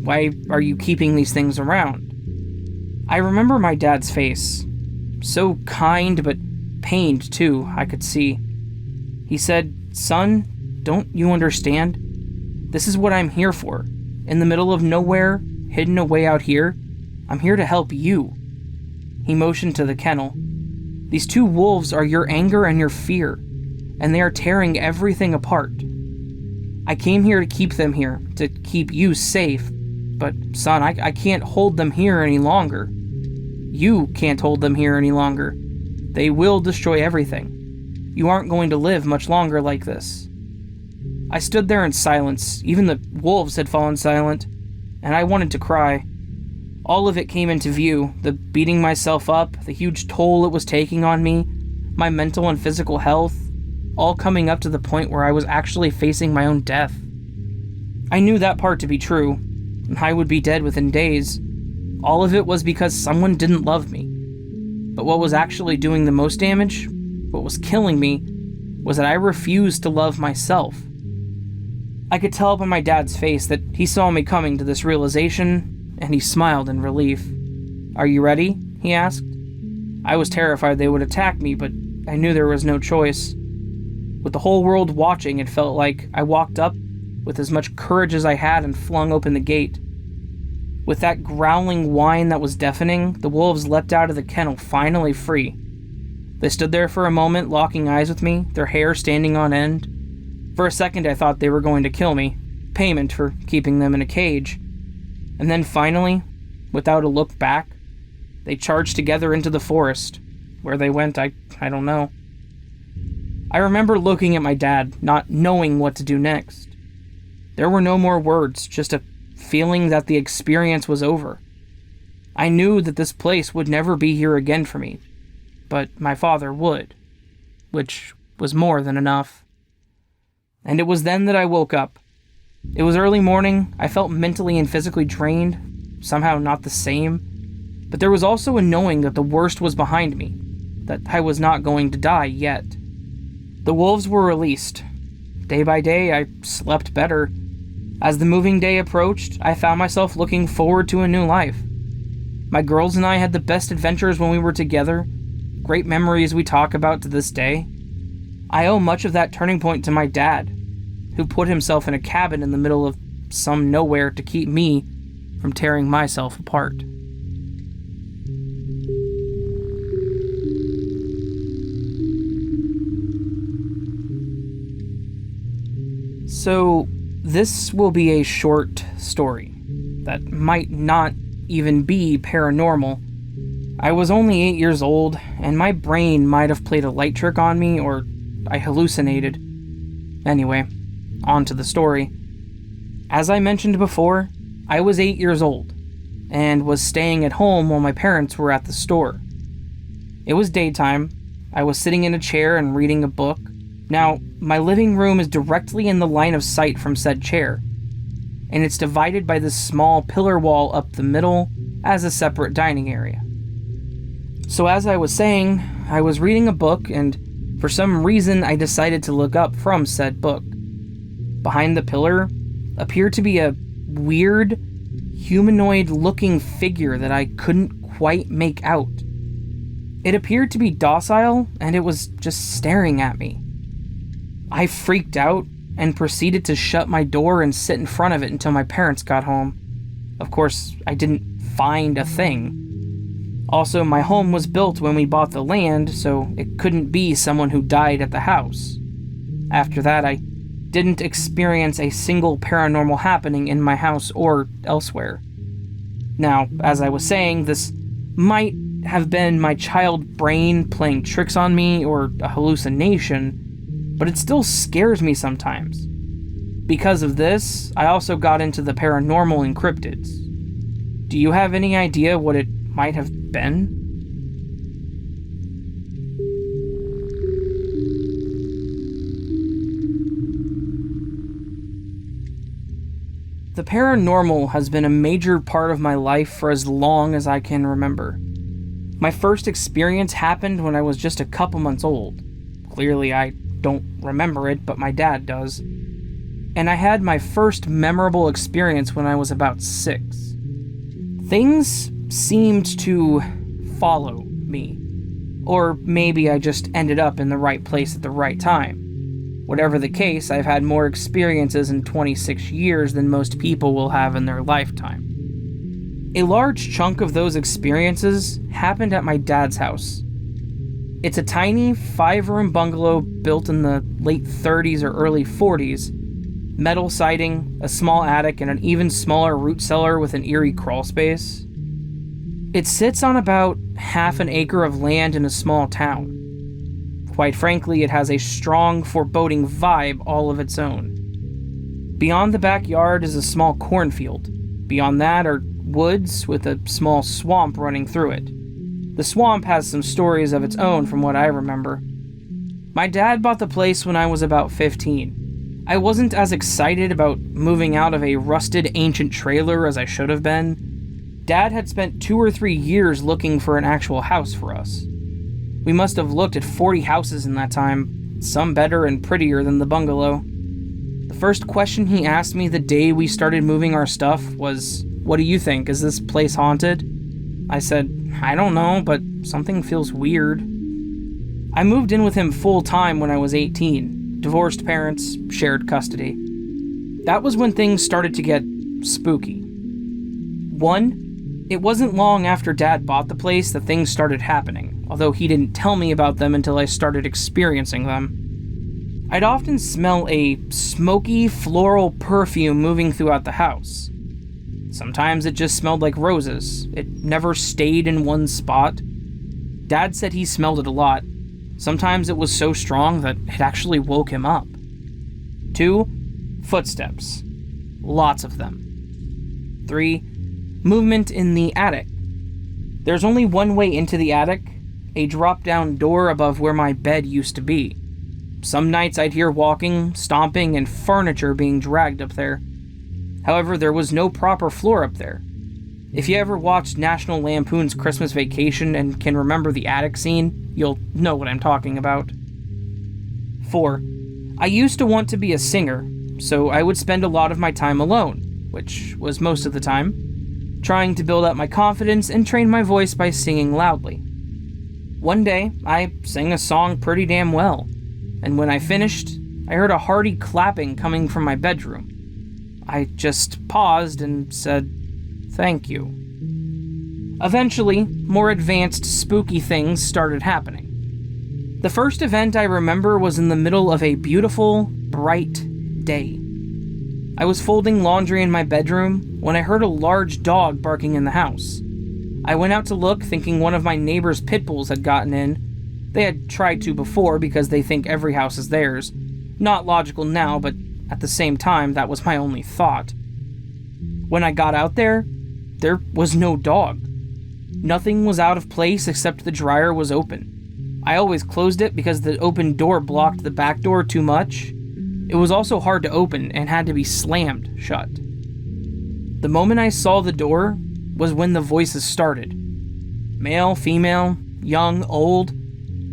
Why are you keeping these things around? I remember my dad's face. So kind, but pained, too, I could see. He said, "Son, don't you understand? This is what I'm here for. In the middle of nowhere, hidden away out here, I'm here to help you." He motioned to the kennel. "These two wolves are your anger and your fear, and they are tearing everything apart. I came here to keep them here, to keep you safe, but son, I can't hold them here any longer. You can't hold them here any longer. They will destroy everything. You aren't going to live much longer like this." I stood there in silence. Even the wolves had fallen silent, and I wanted to cry. All of it came into view, the beating myself up, the huge toll it was taking on me, my mental and physical health, all coming up to the point where I was actually facing my own death. I knew that part to be true. I would be dead within days. All of it was because someone didn't love me. But what was actually doing the most damage, what was killing me, was that I refused to love myself. I could tell by my dad's face that he saw me coming to this realization, and he smiled in relief. "Are you ready?" he asked. I was terrified they would attack me, but I knew there was no choice. With the whole world watching, it felt like I walked up with as much courage as I had and flung open the gate. With that growling whine that was deafening, the wolves leapt out of the kennel, finally free. They stood there for a moment, locking eyes with me, their hair standing on end. For a second I thought they were going to kill me, payment for keeping them in a cage. And then finally, without a look back, they charged together into the forest. Where they went, I don't know. I remember looking at my dad, not knowing what to do next. There were no more words, just a feeling that the experience was over. I knew that this place would never be here again for me, but my father would, which was more than enough. And it was then that I woke up. It was early morning. I felt mentally and physically drained, somehow not the same, but there was also a knowing that the worst was behind me, that I was not going to die yet. The wolves were released. Day by day, I slept better. As the moving day approached, I found myself looking forward to a new life. My girls and I had the best adventures when we were together, great memories we talk about to this day. I owe much of that turning point to my dad, who put himself in a cabin in the middle of some nowhere to keep me from tearing myself apart. So, this will be a short story that might not even be paranormal. I was only 8 years old, and my brain might have played a light trick on me, or I hallucinated. Anyway, on to the story. As I mentioned before, I was 8 years old, and was staying at home while my parents were at the store. It was daytime. I was sitting in a chair and reading a book. Now, my living room is directly in the line of sight from said chair, and it's divided by this small pillar wall up the middle as a separate dining area. So as I was saying, I was reading a book, and for some reason I decided to look up from said book. Behind the pillar appeared to be a weird, humanoid-looking figure that I couldn't quite make out. It appeared to be docile, and it was just staring at me. I freaked out and proceeded to shut my door and sit in front of it until my parents got home. Of course, I didn't find a thing. Also, my home was built when we bought the land, so it couldn't be someone who died at the house. After that, I didn't experience a single paranormal happening in my house or elsewhere. Now, as I was saying, this might have been my child brain playing tricks on me or a hallucination, but it still scares me sometimes. Because of this, I also got into the paranormal and cryptids. Do you have any idea what it might have been? The paranormal has been a major part of my life for as long as I can remember. My first experience happened when I was just a couple months old. Clearly, I don't remember it, but my dad does. And I had my first memorable experience when I was about 6. Things seemed to follow me Or maybe I just ended up in the right place at the right time. Whatever the case, I've had more experiences in 26 years than most people will have in their lifetime. A large chunk of those experiences happened at my dad's house. It's a tiny 5-room bungalow built in the late 30s or early 40s, metal siding, a small attic, and an even smaller root cellar with an eerie crawl space. It sits on about half an acre of land in a small town. Quite frankly, it has a strong, foreboding vibe all of its own. Beyond the backyard is a small cornfield. Beyond that are woods with a small swamp running through it. The swamp has some stories of its own from what I remember. My dad bought the place when I was about 15. I wasn't as excited about moving out of a rusted ancient trailer as I should have been. Dad had spent 2 or 3 years looking for an actual house for us. We must have looked at 40 houses in that time, some better and prettier than the bungalow. The first question he asked me the day we started moving our stuff was, "What do you think? Is this place haunted?" I said, "I don't know, but something feels weird." I moved in with him full time when I was 18. Divorced parents, shared custody. That was when things started to get spooky. 1, it wasn't long after Dad bought the place that things started happening, although he didn't tell me about them until I started experiencing them. I'd often smell a smoky, floral perfume moving throughout the house. Sometimes it just smelled like roses. It never stayed in one spot. Dad said he smelled it a lot. Sometimes it was so strong that it actually woke him up. 2, footsteps. Lots of them. 3, movement in the attic. There's only one way into the attic, a drop-down door above where my bed used to be. Some nights I'd hear walking, stomping, and furniture being dragged up there. However, there was no proper floor up there. If you ever watched National Lampoon's Christmas Vacation and can remember the attic scene, you'll know what I'm talking about. 4, I used to want to be a singer, so I would spend a lot of my time alone, which was most of the time, trying to build up my confidence and train my voice by singing loudly. One day, I sang a song pretty damn well, and when I finished, I heard a hearty clapping coming from my bedroom. I just paused and said, "Thank you." Eventually, more advanced spooky things started happening. The first event I remember was in the middle of a beautiful, bright day. I was folding laundry in my bedroom when I heard a large dog barking in the house. I went out to look, thinking one of my neighbor's pit bulls had gotten in. They had tried to before because they think every house is theirs. Not logical now, but at the same time, that was my only thought. When I got out there was no dog. Nothing was out of place except the dryer was open. I always closed it because the open door blocked the back door too much. It was also hard to open and had to be slammed shut. The moment I saw the door was when the voices started. Male, female, young, old.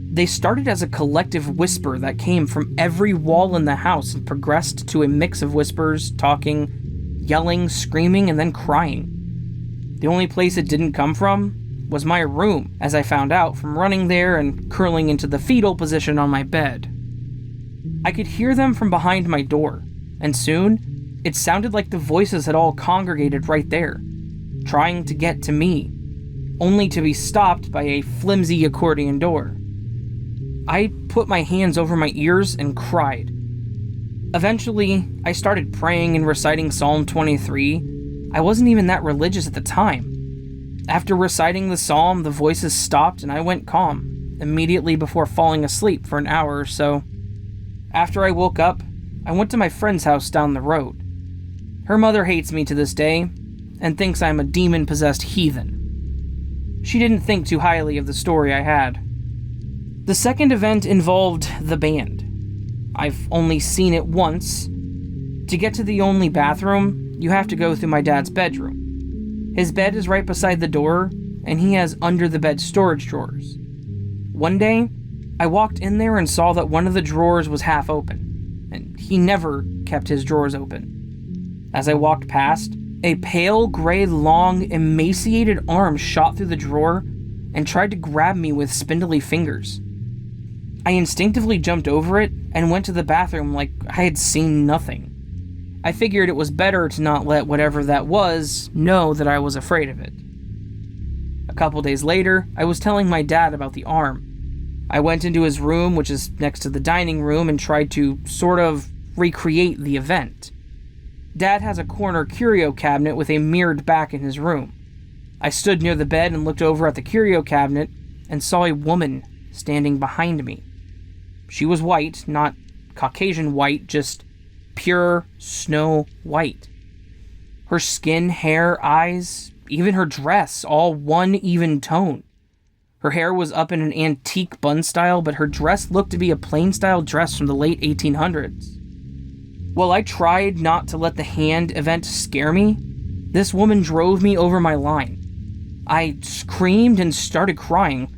They started as a collective whisper that came from every wall in the house and progressed to a mix of whispers, talking, yelling, screaming, and then crying. The only place it didn't come from was my room, as I found out from running there and curling into the fetal position on my bed. I could hear them from behind my door, and soon, it sounded like the voices had all congregated right there, trying to get to me, only to be stopped by a flimsy accordion door. I put my hands over my ears and cried. Eventually, I started praying and reciting Psalm 23. I wasn't even that religious at the time. After reciting the psalm, the voices stopped and I went calm, immediately before falling asleep for an hour or so. After I woke up, I went to my friend's house down the road. Her mother hates me to this day, and thinks I'm a demon-possessed heathen. She didn't think too highly of the story I had. The second event involved the band. I've only seen it once. To get to the only bathroom, you have to go through my dad's bedroom. His bed is right beside the door, and he has under-the-bed storage drawers. One day, I walked in there and saw that one of the drawers was half open, and he never kept his drawers open. As I walked past, a pale gray, long, emaciated arm shot through the drawer and tried to grab me with spindly fingers. I instinctively jumped over it and went to the bathroom like I had seen nothing. I figured it was better to not let whatever that was know that I was afraid of it. A couple days later, I was telling my dad about the arm. I went into his room, which is next to the dining room, and tried to sort of recreate the event. Dad has a corner curio cabinet with a mirrored back in his room. I stood near the bed and looked over at the curio cabinet and saw a woman standing behind me. She was white, not Caucasian white, just pure snow white. Her skin, hair, eyes, even her dress, all one even tone. Her hair was up in an antique bun style, but her dress looked to be a plain style dress from the late 1800s. While I tried not to let the hand event scare me, this woman drove me over my line. I screamed and started crying.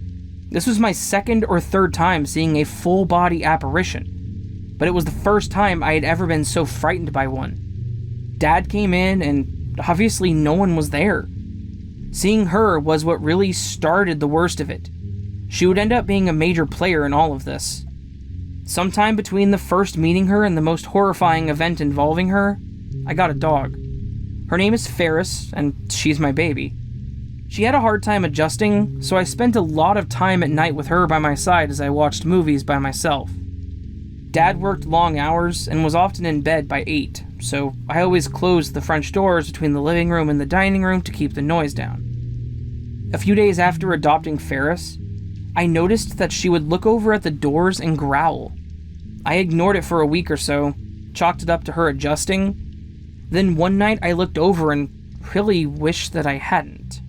This was my second or third time seeing a full-body apparition, but it was the first time I had ever been so frightened by one. Dad came in, and obviously no one was there. Seeing her was what really started the worst of it. She would end up being a major player in all of this. Sometime between the first meeting her and the most horrifying event involving her, I got a dog. Her name is Ferris, and she's my baby. She had a hard time adjusting, so I spent a lot of time at night with her by my side as I watched movies by myself. Dad worked long hours and was often in bed by 8, so I always closed the French doors between the living room and the dining room to keep the noise down. A few days after adopting Ferris, I noticed that she would look over at the doors and growl. I ignored it for a week or so, chalked it up to her adjusting. Then one night I looked over and really wished that I hadn't.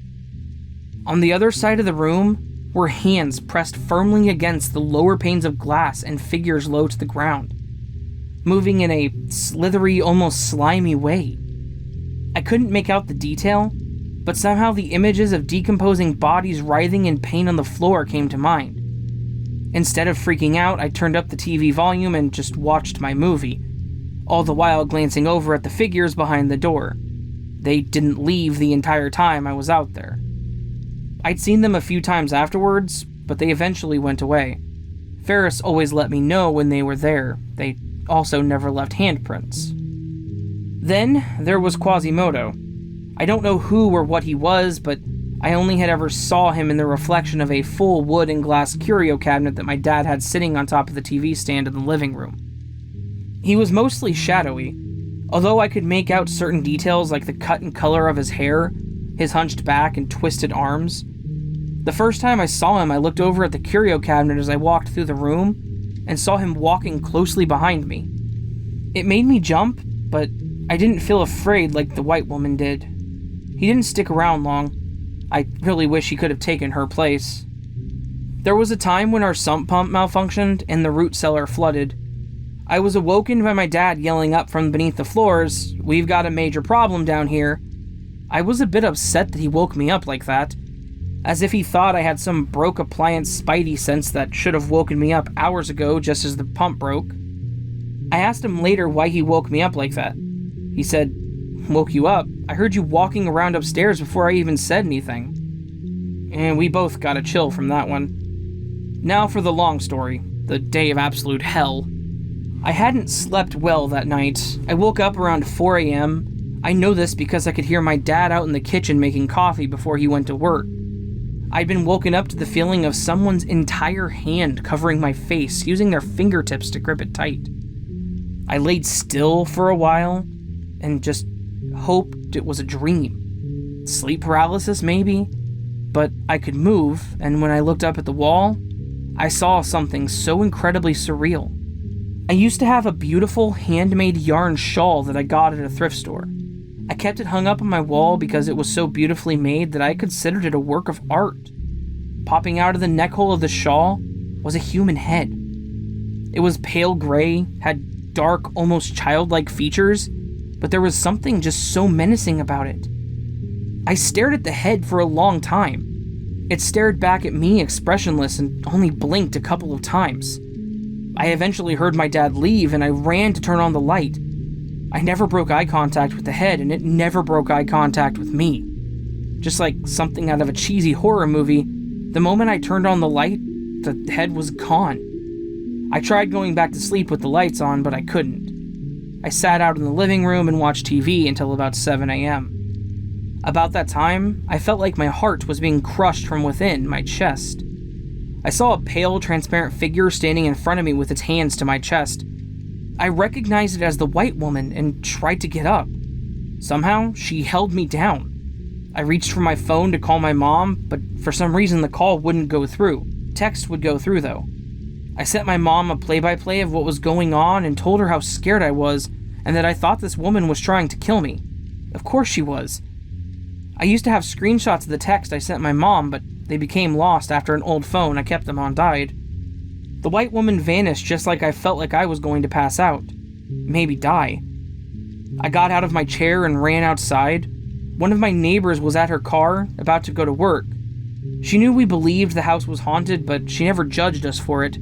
On the other side of the room were hands pressed firmly against the lower panes of glass and figures low to the ground, moving in a slithery, almost slimy way. I couldn't make out the detail, but somehow the images of decomposing bodies writhing in pain on the floor came to mind. Instead of freaking out, I turned up the TV volume and just watched my movie, all the while glancing over at the figures behind the door. They didn't leave the entire time I was out there. I'd seen them a few times afterwards, but they eventually went away. Ferris always let me know when they were there. They also never left handprints. Then there was Quasimodo. I don't know who or what he was, but I only had ever saw him in the reflection of a full wood and glass curio cabinet that my dad had sitting on top of the TV stand in the living room. He was mostly shadowy, although I could make out certain details like the cut and color of his hair, his hunched back and twisted arms. The first time I saw him, I looked over at the curio cabinet as I walked through the room and saw him walking closely behind me. It made me jump, but I didn't feel afraid like the white woman did. He didn't stick around long. I really wish he could have taken her place. There was a time when our sump pump malfunctioned and the root cellar flooded. I was awoken by my dad yelling up from beneath the floors, "We've got a major problem down here." I was a bit upset that he woke me up like that, as if he thought I had some broke appliance spidey sense that should have woken me up hours ago just as the pump broke. I asked him later why he woke me up like that. He said, "Woke you up? I heard you walking around upstairs before I even said anything." And we both got a chill from that one. Now for the long story, the day of absolute hell. I hadn't slept well that night. I woke up around 4 a.m. I know this because I could hear my dad out in the kitchen making coffee before he went to work. I'd been woken up to the feeling of someone's entire hand covering my face, using their fingertips to grip it tight. I laid still for a while and just hoped it was a dream. Sleep paralysis, maybe? But I could move, and when I looked up at the wall, I saw something so incredibly surreal. I used to have a beautiful handmade yarn shawl that I got at a thrift store. I kept it hung up on my wall because it was so beautifully made that I considered it a work of art. Popping out of the neck hole of the shawl was a human head. It was pale gray, had dark, almost childlike features, but there was something just so menacing about it. I stared at the head for a long time. It stared back at me expressionless and only blinked a couple of times. I eventually heard my dad leave and I ran to turn on the light. I never broke eye contact with the head, and it never broke eye contact with me. Just like something out of a cheesy horror movie, The moment I turned on the light, the head was gone. I tried going back to sleep with the lights on, but I couldn't. I sat out in the living room and watched TV until about 7 a.m. About that time, I felt like my heart was being crushed from within my chest. I saw a pale, transparent figure standing in front of me with its hands to my chest. I recognized it as the white woman and tried to get up. Somehow, she held me down. I reached for my phone to call my mom, but for some reason the call wouldn't go through. Text would go through, though. I sent my mom a play-by-play of what was going on and told her how scared I was and that I thought this woman was trying to kill me. Of course she was. I used to have screenshots of the text I sent my mom, but they became lost after an old phone I kept them on died. The white woman vanished just like I felt like I was going to pass out. Maybe die. I got out of my chair and ran outside. One of my neighbors was at her car, about to go to work. She knew we believed the house was haunted, but she never judged us for it.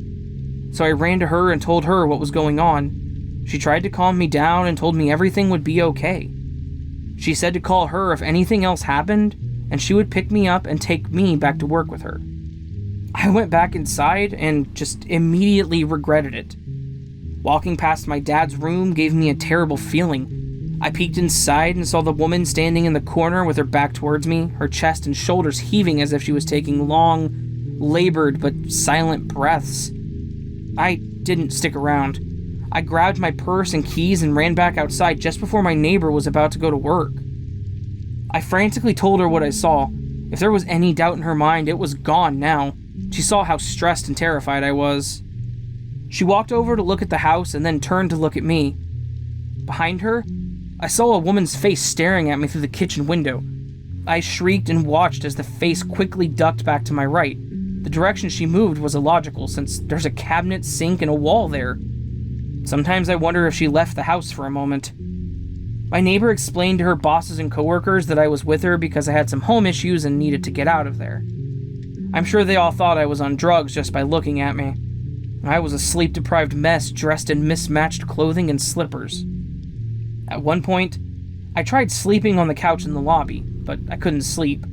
So I ran to her and told her what was going on. She tried to calm me down and told me everything would be okay. She said to call her if anything else happened, and she would pick me up and take me back to work with her. I went back inside and just immediately regretted it. Walking past my dad's room gave me a terrible feeling. I peeked inside and saw the woman standing in the corner with her back towards me, her chest and shoulders heaving as if she was taking long, labored but silent breaths. I didn't stick around. I grabbed my purse and keys and ran back outside just before my neighbor was about to go to work. I frantically told her what I saw. If there was any doubt in her mind, it was gone now. She saw how stressed and terrified I was. She walked over to look at the house and then turned to look at me. Behind her, I saw a woman's face staring at me through the kitchen window. I shrieked and watched as the face quickly ducked back to my right. The direction she moved was illogical since there's a cabinet, sink, and a wall there. Sometimes I wonder if she left the house for a moment. My neighbor explained to her bosses and coworkers that I was with her because I had some home issues and needed to get out of there. I'm sure they all thought I was on drugs just by looking at me. I was a sleep-deprived mess dressed in mismatched clothing and slippers. At one point, I tried sleeping on the couch in the lobby, but I couldn't sleep.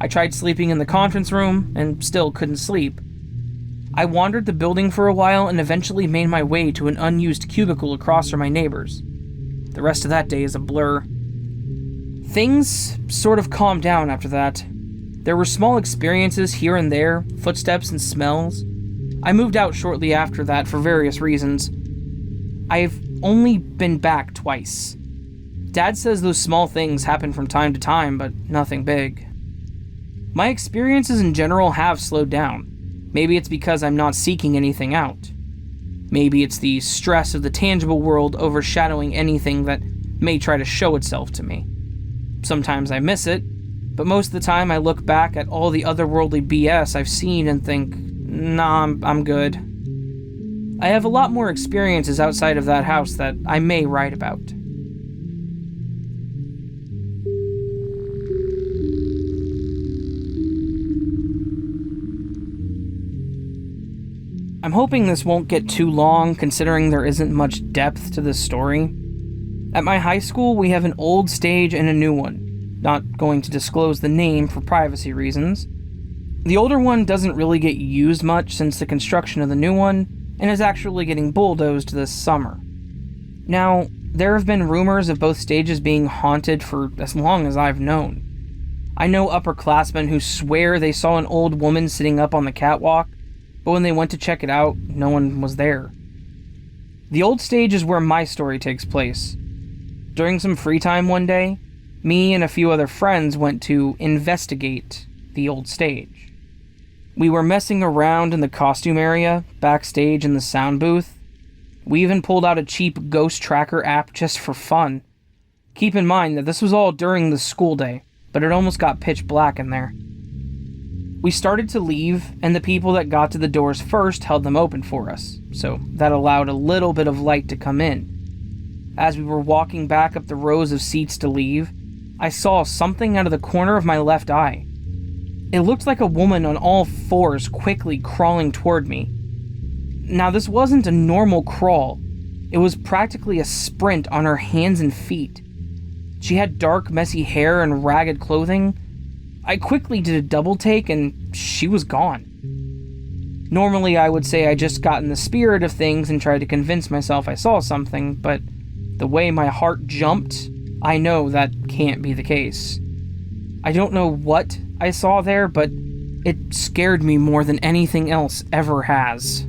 I tried sleeping in the conference room and still couldn't sleep. I wandered the building for a while and eventually made my way to an unused cubicle across from my neighbor's. The rest of that day is a blur. Things sort of calmed down after that. There were small experiences here and there, footsteps and smells. I moved out shortly after that for various reasons. I've only been back twice. Dad says those small things happen from time to time, but nothing big. My experiences in general have slowed down. Maybe it's because I'm not seeking anything out. Maybe it's the stress of the tangible world overshadowing anything that may try to show itself to me. Sometimes I miss it, but most of the time I look back at all the otherworldly BS I've seen and think, nah, I'm good. I have a lot more experiences outside of that house that I may write about. I'm hoping this won't get too long, considering there isn't much depth to this story. At my high school, we have an old stage and a new one. Not going to disclose the name for privacy reasons. The older one doesn't really get used much since the construction of the new one, and is actually getting bulldozed this summer. Now, there have been rumors of both stages being haunted for as long as I've known. I know upperclassmen who swear they saw an old woman sitting up on the catwalk, but when they went to check it out, no one was there. The old stage is where my story takes place. During some free time one day, me and a few other friends went to investigate the old stage. We were messing around in the costume area, backstage in the sound booth. We even pulled out a cheap ghost tracker app just for fun. Keep in mind that this was all during the school day, but it almost got pitch black in there. We started to leave, and the people that got to the doors first held them open for us, so that allowed a little bit of light to come in. As we were walking back up the rows of seats to leave, I saw something out of the corner of my left eye. It looked like a woman on all fours quickly crawling toward me. Now, this wasn't a normal crawl. It was practically a sprint on her hands and feet. She had dark, messy hair and ragged clothing. I quickly did a double take, and she was gone. Normally, I would say I just got in the spirit of things and tried to convince myself I saw something, but the way my heart jumped, I know that can't be the case. I don't know what I saw there, but it scared me more than anything else ever has.